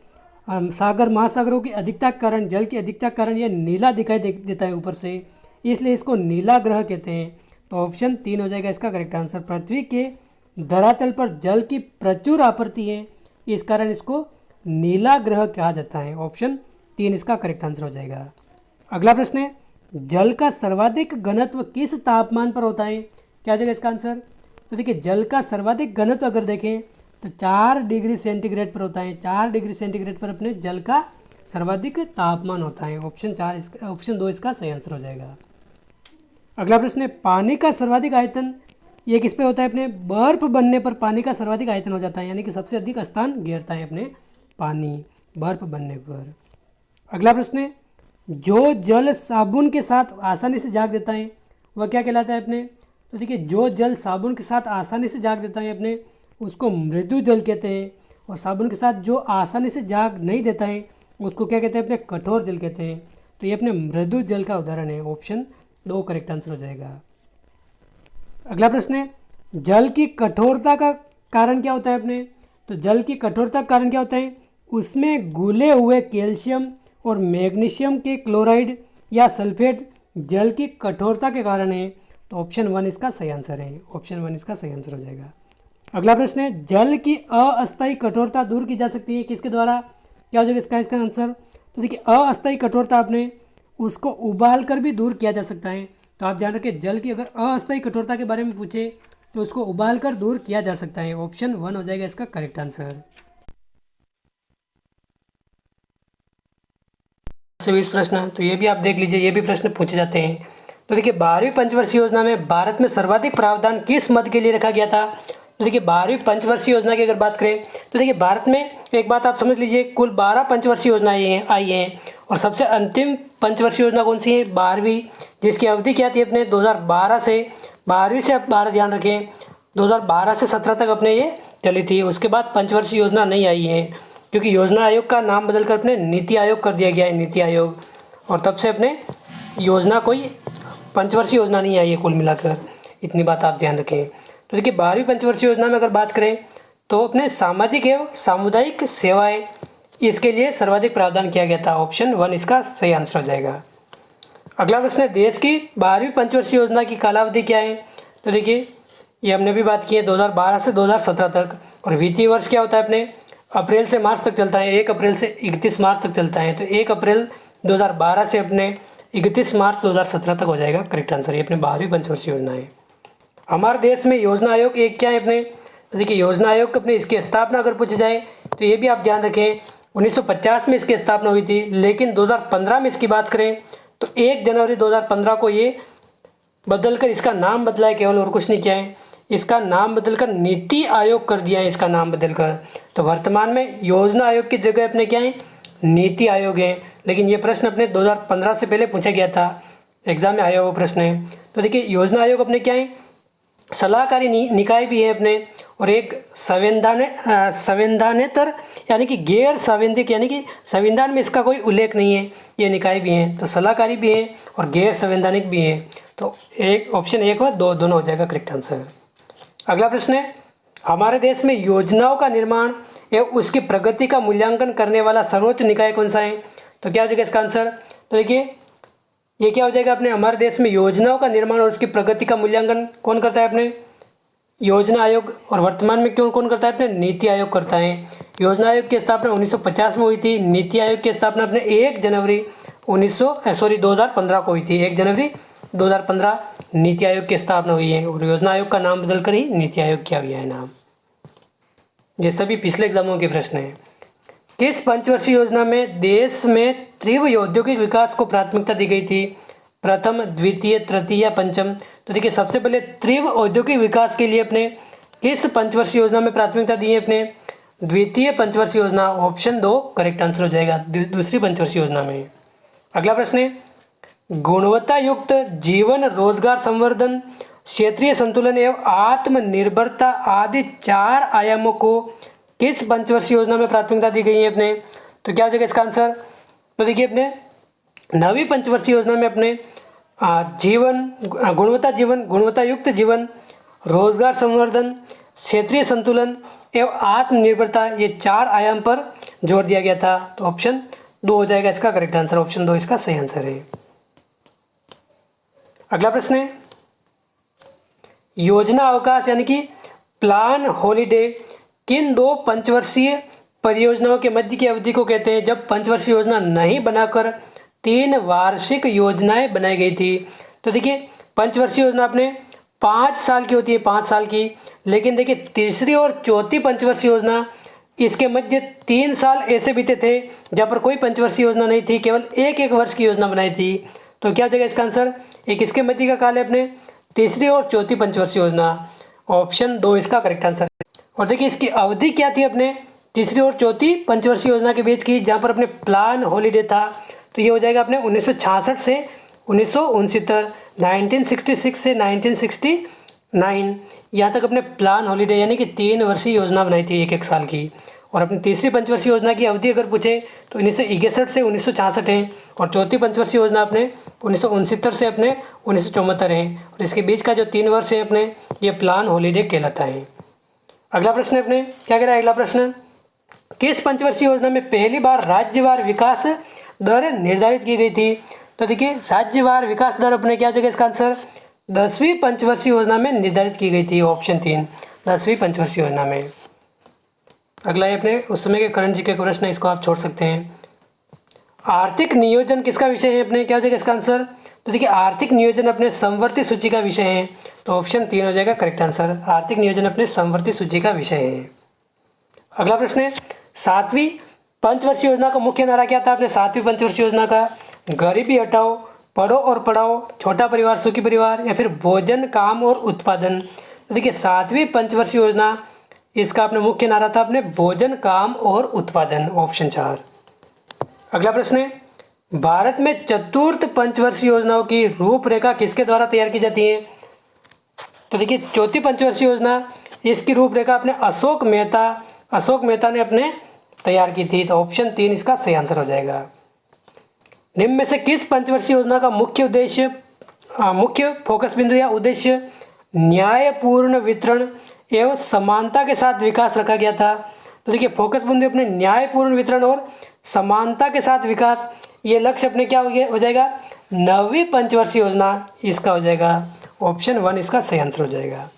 सागर महासागरों की अधिकता के कारण, जल की अधिकता के कारण ये नीला दिखाई देता है ऊपर से, इसलिए इसको नीला ग्रह कहते हैं। तो ऑप्शन 3 हो जाएगा इसका करेक्ट आंसर। पृथ्वी के धरातल पर जल की प्रचुर आपूर्ति है, इस कारण इसको नीला ग्रह कहा जाता है। ऑप्शन 3 इसका करेक्ट आंसर हो जाएगा। अगला प्रश्न है, जल का सर्वाधिक घनत्व किस तापमान पर होता है? क्या हो जाएगा इसका आंसर? तो देखिए जल का सर्वाधिक घनत्व अगर देखें तो 4 डिग्री सेंटीग्रेड पर होता है। 4 डिग्री सेंटीग्रेड पर अपने जल का सर्वाधिक तापमान होता है। ऑप्शन 2 इसका सही आंसर हो जाएगा। अगला प्रश्न है, पानी का सर्वाधिक आयतन ये किस पे होता है अपने? बर्फ बनने पर पानी का सर्वाधिक आयतन हो जाता है, यानी कि सबसे अधिक स्थान घेरता है अपने पानी बर्फ बनने पर। अगला प्रश्न है, जो जल साबुन के साथ आसानी से जाग देता है वह क्या कहलाता है अपने? तो देखिए जो जल साबुन के साथ आसानी से जाग देता है अपने, उसको मृदु जल कहते हैं। और साबुन के साथ जो आसानी से जाग नहीं देता है उसको क्या कहते हैं अपने? कठोर जल कहते हैं। तो ये अपने मृदु जल का उदाहरण है। ऑप्शन 2 करेक्ट आंसर हो जाएगा। अगला प्रश्न है, जल की कठोरता का कारण क्या होता है अपने? तो जल की कठोरता का कारण क्या होता है? उसमें घुले हुए कैल्शियम और मैग्नीशियम के क्लोराइड या सल्फेट जल की कठोरता के कारण है। तो ऑप्शन 1 इसका सही आंसर है। ऑप्शन 1 इसका सही आंसर हो जाएगा। अगला प्रश्न है, जल की अस्थायी कठोरता दूर की जा सकती है किसके द्वारा? क्या हो जाएगा इसका आंसर? तो देखिए अस्थायी कठोरता आपने उसको उबाल कर भी दूर किया जा सकता है। तो आप ध्यान रखें, जल की अगर अस्थायी कठोरता के बारे में पूछे तो उसको उबाल कर दूर किया जा सकता है। ऑप्शन 1 हो जाएगा इसका करेक्ट आंसर। 20 प्रश्न, तो ये भी आप देख लीजिए, ये भी प्रश्न पूछे जाते हैं। तो देखिए 12वीं पंचवर्षीय योजना में भारत में सर्वाधिक प्रावधान किस मद के लिए रखा गया था? तो देखिए 12वीं पंचवर्षीय योजना की अगर बात करें तो देखिए भारत में एक बात आप समझ लीजिए, कुल 12 पंचवर्षीय योजनाएं आई हैं और सबसे अंतिम पंचवर्षीय योजना कौन सी है? 12वीं, जिसकी अवधि क्या थी अपने? 2012 से 12वीं से आप 12 ध्यान रखें, 2012 से 17 तक अपने ये चली थी। उसके बाद पंचवर्षीय योजना नहीं आई है, क्योंकि योजना आयोग का नाम बदलकर अपने नीति आयोग कर दिया गया है, नीति आयोग। और तब से अपने योजना कोई पंचवर्षीय योजना नहीं आई है कुल मिलाकर, इतनी बात आप ध्यान रखें। तो देखिए 12वीं पंचवर्षीय योजना में अगर बात करें तो अपने सामाजिक एवं सामुदायिक सेवाएं, इसके लिए सर्वाधिक प्रावधान किया गया था। ऑप्शन 1 इसका सही आंसर हो जाएगा। अगला प्रश्न है, देश की 12वीं पंचवर्षीय योजना की कालावधि क्या है? तो देखिए ये हमने भी बात की है, 2012 से 2017 तक। और वित्तीय वर्ष क्या होता है अपने? अप्रैल से मार्च तक चलता है, 1 अप्रैल से 31 मार्च तक चलता है। तो 1 अप्रैल 2012 से अपने 31 मार्च 2017 तक हो जाएगा करेक्ट आंसर। ये अपने 12वीं पंचवर्षीय योजना है। हमारे देश में योजना आयोग एक क्या है अपने? तो देखिए योजना आयोग अपने इसकी स्थापना अगर पूछी जाए तो ये भी आप ध्यान रखें, 1950 में इसकी स्थापना हुई थी, लेकिन 2015 में इसकी बात करें तो 1 जनवरी 2015 को ये बदलकर इसका नाम बदला है केवल, और कुछ नहीं किया है। इसका नाम बदलकर नीति आयोग कर दिया है, इसका नाम बदलकर। तो वर्तमान में योजना आयोग की जगह अपने क्या है, नीति आयोग है। लेकिन ये प्रश्न अपने 2015 से पहले पूछा गया था, एग्जाम में आया हुआ प्रश्न है। तो देखिए योजना आयोग अपने क्या है, सलाहकारी निकाय भी है अपने, और एक संवैधानेतर यानी कि गैर संवैधानिक, यानी कि संविधान में इसका कोई उल्लेख नहीं है, ये निकाय भी हैं। तो सलाहकारी भी है और गैर संवैधानिक भी है। तो एक ऑप्शन 1 और 2 दोनों हो जाएगा करेक्ट आंसर। अगला प्रश्न है, हमारे देश में योजनाओं का निर्माण एवं उसकी प्रगति का मूल्यांकन करने वाला सर्वोच्च निकाय कौन सा है? तो क्या हो जाएगा इसका आंसर? तो देखिए ये क्या हो जाएगा अपने, हमारे देश में योजनाओं का निर्माण और उसकी प्रगति का मूल्यांकन कौन करता है अपने? योजना आयोग। और वर्तमान में कौन करता है अपने? नीति आयोग करता है। योजना आयोग की स्थापना 1950 में हुई थी। नीति आयोग की स्थापना अपने 1 जनवरी 2015 को हुई थी। 1 जनवरी 2015 नीति आयोग की स्थापना हुई है, और योजना आयोग का नाम बदलकर ही नीति आयोग किया गया है नाम। ये सभी पिछले एग्जामों के प्रश्न हैं। किस पंचवर्षीय योजना में देश में तीव्र औद्योगिक विकास को प्राथमिकता दी गई थी? प्रथम, द्वितीय, तृतीय या पंचम? तो देखिए सबसे पहले तीव्र औद्योगिक विकास के लिए अपने किस पंचवर्षीय योजना में प्राथमिकता दी है अपने? द्वितीय पंचवर्षीय योजना, ऑप्शन 2 करेक्ट आंसर हो जाएगा, दूसरी पंचवर्षीय योजना में। अगला प्रश्न है, गुणवत्ता युक्त जीवन, रोजगार संवर्धन, क्षेत्रीय संतुलन एवं आत्मनिर्भरता आदि 4 आयामों को किस पंचवर्षीय योजना में प्राथमिकता दी गई है अपने? तो क्या हो जाएगा इसका आंसर? तो देखिए अपने नवीं पंचवर्षीय योजना में अपने गुणवत्ता युक्त जीवन, रोजगार संवर्धन, क्षेत्रीय संतुलन एवं आत्मनिर्भरता, ये 4 आयाम पर जोर दिया गया था। तो ऑप्शन 2 हो जाएगा इसका करेक्ट आंसर, ऑप्शन 2 इसका सही आंसर है। अगला प्रश्न है, योजना अवकाश यानी कि प्लान हॉलिडे किन 2 पंचवर्षीय परियोजनाओं के मध्य की अवधि को कहते हैं जब पंचवर्षीय योजना नहीं बनाकर 3 वार्षिक योजनाएं बनाई गई थी? तो देखिए पंचवर्षीय योजना अपने 5 साल की होती है, 5 साल की। लेकिन देखिए तीसरी और चौथी पंचवर्षीय योजना, इसके मध्य 3 साल ऐसे बीते थे जहाँ पर कोई पंचवर्षीय योजना नहीं थी, केवल एक वर्ष की योजना बनाई थी। तो क्या हो जाएगा इसका आंसर? एक इसके मध्य का काल है अपने तीसरी और चौथी पंचवर्षीय योजना, ऑप्शन 2 इसका करेक्ट आंसर है। और देखिए इसकी अवधि क्या थी अपने तीसरी और चौथी पंचवर्षीय योजना के बीच की, जहाँ पर अपने प्लान हॉलीडे था। तो ये हो जाएगा अपने 1966 से 1969, 1966 से 1969, यहाँ तक अपने प्लान हॉलीडे यानी कि 3 वर्षीय योजना बनाई थी, एक साल की। और अपनी तीसरी पंचवर्षीय योजना की अवधि अगर पूछे तो 1961 से 1966 है, और चौथी पंचवर्षीय योजना अपने 1969 से अपने 1974 है, और इसके बीच का जो 3 वर्ष है अपने ये प्लान हॉलीडे कहलाता है। अगला प्रश्न अपने क्या कह रहा है? अगला प्रश्न, किस पंचवर्षीय योजना में पहली बार राज्यवार विकास दर निर्धारित की गई थी? तो देखिए राज्यवार विकास दर अपने क्या जगह इसका आंसर? 10वीं पंचवर्षीय योजना में निर्धारित की गई थी, ऑप्शन 3 10वीं पंचवर्षीय योजना में। अगला है अपने उस समय के करंट जीके प्रश्न, इसको आप छोड़ सकते हैं। आर्थिक नियोजन किसका विषय है अपने? क्या हो जाएगा इसका आंसर? तो देखिए आर्थिक नियोजन अपने समवर्ती सूची का विषय है, तो ऑप्शन 3 हो जाएगा करेक्ट आंसर। आर्थिक नियोजन अपने समवर्ती सूची का विषय है। अगला प्रश्न है, 7वीं पंचवर्षीय योजना का मुख्य नारा क्या था अपने? 7वीं पंचवर्षीय योजना का गरीबी हटाओ, पढ़ो और पढ़ाओ, छोटा परिवार सुखी परिवार, या फिर भोजन, काम और उत्पादन? तो देखिए 7वीं पंचवर्षीय योजना, इसका अपने मुख्य नारा था अपने भोजन, काम और उत्पादन, ऑप्शन 4। अगला प्रश्न है, भारत में चतुर्थ पंचवर्षीय योजनाओं की रूपरेखा किसके द्वारा तैयार की जाती है? तो देखिए चौथी पंचवर्षीय योजना, इसकी रूपरेखा अपने अशोक मेहता ने अपने तैयार की थी, तो ऑप्शन 3 इसका सही आंसर हो जाएगा। निम्न में से किस पंचवर्षीय योजना का मुख्य फोकस बिंदु या उद्देश्य न्यायपूर्ण वितरण एवं समानता के साथ विकास रखा गया था? तो देखिए फोकस बिंदु अपने न्यायपूर्ण वितरण और समानता के साथ विकास, ये लक्ष्य अपने क्या हो जाएगा? 9वीं पंचवर्षीय योजना, इसका हो जाएगा ऑप्शन 1 इसका सही आंसर हो जाएगा।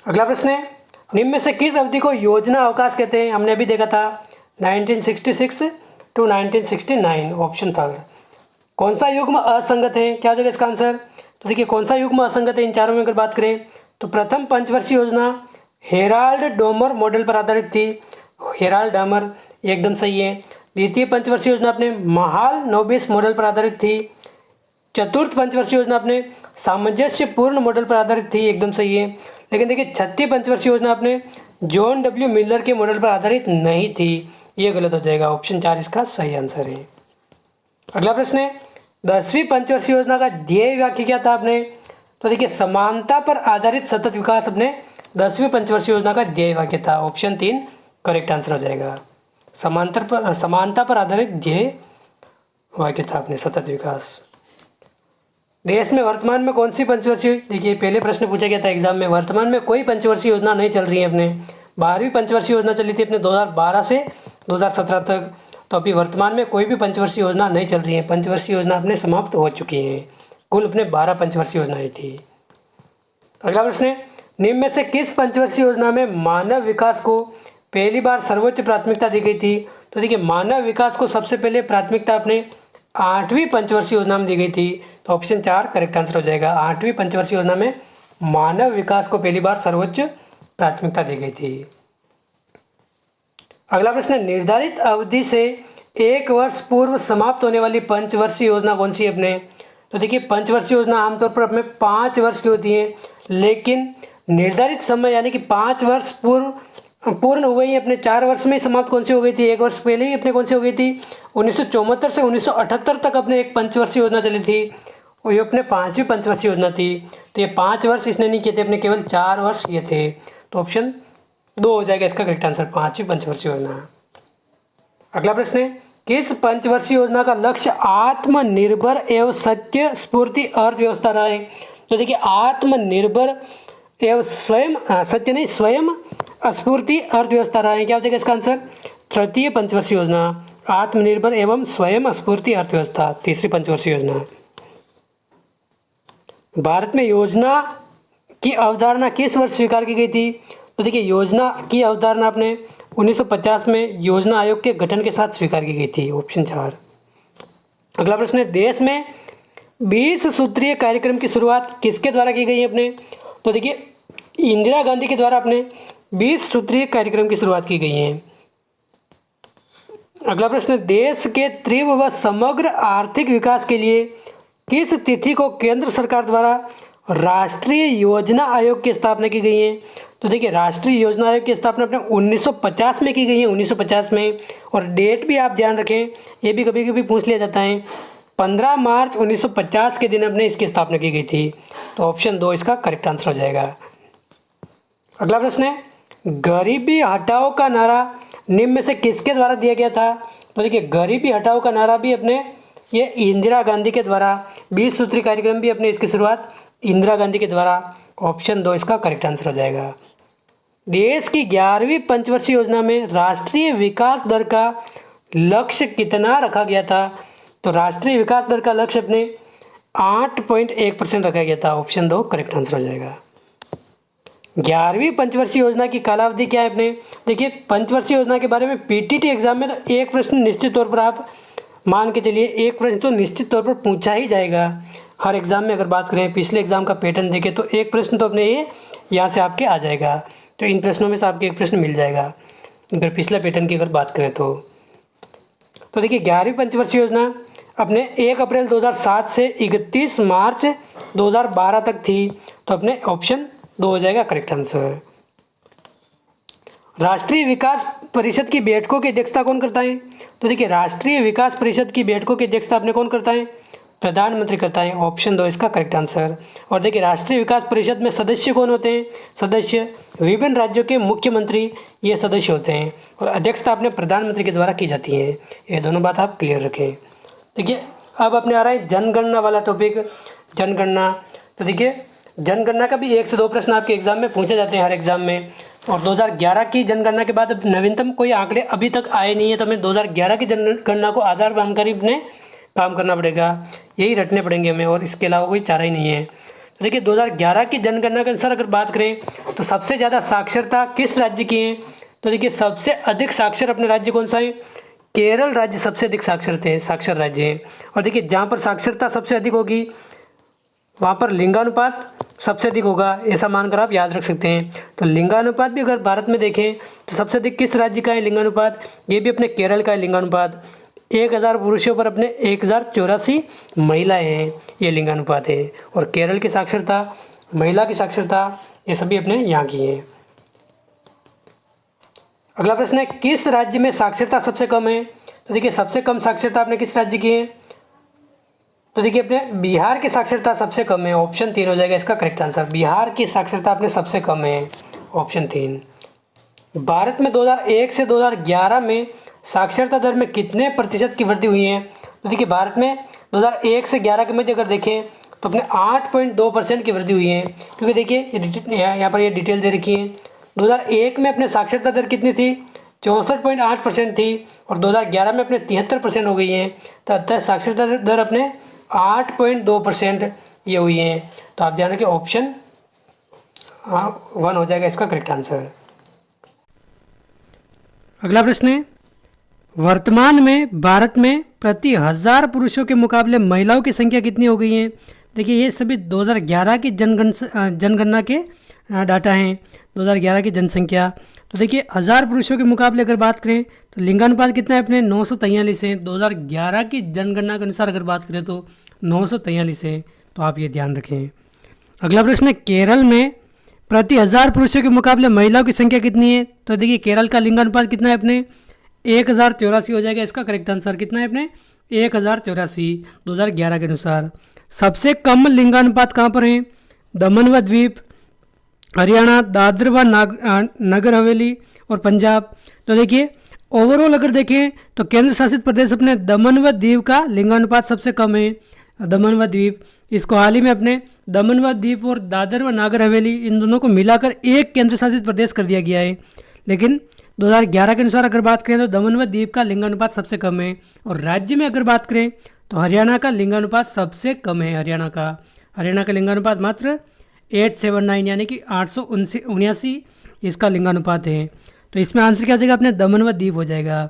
अगला प्रश्न है, निम्न में से किस अवधि को योजना अवकाश कहते हैं? हमने अभी देखा था 1966 टू 1969, ऑप्शन 3। कौन सा युग्म असंगत है? क्या हो जाएगा इसका आंसर? तो देखिए कौन सा युग्म असंगत है इन चारों में अगर बात करें तो प्रथम पंचवर्षीय योजना हेराल्ड डोमर मॉडल पर आधारित थी। हेराल्ड डामर, एकदम सही है। द्वितीय पंचवर्षीय योजना अपने महाल नोबिस मॉडल पर आधारित थी। चतुर्थ पंचवर्षीय योजना अपने सामंजस्यपूर्ण मॉडल पर आधारित थी, एकदम सही है। लेकिन देखिए छठी पंचवर्षीय योजना अपने जॉन डब्ल्यू मिलर के मॉडल पर आधारित नहीं थी, ये गलत हो जाएगा। ऑप्शन 4 इसका सही आंसर है। अगला प्रश्न है 10वीं पंचवर्षीय योजना का ध्येय वाक्य क्या था अपने? तो देखिए समानता पर आधारित सतत विकास अपने 10वीं पंचवर्षीय योजना का ध्येय वाक्य था। ऑप्शन 3 करेक्ट आंसर हो जाएगा। समानता पर आधारित ध्येय वाक्य था अपने सतत विकास। देश में वर्तमान में कौन सी पंचवर्षीय, देखिए पहले प्रश्न पूछा गया था एग्जाम में, वर्तमान में कोई पंचवर्षीय योजना नहीं चल रही है अपने। 12वीं पंचवर्षीय योजना चली थी अपने 2012 से 2017 तक, तो अभी वर्तमान में कोई भी पंचवर्षीय योजना नहीं चल रही है। पंचवर्षीय योजना अपने समाप्त हो चुकी है। कुल अपने 12 पंचवर्षीय योजनाएं थी। अगला प्रश्न है निम्न में से किस पंचवर्षीय योजना में मानव विकास को पहली बार सर्वोच्च प्राथमिकता दी गई थी? तो देखिए मानव विकास को सबसे पहले प्राथमिकता अपने 8वीं पंचवर्षीय योजना में दी गई थी, तो ऑप्शन 4 करेक्ट आंसर हो जाएगा। 8वीं पंचवर्षीय योजना में मानव विकास को पहली बार सर्वोच्च प्राथमिकता दी गई थी। अगला प्रश्न है निर्धारित अवधि से 1 वर्ष पूर्व समाप्त होने वाली पंचवर्षीय योजना कौन सी है अपने? तो देखिए पंचवर्षीय योजना आमतौर पर अपने 5 वर्ष की होती है, लेकिन निर्धारित समय यानी कि 5 वर्ष पूर्ण हो गई अपने 4 वर्ष में समाप्त कौन सी हो गई थी? 1 वर्ष पहले ही अपने कौन सी हो गई थी? 1974 से 1978 तक अपने एक पंचवर्षीय योजना चली थी, और ये अपने 5वीं पंचवर्षीय योजना थी। तो ये 5 वर्ष इसने नहीं किए थे, अपने केवल 4 वर्ष किए थे, तो ऑप्शन 2 हो जाएगा इसका करेक्ट आंसर, 5वीं पंचवर्षीय योजना। अगला प्रश्न है किस पंचवर्षीय योजना का लक्ष्य आत्मनिर्भर एवं सत्य स्फूर्ति अर्थव्यवस्था रहा है? तो देखिए आत्मनिर्भर एवं स्वयं स्फूर्ति अर्थव्यवस्था रहा है। क्या हो जाएगा इसका आंसर? तृतीय पंचवर्षीय योजना आत्मनिर्भर एवं स्वयं स्फूर्ति अर्थव्यवस्था, तीसरी पंचवर्षीय योजना। भारत में योजना की अवधारणा किस वर्ष स्वीकार की गई थी? तो देखिए योजना की अवधारणा आपने 1950 में योजना आयोग के गठन के साथ स्वीकार की गई थी, ऑप्शन 4। अगला प्रश्न है देश में 20 सूत्रीय कार्यक्रम की शुरुआत किसके द्वारा की गई है अपने? तो देखिए इंदिरा गांधी के द्वारा अपने 20 सूत्रीय कार्यक्रम की शुरुआत की गई है। अगला प्रश्न देश के तीव्र व समग्र आर्थिक विकास के लिए किस तिथि को केंद्र सरकार द्वारा राष्ट्रीय योजना आयोग की स्थापना की गई है? तो देखिए राष्ट्रीय योजना आयोग की स्थापना अपने 1950 में की गई है, 1950 में। और डेट भी आप ध्यान रखें, ये भी कभी कभी पूछ लिया जाता है। 15 मार्च 1950 के दिन अपने इसकी स्थापना की गई थी, तो ऑप्शन 2 इसका करेक्ट आंसर हो जाएगा। अगला प्रश्न है गरीबी हटाओ का नारा निम्न में से किसके द्वारा दिया गया था? तो देखिए गरीबी हटाओ का नारा भी अपने ये इंदिरा गांधी के द्वारा, 20 सूत्री कार्यक्रम भी अपने इसकी शुरुआत इंदिरा गांधी के द्वारा, ऑप्शन 2 इसका करेक्ट आंसर हो जाएगा। देश की 11वीं पंचवर्षीय योजना में राष्ट्रीय विकास दर का लक्ष्य कितना रखा गया था? तो राष्ट्रीय विकास दर का लक्ष्य अपने 8.1% रखा गया था, ऑप्शन 2 करेक्ट आंसर हो जाएगा। 11वीं पंचवर्षीय योजना की कालावधि क्या है अपने? देखिए पंचवर्षीय योजना के बारे में पीटीटी एग्जाम में तो एक प्रश्न निश्चित तौर पर आप मान के चलिए, एक प्रश्न तो निश्चित तौर पर पूछा ही जाएगा हर एग्जाम में। अगर बात करें पिछले एग्जाम का पैटर्न देखें तो एक प्रश्न तो अपने ये यहाँ से आपके आ जाएगा, तो इन प्रश्नों में से आपके एक प्रश्न मिल जाएगा अगर पिछले पैटर्न की अगर बात करें तो। देखिए 11वीं पंचवर्षीय योजना अपने 1 अप्रैल 2007 से 31 मार्च 2012 तक थी, तो अपने ऑप्शन 2 हो जाएगा करेक्ट आंसर। राष्ट्रीय विकास परिषद की बैठकों की अध्यक्षता कौन करता है? तो देखिए राष्ट्रीय विकास परिषद की बैठकों की अध्यक्षता आपने कौन करता है? प्रधानमंत्री करता है, ऑप्शन 2 इसका करेक्ट आंसर। और देखिए राष्ट्रीय विकास परिषद में सदस्य कौन होते हैं? सदस्य विभिन्न राज्यों के मुख्यमंत्री ये सदस्य होते हैं, और अध्यक्षता अपने प्रधानमंत्री के द्वारा की जाती है। ये दोनों बात आप क्लियर रखें। देखिए अब अपने आ रहा है जनगणना वाला टॉपिक, जनगणना। तो देखिए जनगणना का भी 1 से 2 प्रश्न आपके एग्जाम में पूछे जाते हैं हर एग्जाम में, और 2011 की जनगणना के बाद नवीनतम कोई आंकड़े अभी तक आए नहीं है, तो हमें 2011 की जनगणना को आधार मानकर ही अपने काम करना पड़ेगा, यही रटने पड़ेंगे हमें, और इसके अलावा कोई चारा ही नहीं है। तो देखिए 2011 की जनगणना के अनुसार अगर बात करें तो सबसे ज़्यादा साक्षरता किस राज्य की है? तो देखिए सबसे अधिक साक्षर अपने राज्य कौन सा है? केरल राज्य सबसे अधिक साक्षर राज्य है। और देखिए जहाँ पर साक्षरता सबसे अधिक होगी वहाँ पर लिंगानुपात सबसे अधिक होगा, ऐसा मानकर आप याद रख सकते हैं। तो लिंगानुपात भी अगर भारत में देखें तो सबसे अधिक किस राज्य का है लिंगानुपात, ये भी अपने केरल का है लिंगानुपात। 1000 पुरुषों पर अपने 1084 महिलाएं हैं, ये लिंगानुपात है। और केरल की साक्षरता, महिला की साक्षरता, ये सभी अपने यहाँ की है। अगला प्रश्न है, किस राज्य में साक्षरता सबसे कम है। तो देखिए सबसे कम साक्षरता अपने किस राज्य की है, तो देखिए अपने बिहार की साक्षरता सबसे कम है, ऑप्शन 3 हो जाएगा इसका करेक्ट आंसर। बिहार की साक्षरता अपने सबसे कम है, ऑप्शन 3। भारत में 2001 से 2011 में साक्षरता दर में कितने प्रतिशत की वृद्धि हुई है। तो देखिए भारत में 2001 से 11 के मध्य अगर देखें तो अपने 8.2% की वृद्धि हुई है, क्योंकि देखिए यहाँ पर ये डिटेल दे रखी है। 2001 में अपने साक्षरता दर कितनी थी, 64.8% थी, और 2011 में अपने 73% हो गई है। तो अतः साक्षरता दर अपने 8.2% ये हुई है। तो आप ध्यान रखिए ऑप्शन 1 हो जाएगा इसका करेक्ट आंसर। अगला प्रश्न है, वर्तमान में भारत में प्रति 1000 पुरुषों के मुकाबले महिलाओं की संख्या कितनी हो गई है। देखिए ये सभी 2011 की जनगणना के डाटा हैं, 2011 की जनसंख्या। तो देखिए 1000 पुरुषों के मुकाबले अगर बात करें तो लिंगानुपात कितना है अपने 943 है। 2011 की जनगणना के अनुसार अगर बात करें तो 943 है, तो आप ये ध्यान रखें। अगला प्रश्न है, केरल में प्रति 1000 पुरुषों के मुकाबले महिलाओं की संख्या कितनी है। तो देखिए केरल का लिंगानुपात कितना है अपने 1084 हो जाएगा इसका करेक्ट आंसर। कितना है अपने 1084 2011 के अनुसार। सबसे कम लिंगानुपात कहाँ पर है, दमन व द्वीप, हरियाणा, दादर व नगर हवेली और पंजाब। तो देखिए ओवरऑल अगर देखें तो केंद्र शासित प्रदेश अपने दमन व दीव का लिंगानुपात सबसे कम है, दमन व द्वीप। इसको हाल ही में अपने दमन व द्वीप और दादर व नागर हवेली इन दोनों को मिलाकर एक केंद्र शासित प्रदेश कर दिया गया है। लेकिन 2011 के अनुसार अगर बात करें तो दमन व द्वीप का लिंगानुपात सबसे कम है। और राज्य में अगर बात करें तो हरियाणा का लिंगानुपात सबसे कम है। हरियाणा का लिंगानुपात मात्र 879 यानी कि 879 इसका लिंगानुपात है। तो इसमें आंसर क्या हो जाएगा अपने दमन व दीव हो जाएगा।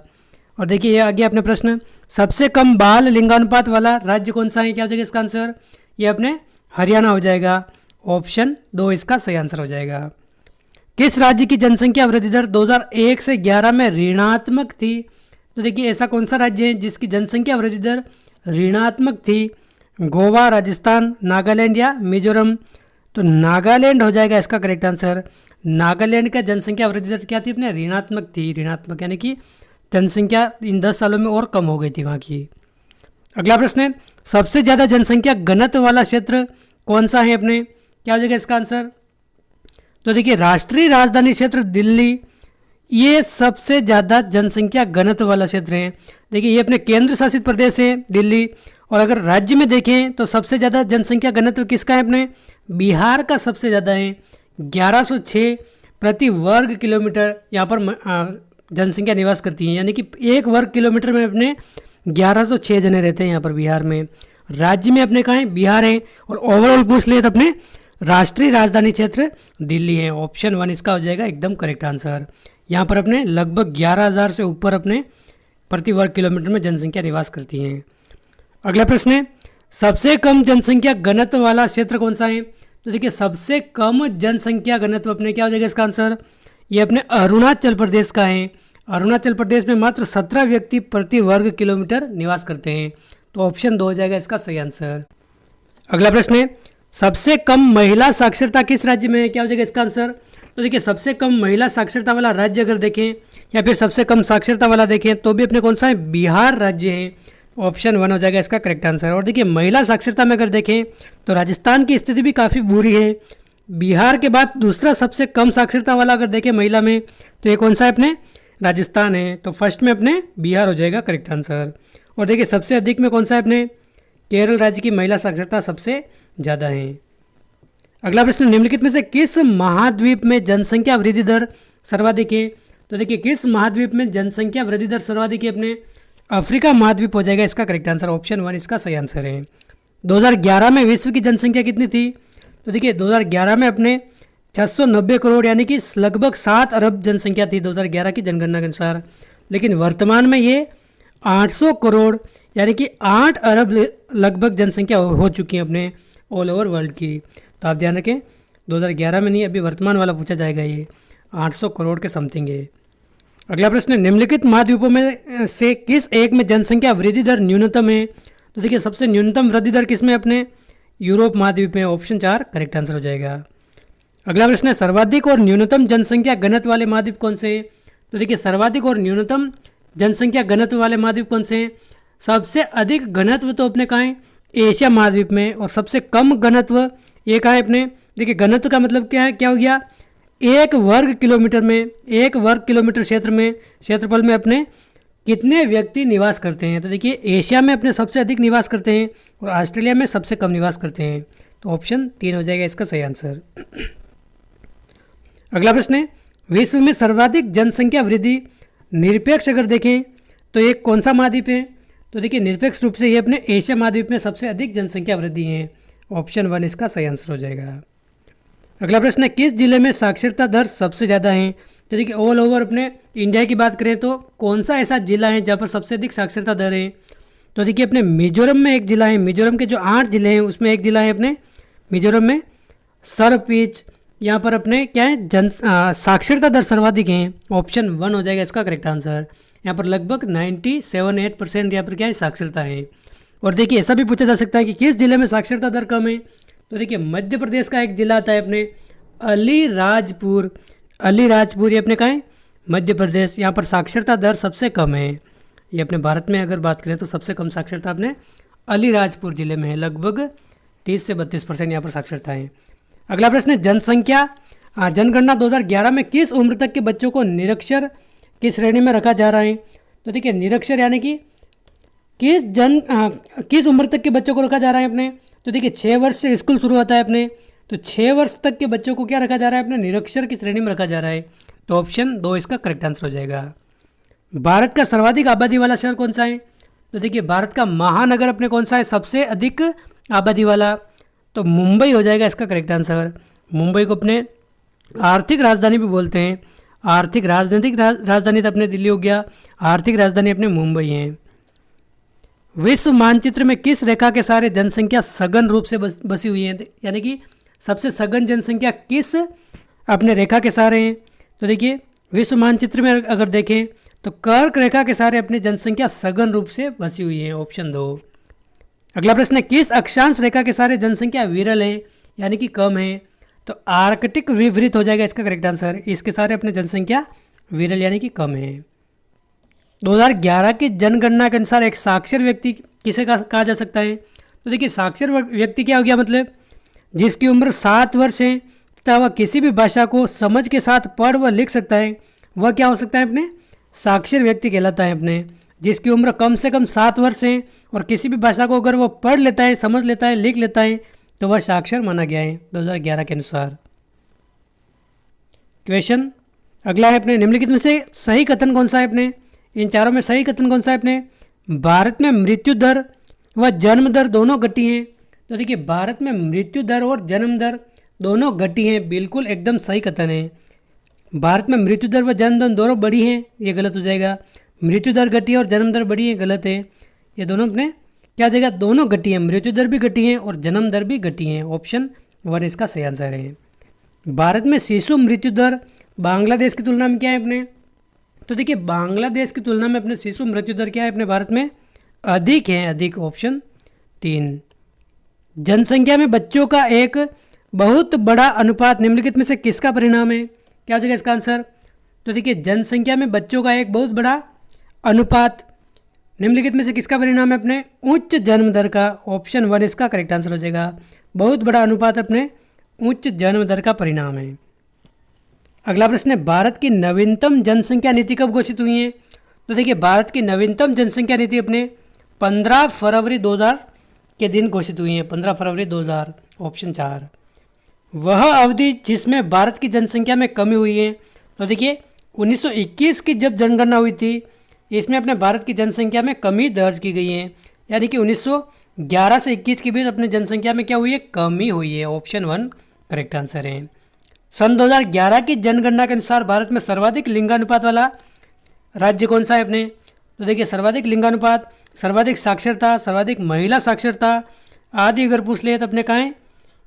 और देखिए ये आगे अपने प्रश्न, सबसे कम बाल लिंगानुपात वाला राज्य कौन सा है, क्या हो जाएगा इसका आंसर, ये अपने हरियाणा हो जाएगा। ऑप्शन 2 इसका सही आंसर हो जाएगा। किस राज्य की जनसंख्या वृद्धि दर 2001 से 11 में ऋणात्मक थी। तो देखिए ऐसा कौन सा राज्य है जिसकी जनसंख्या वृद्धि दर ऋणात्मक थी, गोवा, राजस्थान, नागालैंड या मिजोरम। तो नागालैंड हो जाएगा इसका करेक्ट आंसर। नागालैंड का जनसंख्या वृद्धि दर क्या थी अपने ऋणात्मक थी, ऋणात्मक यानी कि जनसंख्या इन 10 सालों में और कम हो गई थी वहाँ की। अगला प्रश्न है, सबसे ज़्यादा जनसंख्या घनत्व वाला क्षेत्र कौन सा है अपने, क्या हो जाएगा इसका आंसर। तो देखिए राष्ट्रीय राजधानी क्षेत्र दिल्ली, ये सबसे ज़्यादा जनसंख्या घनत्व वाला क्षेत्र है। देखिए ये अपने केंद्र शासित प्रदेश है दिल्ली। और अगर राज्य में देखें तो सबसे ज़्यादा जनसंख्या घनत्व किसका है अपने बिहार का सबसे ज़्यादा है, 1106 प्रति वर्ग किलोमीटर यहाँ पर जनसंख्या निवास करती है। यानी कि 1 वर्ग किलोमीटर में अपने 1106 जने रहते हैं यहाँ पर बिहार में। राज्य में अपने कहाँ है बिहार है। और ओवरऑल पूछ लिए तो अपने राष्ट्रीय राजधानी क्षेत्र दिल्ली है। ऑप्शन 1 इसका हो जाएगा एकदम करेक्ट आंसर। यहाँ पर अपने लगभग 11,000 से ऊपर अपने प्रति वर्ग किलोमीटर में जनसंख्या निवास करती है। अगला प्रश्न है, सबसे कम जनसंख्या घनत्व वाला क्षेत्र कौन सा है। तो देखिए सबसे कम जनसंख्या घनत्व अपने क्या हो जाएगा इसका आंसर, ये अपने अरुणाचल प्रदेश का है। अरुणाचल प्रदेश में मात्र 17 व्यक्ति प्रति वर्ग किलोमीटर निवास करते हैं। तो ऑप्शन 2 हो जाएगा इसका सही आंसर। अगला प्रश्न है, सबसे कम महिला साक्षरता किस राज्य में है, क्या हो जाएगा इसका आंसर। तो देखिए सबसे कम महिला साक्षरता वाला राज्य अगर देखें या फिर सबसे कम साक्षरता वाला देखें तो भी अपने कौन सा है बिहार राज्य है। ऑप्शन 1 हो जाएगा इसका करेक्ट आंसर। और देखिए महिला साक्षरता में अगर देखें तो राजस्थान की स्थिति भी काफ़ी बुरी है। बिहार के बाद दूसरा सबसे कम साक्षरता वाला अगर देखें महिला में तो ये कौन सा है अपने राजस्थान है। तो फर्स्ट में अपने बिहार हो जाएगा करेक्ट आंसर। और देखिए सबसे अधिक में कौन सा है अपने केरल राज्य की महिला साक्षरता सबसे ज़्यादा है। अगला प्रश्न, निम्नलिखित में से किस महाद्वीप में जनसंख्या वृद्धि दर सर्वाधिक है। तो देखिए किस महाद्वीप में जनसंख्या वृद्धि दर सर्वाधिक है अपने अफ्रीका महाद्वीप हो जाएगा इसका करेक्ट आंसर। ऑप्शन 1 इसका सही आंसर है। 2011 में विश्व की जनसंख्या कितनी थी। तो देखिए 2011 में अपने 690 करोड़ यानी कि लगभग 7 अरब जनसंख्या थी 2011 की जनगणना के अनुसार। लेकिन वर्तमान में ये 800 करोड़ यानी कि 8 अरब लगभग जनसंख्या हो चुकी है अपने ऑल ओवर वर्ल्ड की। तो आप ध्यान रखें 2011 में नहीं, अभी वर्तमान वाला पूछा जाएगा। ये 800 करोड़ के समथिंग है। अगला प्रश्न है, निम्नलिखित महाद्वीपों में से किस एक में जनसंख्या वृद्धि दर न्यूनतम है? तो देखिए सबसे न्यूनतम वृद्धि दर किस में? अपने यूरोप महाद्वीप में। ऑप्शन 4 करेक्ट आंसर हो जाएगा। अगला प्रश्न है, सर्वाधिक और न्यूनतम जनसंख्या घनत्व वाले महाद्वीप कौन से हैं? तो देखिए सर्वाधिक और न्यूनतम जनसंख्या घनत्व वाले महाद्वीप कौन से हैं? सबसे अधिक घनत्व तो अपने कहाँ है? एशिया महाद्वीप में। और सबसे कम घनत्व ये कहाँ है अपने? देखिए घनत्व का मतलब क्या है, क्या हो गया? 1 वर्ग किलोमीटर में, 1 वर्ग किलोमीटर क्षेत्र में, क्षेत्रफल में अपने कितने व्यक्ति निवास करते हैं? तो देखिए एशिया में अपने सबसे अधिक निवास करते हैं और ऑस्ट्रेलिया में सबसे कम निवास करते हैं। तो ऑप्शन 3 हो जाएगा इसका सही आंसर। अगला प्रश्न है, विश्व में सर्वाधिक जनसंख्या वृद्धि निरपेक्ष अगर देखें तो ये कौन सा महाद्वीप है? तो देखिए निरपेक्ष रूप से ये अपने एशिया महाद्वीप में सबसे अधिक जनसंख्या वृद्धि है। ऑप्शन 1 इसका सही आंसर हो जाएगा। अगला प्रश्न है, किस जिले में साक्षरता दर सबसे ज़्यादा है? तो देखिए ऑल ओवर अपने इंडिया की बात करें तो कौन सा ऐसा जिला है जहाँ पर सबसे अधिक साक्षरता दर है? तो देखिए अपने मिजोरम में एक जिला है। मिजोरम के जो 8 जिले हैं उसमें एक जिला है अपने मिजोरम में सरपीच। यहाँ पर अपने क्या है साक्षरता दर सर्वाधिक है। ऑप्शन 1 हो जाएगा इसका करेक्ट आंसर। यहाँ पर लगभग 97-8% यहाँ पर क्या है साक्षरता है। और देखिए ऐसा भी पूछा जा सकता है कि किस जिले में साक्षरता दर कम है? तो देखिए मध्य प्रदेश का एक जिला आता है अपने अलीराजपुर। अलीराजपुर ये अपने कहाँ है? मध्य प्रदेश। यहाँ पर साक्षरता दर सबसे कम है। ये अपने भारत में अगर बात करें तो सबसे कम साक्षरता अपने अलीराजपुर जिले में है। लगभग 30 से 32% यहाँ पर साक्षरता है। अगला प्रश्न है, जनसंख्या जनगणना 2011 में किस उम्र तक के बच्चों को निरक्षर की श्रेणी में रखा जा रहा है? तो देखिए निरक्षर यानी कि किस उम्र तक के बच्चों को रखा जा रहा है अपने? तो देखिए 6 वर्ष से स्कूल शुरू होता है अपने, तो 6 वर्ष तक के बच्चों को क्या रखा जा रहा है अपने? निरक्षर की श्रेणी में रखा जा रहा है। तो ऑप्शन 2 इसका करेक्ट आंसर हो जाएगा। भारत का सर्वाधिक आबादी वाला शहर कौन सा है? तो देखिए भारत का महानगर अपने कौन सा है सबसे अधिक आबादी वाला? तो मुंबई हो जाएगा इसका करेक्ट आंसर। मुंबई को अपने आर्थिक राजधानी भी बोलते हैं। आर्थिक राजनीतिक राजधानी तो अपने दिल्ली हो गया, आर्थिक राजधानी अपने मुंबई है। विश्व मानचित्र में किस रेखा के सहारे जनसंख्या सघन रूप से बसी हुई है? यानी कि सबसे सघन जनसंख्या किस अपने रेखा के सहारे हैं? तो देखिए विश्व मानचित्र में अगर देखें तो कर्क रेखा के सहारे अपनी जनसंख्या सघन रूप से बसी हुई है। ऑप्शन 2। अगला प्रश्न है, किस अक्षांश रेखा के सहारे जनसंख्या विरल है यानी कि कम है? तो आर्कटिक विवृत हो जाएगा इसका करेक्ट आंसर। इसके सहारे अपने जनसंख्या विरल यानी कि कम है। 2011 की जनगणना के अनुसार एक साक्षर व्यक्ति किसे कहा जा सकता है? तो देखिए साक्षर व्यक्ति क्या हो गया? मतलब जिसकी उम्र 7 वर्ष है तथा वह किसी भी भाषा को समझ के साथ पढ़ व लिख सकता है, वह क्या हो सकता है अपने? साक्षर व्यक्ति कहलाता है अपने। जिसकी उम्र कम से कम 7 वर्ष है और किसी भी भाषा को अगर वो पढ़ लेता है, समझ लेता है, लिख लेता है तो वह साक्षर माना गया है 2011 के अनुसार। क्वेश्चन अगला है अपने, निम्नलिखित में से सही कथन कौन सा है अपने? इन चारों में सही कथन कौन सा है अपने? भारत में मृत्यु दर व जन्म दर दोनों घटी हैं। तो देखिए भारत में मृत्यु दर और जन्म दर दोनों घटी हैं। बिल्कुल एकदम सही कथन है। भारत में मृत्यु दर व जन्म दर दोनों बढ़ी हैं, ये गलत हो जाएगा। मृत्यु दर घटी है और जन्म दर बढ़ी है, गलत है। ये दोनों अपने क्या हो जाएगा? दोनों घटी हैं, मृत्यु दर भी घटी है और जन्म दर भी घटी है। ऑप्शन 1 इसका सही आंसर है। भारत में शिशु मृत्यु दर बांग्लादेश की तुलना में क्या है अपने? तो देखिए बांग्लादेश की तुलना में अपने शिशु मृत्यु दर क्या है अपने भारत में? अधिक है, अधिक। ऑप्शन 3। जनसंख्या में बच्चों का एक बहुत बड़ा अनुपात निम्नलिखित में से किसका परिणाम है? क्या हो जाएगा इसका आंसर? तो देखिए जनसंख्या में बच्चों का एक बहुत बड़ा अनुपात निम्नलिखित में से किसका परिणाम है अपने? उच्च जन्म दर का। ऑप्शन 1 इसका करेक्ट आंसर हो जाएगा। बहुत बड़ा अनुपात अपने उच्च जन्म दर का परिणाम है। अगला प्रश्न है, भारत की नवीनतम जनसंख्या नीति कब घोषित हुई है? तो देखिए भारत की नवीनतम जनसंख्या नीति अपने 15 फरवरी 2000 के दिन घोषित हुई है। 15 फरवरी 2000। ऑप्शन 4। वह अवधि जिसमें भारत की जनसंख्या में कमी हुई है? तो देखिए 1921 की जब जनगणना हुई थी इसमें अपने भारत की जनसंख्या में कमी दर्ज की गई है। यानी कि 1911 से 21 के बीच अपने जनसंख्या में क्या हुई है? कमी हुई है। ऑप्शन 1 करेक्ट आंसर है। सन 2011 की जनगणना के अनुसार भारत में सर्वाधिक लिंगानुपात वाला राज्य कौन सा है अपने? तो देखिए सर्वाधिक लिंगानुपात, सर्वाधिक साक्षरता, सर्वाधिक महिला साक्षरता आदि अगर पूछ ले तो अपने कहाँ है?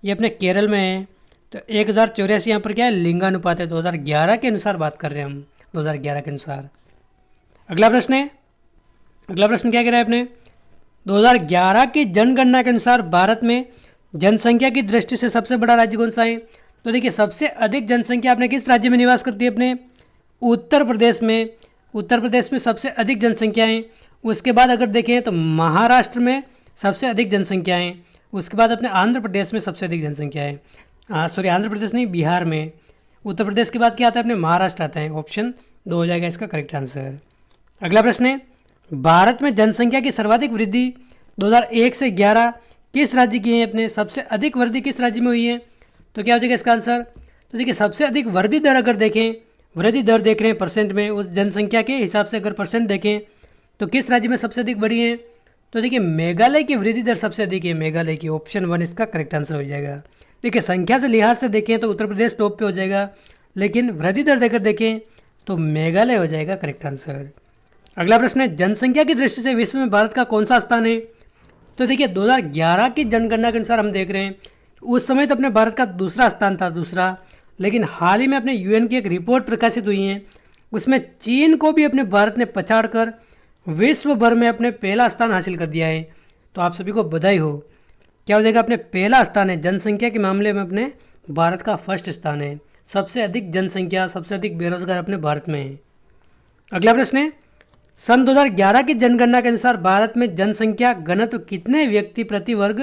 ये अपने केरल में है। तो 1084 यहाँ पर क्या है, लिंगानुपात है। 2011 के अनुसार बात कर रहे हैं हम, 2011 के अनुसार। अगला प्रश्न है, अगला प्रश्न क्या कह रहा है अपने, 2011 की जनगणना के अनुसार भारत में जनसंख्या की दृष्टि से सबसे बड़ा राज्य कौन सा है। तो देखिए सबसे अधिक जनसंख्या अपने किस राज्य में निवास करती है, अपने उत्तर प्रदेश में। उत्तर प्रदेश में सबसे अधिक जनसंख्या है। उसके बाद अगर देखें तो महाराष्ट्र में सबसे अधिक जनसंख्या है। उसके बाद अपने आंध्र प्रदेश में सबसे अधिक जनसंख्या है। आंध्र प्रदेश नहीं, बिहार में। उत्तर प्रदेश के बाद क्या आता है, अपने महाराष्ट्र आता है। ऑप्शन 2 हो जाएगा इसका करेक्ट आंसर। अगला प्रश्न है, भारत में जनसंख्या की सर्वाधिक वृद्धि 2001 से 11 किस राज्य की है, अपने सबसे अधिक वृद्धि किस राज्य में हुई है। तो क्या हो जाएगा इसका आंसर। तो देखिए सबसे अधिक वृद्धि दर अगर देखें, वृद्धि दर देख रहे हैं परसेंट में, उस जनसंख्या के हिसाब से अगर परसेंट देखें तो किस राज्य में सबसे अधिक बढ़ी है। तो देखिए मेघालय की वृद्धि दर सबसे अधिक है, मेघालय की। ऑप्शन 1 इसका करेक्ट आंसर हो जाएगा। देखिए संख्या से लिहाज से देखें तो उत्तर प्रदेश टॉप पे हो जाएगा, लेकिन वृद्धि दर देकर देखें तो मेघालय हो जाएगा करेक्ट आंसर। अगला प्रश्न है, जनसंख्या की दृष्टि से विश्व में भारत का कौन सा स्थान है। तो देखिए 2011 की जनगणना के अनुसार हम देख रहे हैं, उस समय तो अपने भारत का दूसरा स्थान था, दूसरा। लेकिन हाल ही में अपने यूएन की एक रिपोर्ट प्रकाशित हुई है, उसमें चीन को भी अपने भारत ने पछाड़कर विश्व भर में अपने पहला स्थान हासिल कर दिया है। तो आप सभी को बधाई हो। क्या हो जाएगा, अपने पहला स्थान है जनसंख्या के मामले में, अपने भारत का फर्स्ट स्थान है। सबसे अधिक जनसंख्या, सबसे अधिक बेरोजगार अपने भारत में है। अगला प्रश्न है, सन 2011 की जनगणना के अनुसार भारत में जनसंख्या घनत्व कितने व्यक्ति प्रति वर्ग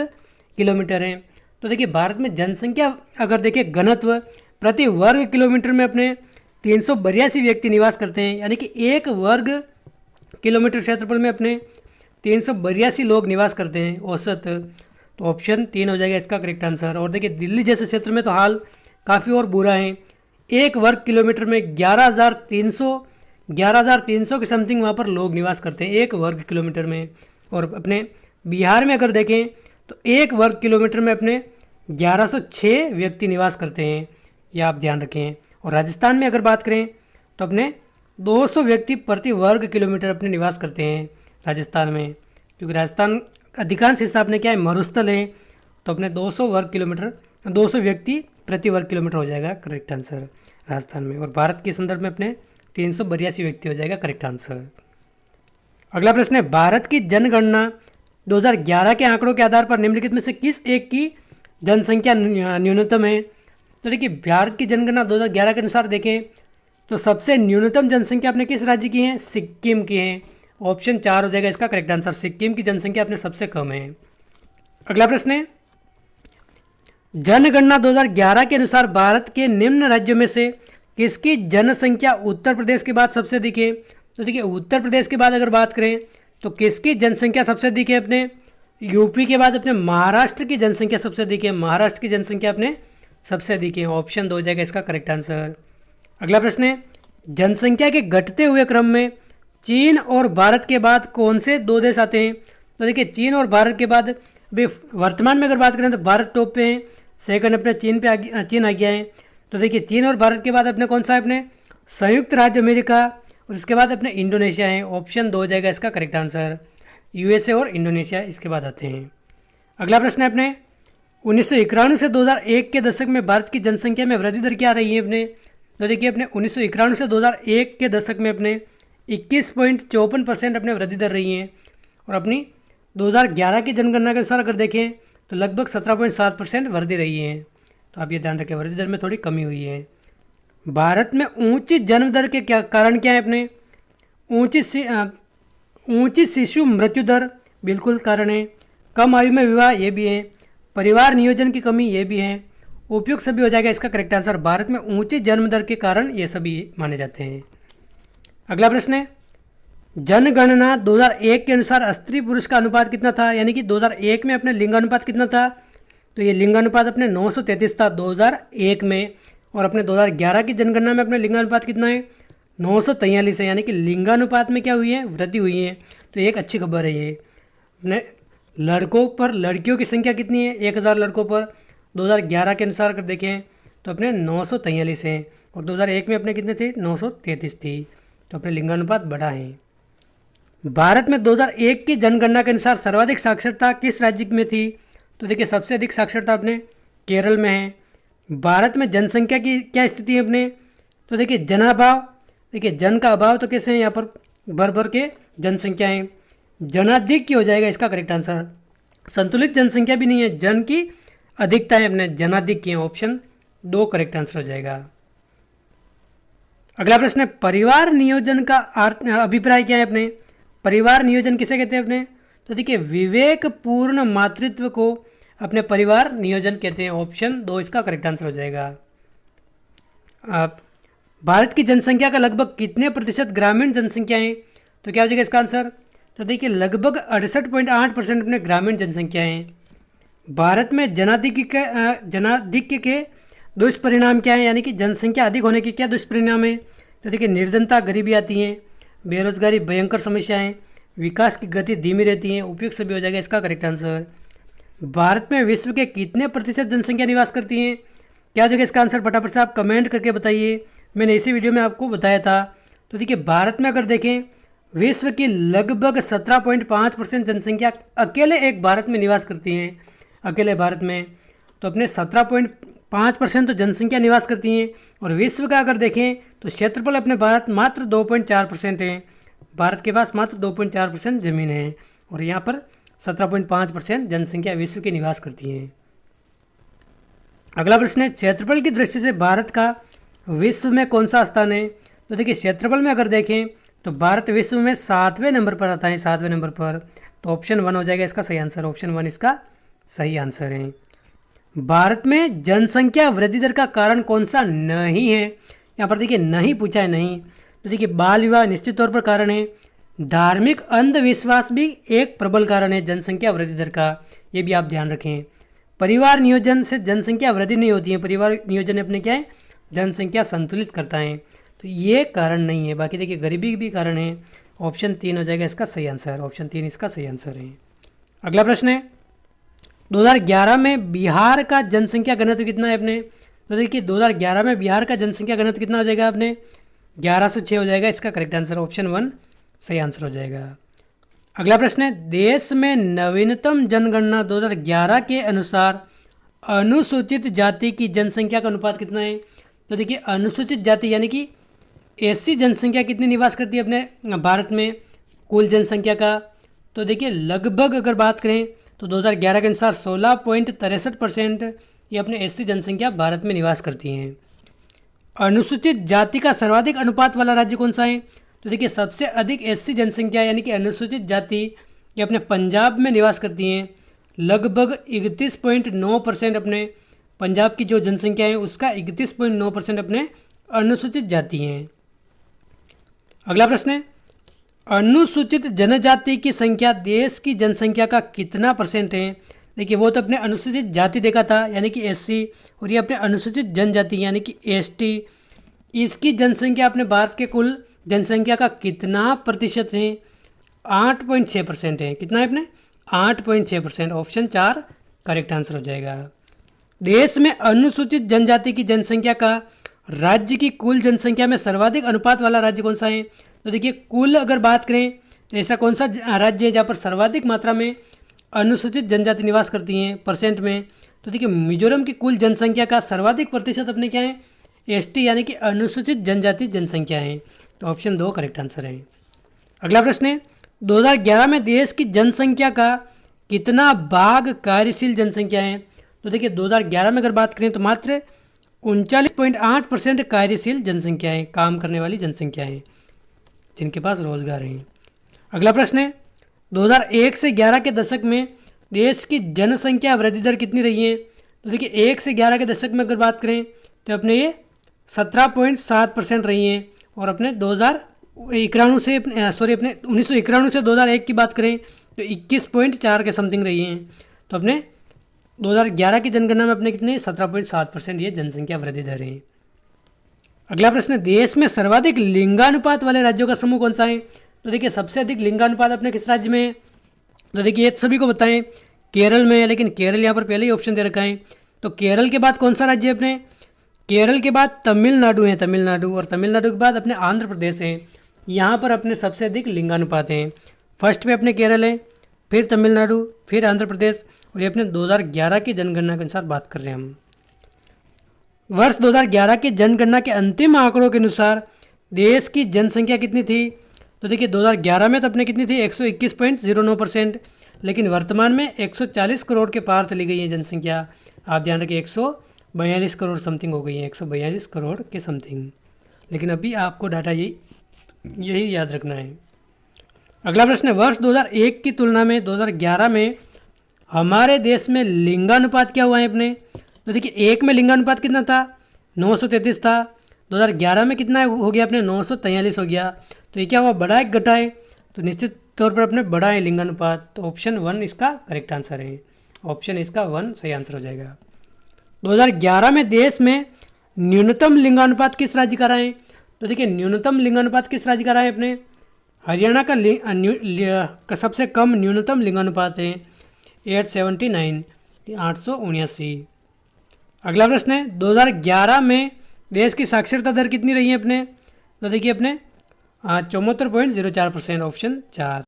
किलोमीटर है। तो देखिए भारत में जनसंख्या अगर देखें घनत्व प्रति वर्ग किलोमीटर में अपने 382 व्यक्ति निवास करते हैं, यानी कि 1 वर्ग किलोमीटर क्षेत्रफल में अपने 382 लोग निवास करते हैं औसत। तो ऑप्शन 3 हो जाएगा इसका करेक्ट आंसर। और देखिए दिल्ली जैसे क्षेत्र में तो हाल काफ़ी और बुरा है, 1 वर्ग किलोमीटर में 11,300 के समथिंग वहाँ पर लोग निवास करते हैं 1 वर्ग किलोमीटर में। और अपने बिहार में अगर देखें तो 1 वर्ग किलोमीटर में अपने 1106 व्यक्ति निवास करते हैं, यह आप ध्यान रखें। और राजस्थान में अगर बात करें तो अपने 200 व्यक्ति प्रति वर्ग किलोमीटर अपने निवास करते हैं राजस्थान में, क्योंकि राजस्थान अधिकांश हिस्सा अपने क्या है, मरुस्थल है। तो अपने 200 वर्ग किलोमीटर 200 व्यक्ति प्रति वर्ग किलोमीटर हो जाएगा करेक्ट आंसर राजस्थान में। और भारत के संदर्भ में अपने 382 व्यक्ति हो जाएगा करेक्ट आंसर। अगला प्रश्न है, भारत की जनगणना 2011 के आंकड़ों के आधार पर निम्नलिखित में से किस एक की जनसंख्या न्यूनतम है। तो देखिए भारत की जनगणना 2011 के अनुसार देखें तो सबसे न्यूनतम जनसंख्या अपने किस राज्य की है, सिक्किम की है। ऑप्शन 4 हो जाएगा इसका करेक्ट आंसर। सिक्किम की जनसंख्या अपने सबसे कम है। अगला प्रश्न है, जनगणना 2011 के अनुसार भारत के निम्न राज्यों में से किसकी जनसंख्या उत्तर प्रदेश के बाद सबसे अधिक है। तो देखिए उत्तर प्रदेश के बाद अगर बात करें तो किसकी जनसंख्या सबसे अधिक है, अपने यूपी के बाद अपने महाराष्ट्र की जनसंख्या सबसे अधिक है। महाराष्ट्र की जनसंख्या अपने सबसे अधिक है। ऑप्शन 2 हो जाएगा इसका करेक्ट आंसर। अगला प्रश्न है, जनसंख्या के घटते हुए क्रम में चीन और भारत के बाद कौन से 2 देश आते हैं। तो देखिए चीन और भारत के बाद अभी वर्तमान में अगर बात करें तो भारत टॉप पे है, सेकंड अपने चीन आ गया है। तो देखिए चीन और भारत के बाद अपने कौन सा है, अपने संयुक्त राज्य अमेरिका, और इसके बाद अपने इंडोनेशिया है। ऑप्शन 2 हो जाएगा इसका करेक्ट आंसर। यूएसए और इंडोनेशिया इसके बाद आते हैं। अगला प्रश्न है, अपने 1991 से 2001 के दशक में भारत की जनसंख्या में वृद्धि दर क्या रही है अपने। तो देखिए अपने 1991 से 2001 के दशक में अपने 21.54% अपने वृद्धि दर रही है। और अपनी 2011 की जनगणना के अनुसार अगर देखें तो लगभग 17.7% वृद्धि रही है। तो आप ये ध्यान रखें वृद्धि दर में थोड़ी कमी हुई है। भारत में ऊंची जन्म दर के क्या कारण क्या है, अपने ऊंची शिशु मृत्यु दर बिल्कुल कारण है। कम आयु में विवाह ये भी है। परिवार नियोजन की कमी ये भी है। उपयुक्त सभी हो जाएगा इसका करेक्ट आंसर। भारत में ऊंची जन्म दर के कारण ये सभी माने जाते हैं। अगला प्रश्न है, जनगणना 2001 के अनुसार स्त्री पुरुष का अनुपात कितना था, यानी कि 2001 में अपने लिंगानुपात कितना था। तो ये लिंगानुपात अपने 933 था 2001 में। और अपने 2011 की जनगणना में अपने लिंगानुपात कितना है, 943 है, यानी कि लिंगानुपात में क्या हुई है, वृद्धि हुई है। तो एक अच्छी खबर है ये। अपने लड़कों पर लड़कियों की संख्या कितनी है, 1000 लड़कों पर 2011 के अनुसार अगर देखें तो अपने 943 हैं। और 2001 में अपने कितने थे, 933 थी। तो अपने लिंगानुपात बढ़ा है। भारत में 2001 की जनगणना के अनुसार सर्वाधिक साक्षरता किस राज्य में थी। तो देखिए सबसे अधिक साक्षरता अपने केरल में है। भारत में जनसंख्या की क्या स्थिति है अपने, तो देखिए जनाभाव, देखिए जन का अभाव तो कैसे है यहाँ पर भर भर के जनसंख्या है। जनाधिक्य हो जाएगा इसका करेक्ट आंसर। संतुलित जनसंख्या भी नहीं है, जन की अधिकता है अपने, जनाधिक्य। ऑप्शन 2 करेक्ट आंसर हो जाएगा। अगला प्रश्न है परिवार नियोजन का अभिप्राय क्या है अपने। परिवार नियोजन किसे कहते हैं अपने, तो देखिए विवेकपूर्ण मातृत्व को अपने परिवार नियोजन कहते हैं। ऑप्शन 2 इसका करेक्ट आंसर हो जाएगा। भारत की जनसंख्या का लगभग कितने प्रतिशत ग्रामीण जनसंख्या है, तो क्या हो जाएगा इसका आंसर, तो देखिए लगभग 68.8% अपने ग्रामीण जनसंख्या है। भारत में जनाधिक्य के दुष्परिणाम क्या है, यानी कि जनसंख्या अधिक होने के क्या दुष्परिणाम है, तो देखिए निर्धनता, गरीबी आती है, बेरोजगारी भयंकर समस्या है, विकास की गति धीमी रहती है। उपयुक्त सभी हो जाएगा इसका करेक्ट आंसर। भारत में विश्व के कितने प्रतिशत जनसंख्या निवास करती है, क्या हो जाएगा इसका आंसर, फटाफट से आप कमेंट करके बताइए। मैंने इसी वीडियो में आपको बताया था। तो देखिए भारत में अगर देखें विश्व की लगभग 17.5% जनसंख्या अकेले एक भारत में निवास करती हैं, अकेले भारत में। तो अपने 17.5% तो जनसंख्या निवास करती हैं। और विश्व का अगर देखें तो क्षेत्रफल अपने भारत मात्र 2.4% है। भारत के पास मात्र 2.4% ज़मीन है और यहाँ पर 17.5% जनसंख्या विश्व की निवास करती है। अगला प्रश्न है क्षेत्रफल की दृष्टि से भारत का विश्व में कौन सा स्थान है, तो देखिए क्षेत्रफल में अगर देखें तो भारत विश्व में 7वें नंबर पर आता है, 7वें नंबर पर। तो ऑप्शन 1 हो जाएगा इसका सही आंसर। ऑप्शन 1 इसका सही आंसर है। भारत में जनसंख्या वृद्धि दर का कारण कौन सा नहीं है, यहाँ पर देखिए नहीं पूछा है, नहीं। तो देखिए बाल विवाह निश्चित तौर पर कारण है। धार्मिक अंधविश्वास भी एक प्रबल कारण है जनसंख्या वृद्धि दर का, ये भी आप ध्यान रखें। परिवार नियोजन से जनसंख्या वृद्धि नहीं होती है, परिवार नियोजन अपने क्या है, जनसंख्या संतुलित करता है। तो ये कारण नहीं है। बाकी देखिए गरीबी भी कारण है। ऑप्शन 3 हो जाएगा इसका सही आंसर। ऑप्शन 3 इसका सही आंसर है। अगला प्रश्न है 2011 में बिहार का जनसंख्या घनत्व कितना है अपने, तो देखिए 2011 में बिहार का जनसंख्या घनत्व कितना हो जाएगा अपने, 1106 हो जाएगा इसका करेक्ट आंसर। ऑप्शन 1 सही आंसर हो जाएगा। अगला प्रश्न है देश में नवीनतम जनगणना 2011 के अनुसार अनुसूचित जाति की जनसंख्या का अनुपात कितना है, तो देखिए अनुसूचित जाति यानी कि एससी जनसंख्या कितनी निवास करती है अपने भारत में कुल जनसंख्या का, तो देखिए लगभग अगर बात करें तो 2011 के अनुसार 16.63% ये अपने एससी जनसंख्या भारत में निवास करती हैं। अनुसूचित जाति का सर्वाधिक अनुपात वाला राज्य कौन सा है, तो देखिए सबसे अधिक एससी जनसंख्या यानी कि अनुसूचित जाति ये अपने पंजाब में निवास करती हैं। लगभग 31.9% अपने पंजाब की जो जनसंख्या है उसका 31.9% अपने अनुसूचित जाति हैं। अगला प्रश्न है अनुसूचित जनजाति की संख्या देश की जनसंख्या का कितना % है, देखिए वो तो अपने अनुसूचित जाति देखा था यानी कि एससी, और ये अपने अनुसूचित जनजाति यानी कि एसटी, इसकी जनसंख्या अपने भारत के कुल जनसंख्या का कितना प्रतिशत है, 8.6% है। कितना है अपने 8.6%। ऑप्शन 4 करेक्ट आंसर हो जाएगा। देश में अनुसूचित जनजाति की जनसंख्या का राज्य की कुल जनसंख्या में सर्वाधिक अनुपात वाला राज्य कौन सा है, तो देखिए कुल अगर बात करें तो ऐसा कौन सा राज्य है जहाँ पर सर्वाधिक मात्रा में अनुसूचित जनजाति निवास करती हैं % में, तो देखिए मिजोरम की कुल जनसंख्या का सर्वाधिक प्रतिशत अपने क्या है, एसटी यानी कि अनुसूचित जनजाति जनसंख्या है। तो ऑप्शन 2 करेक्ट आंसर है। अगला प्रश्न है 2011 में देश की जनसंख्या का कितना भाग कार्यशील जनसंख्या है, तो देखिए 2011 में अगर बात करें तो मात्र 39.8% कार्यशील जनसंख्या है, काम करने वाली जनसंख्या है जिनके पास रोजगार है। अगला प्रश्न है 2001 से 11 के दशक में देश की जनसंख्या वृद्धि दर कितनी रही है, तो देखिए 1 से 11 के दशक में अगर बात करें तो अपने ये 17.7% रही हैं। और अपने 2091 से अपने 1991 से 2001 की बात करें तो 21.4 के समथिंग रही हैं। तो अपने 2011 की जनगणना में अपने कितने 17.7% ये जनसंख्या वृद्धि दर है। अगला प्रश्न है देश में सर्वाधिक लिंगानुपात वाले राज्यों का समूह कौन सा है, तो देखिए सबसे अधिक लिंगानुपात अपने किस राज्य में है, तो देखिए ये सभी को बताएं केरल में है, लेकिन केरल यहाँ पर पहले ही ऑप्शन दे रखा है। तो केरल के बाद कौन सा राज्य है अपने, केरल के बाद तमिलनाडु है, तमिलनाडु, और तमिलनाडु के बाद अपने आंध्र प्रदेश है। यहाँ पर अपने सबसे अधिक लिंगानुपात हैं। फर्स्ट पे अपने केरल है, फिर तमिलनाडु, फिर आंध्र प्रदेश, और ये अपने 2011 की जनगणना के अनुसार बात कर रहे हैं हम। वर्ष 2011 की जनगणना के अंतिम आंकड़ों के अनुसार देश की जनसंख्या कितनी थी? तो देखिए 2011 में तो अपने कितनी थी 121.09%, लेकिन वर्तमान में 140 करोड़ के पार चली गई है जनसंख्या। आप ध्यान रखिए 142 करोड़ समथिंग हो गई है, 142 करोड़ के समथिंग। लेकिन अभी आपको डाटा यही याद रखना है। अगला प्रश्न है, वर्ष 2001 की तुलना में 2011 में हमारे देश में लिंगानुपात क्या हुआ है अपने? तो देखिए 1 में लिंगानुपात कितना था? 933 था। 2011 में कितना हो गया अपने? 943 हो गया। तो ये क्या हुआ, बढ़ा है घटा है? तो निश्चित तौर पर अपने बढ़ा है लिंगानुपात। तो ऑप्शन 1 इसका करेक्ट आंसर है। ऑप्शन इसका 1 सही आंसर हो जाएगा। 2011 में देश में न्यूनतम लिंगानुपात किस राज्य का रहा है? तो देखिए न्यूनतम लिंगानुपात किस राज्य का रहा है अपने? हरियाणा का सबसे कम न्यूनतम लिंगानुपात है 879, 879। अगला प्रश्न है, 2011 में देश की साक्षरता दर कितनी रही है अपने? तो देखिए अपने 74.04%, ऑप्शन 4।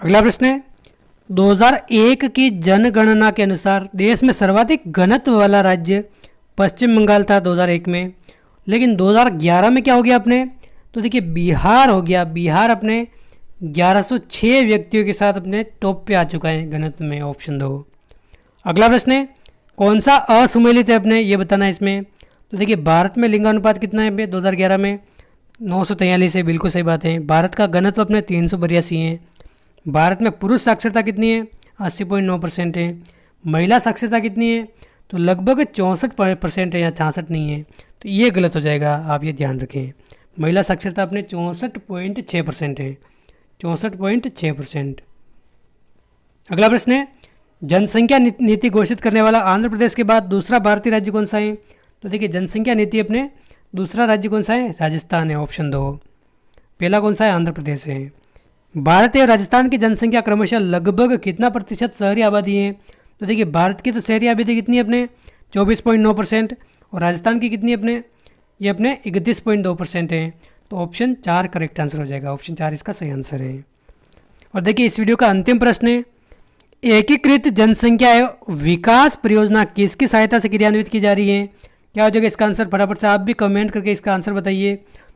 अगला प्रश्न है, 2001 की जनगणना के अनुसार देश में सर्वाधिक घनत्व वाला राज्य पश्चिम बंगाल था 2001 में, लेकिन 2011 में क्या हो गया अपने? तो देखिए बिहार हो गया। बिहार अपने 1106 व्यक्तियों के साथ अपने टॉप पे आ चुका है घनत्व में, ऑप्शन 2। अगला प्रश्न है, कौन सा असुमेलित है अपने, ये बताना है इसमें। तो देखिए भारत में लिंगानुपात कितना है 2011 में? 943 है, बिल्कुल सही बात है। भारत का घनत्व अपने 382 है। भारत में पुरुष साक्षरता कितनी है? 80.9% है। महिला साक्षरता कितनी है? तो लगभग 64% है, या 66 नहीं है। तो ये गलत हो जाएगा, आप ये ध्यान रखें। महिला साक्षरता अपने 64.6% है, 64.6%। अगला प्रश्न है, जनसंख्या नीति घोषित करने वाला आंध्र प्रदेश के बाद दूसरा भारतीय राज्य कौन सा है? तो देखिए जनसंख्या नीति अपने दूसरा राज्य कौन सा है? राजस्थान है, ऑप्शन 2। पहला कौन सा है? आंध्र प्रदेश है। भारत और राजस्थान की जनसंख्या क्रमशः लगभग कितना प्रतिशत शहरी आबादी है? तो देखिए भारत की तो शहरी आबादी कितनी है अपने? 24.9%, और राजस्थान की कितनी अपने? ये अपने 31.2% है। तो ऑप्शन 4 करेक्ट आंसर हो जाएगा। ऑप्शन 4 इसका सही आंसर है। और देखिए इस वीडियो का अंतिम प्रश्न है, एकीकृत जनसंख्या एवं विकास परियोजना किसकी सहायता से क्रियान्वित की जा रही है? क्या हो जाएगा इसका आंसर? फटाफट से आप भी कमेंट करके इसका आंसर बताइए।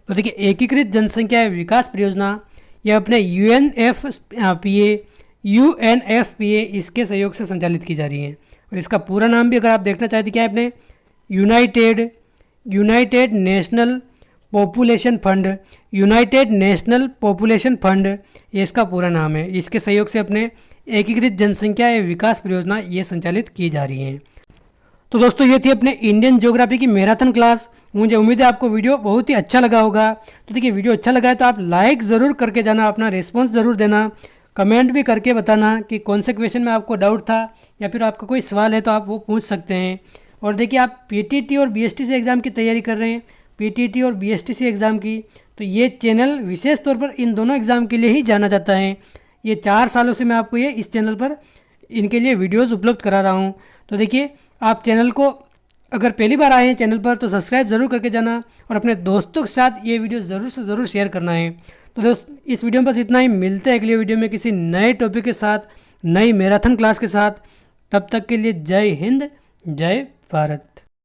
तो देखिए एकीकृत जनसंख्या एवं विकास परियोजना यह अपने UNFPA इसके सहयोग से संचालित की जा रही है। और इसका पूरा नाम भी अगर आप देखना चाहते क्या है अपने? United national population fund, United national population fund, ये इसका पूरा नाम है। इसके सहयोग से अपने एकीकृत जनसंख्या एवं विकास परियोजना ये संचालित की जा रही है। तो दोस्तों ये थी अपने इंडियन ज्योग्राफी की मैराथन क्लास। मुझे उम्मीद है आपको वीडियो बहुत ही अच्छा लगा होगा। तो देखिए वीडियो अच्छा लगा है तो आप लाइक ज़रूर करके जाना, अपना रिस्पॉन्स ज़रूर देना, कमेंट भी करके बताना कि कौन से क्वेश्चन में आपको डाउट था, या फिर आपका कोई सवाल है तो आप वो पूछ सकते हैं। और देखिए आप PTT और BSTC एग्ज़ाम की तैयारी कर रहे हैं, PTT और BSTC एग्ज़ाम की, तो ये चैनल विशेष तौर पर इन दोनों एग्ज़ाम के लिए ही जाना जाता है। ये 4 सालों से मैं आपको ये इस चैनल पर इनके लिए वीडियोस उपलब्ध करा रहा हूँ। तो देखिए आप चैनल को अगर पहली बार आए हैं चैनल पर तो सब्सक्राइब ज़रूर करके जाना, और अपने दोस्तों के साथ ये वीडियो ज़रूर से ज़रूर शेयर करना है। तो दोस्त इस वीडियो में बस इतना ही। मिलते हैं अगले वीडियो में किसी नए टॉपिक के साथ, नई मैराथन क्लास के साथ। तब तक के लिए जय हिंद, जय भारत।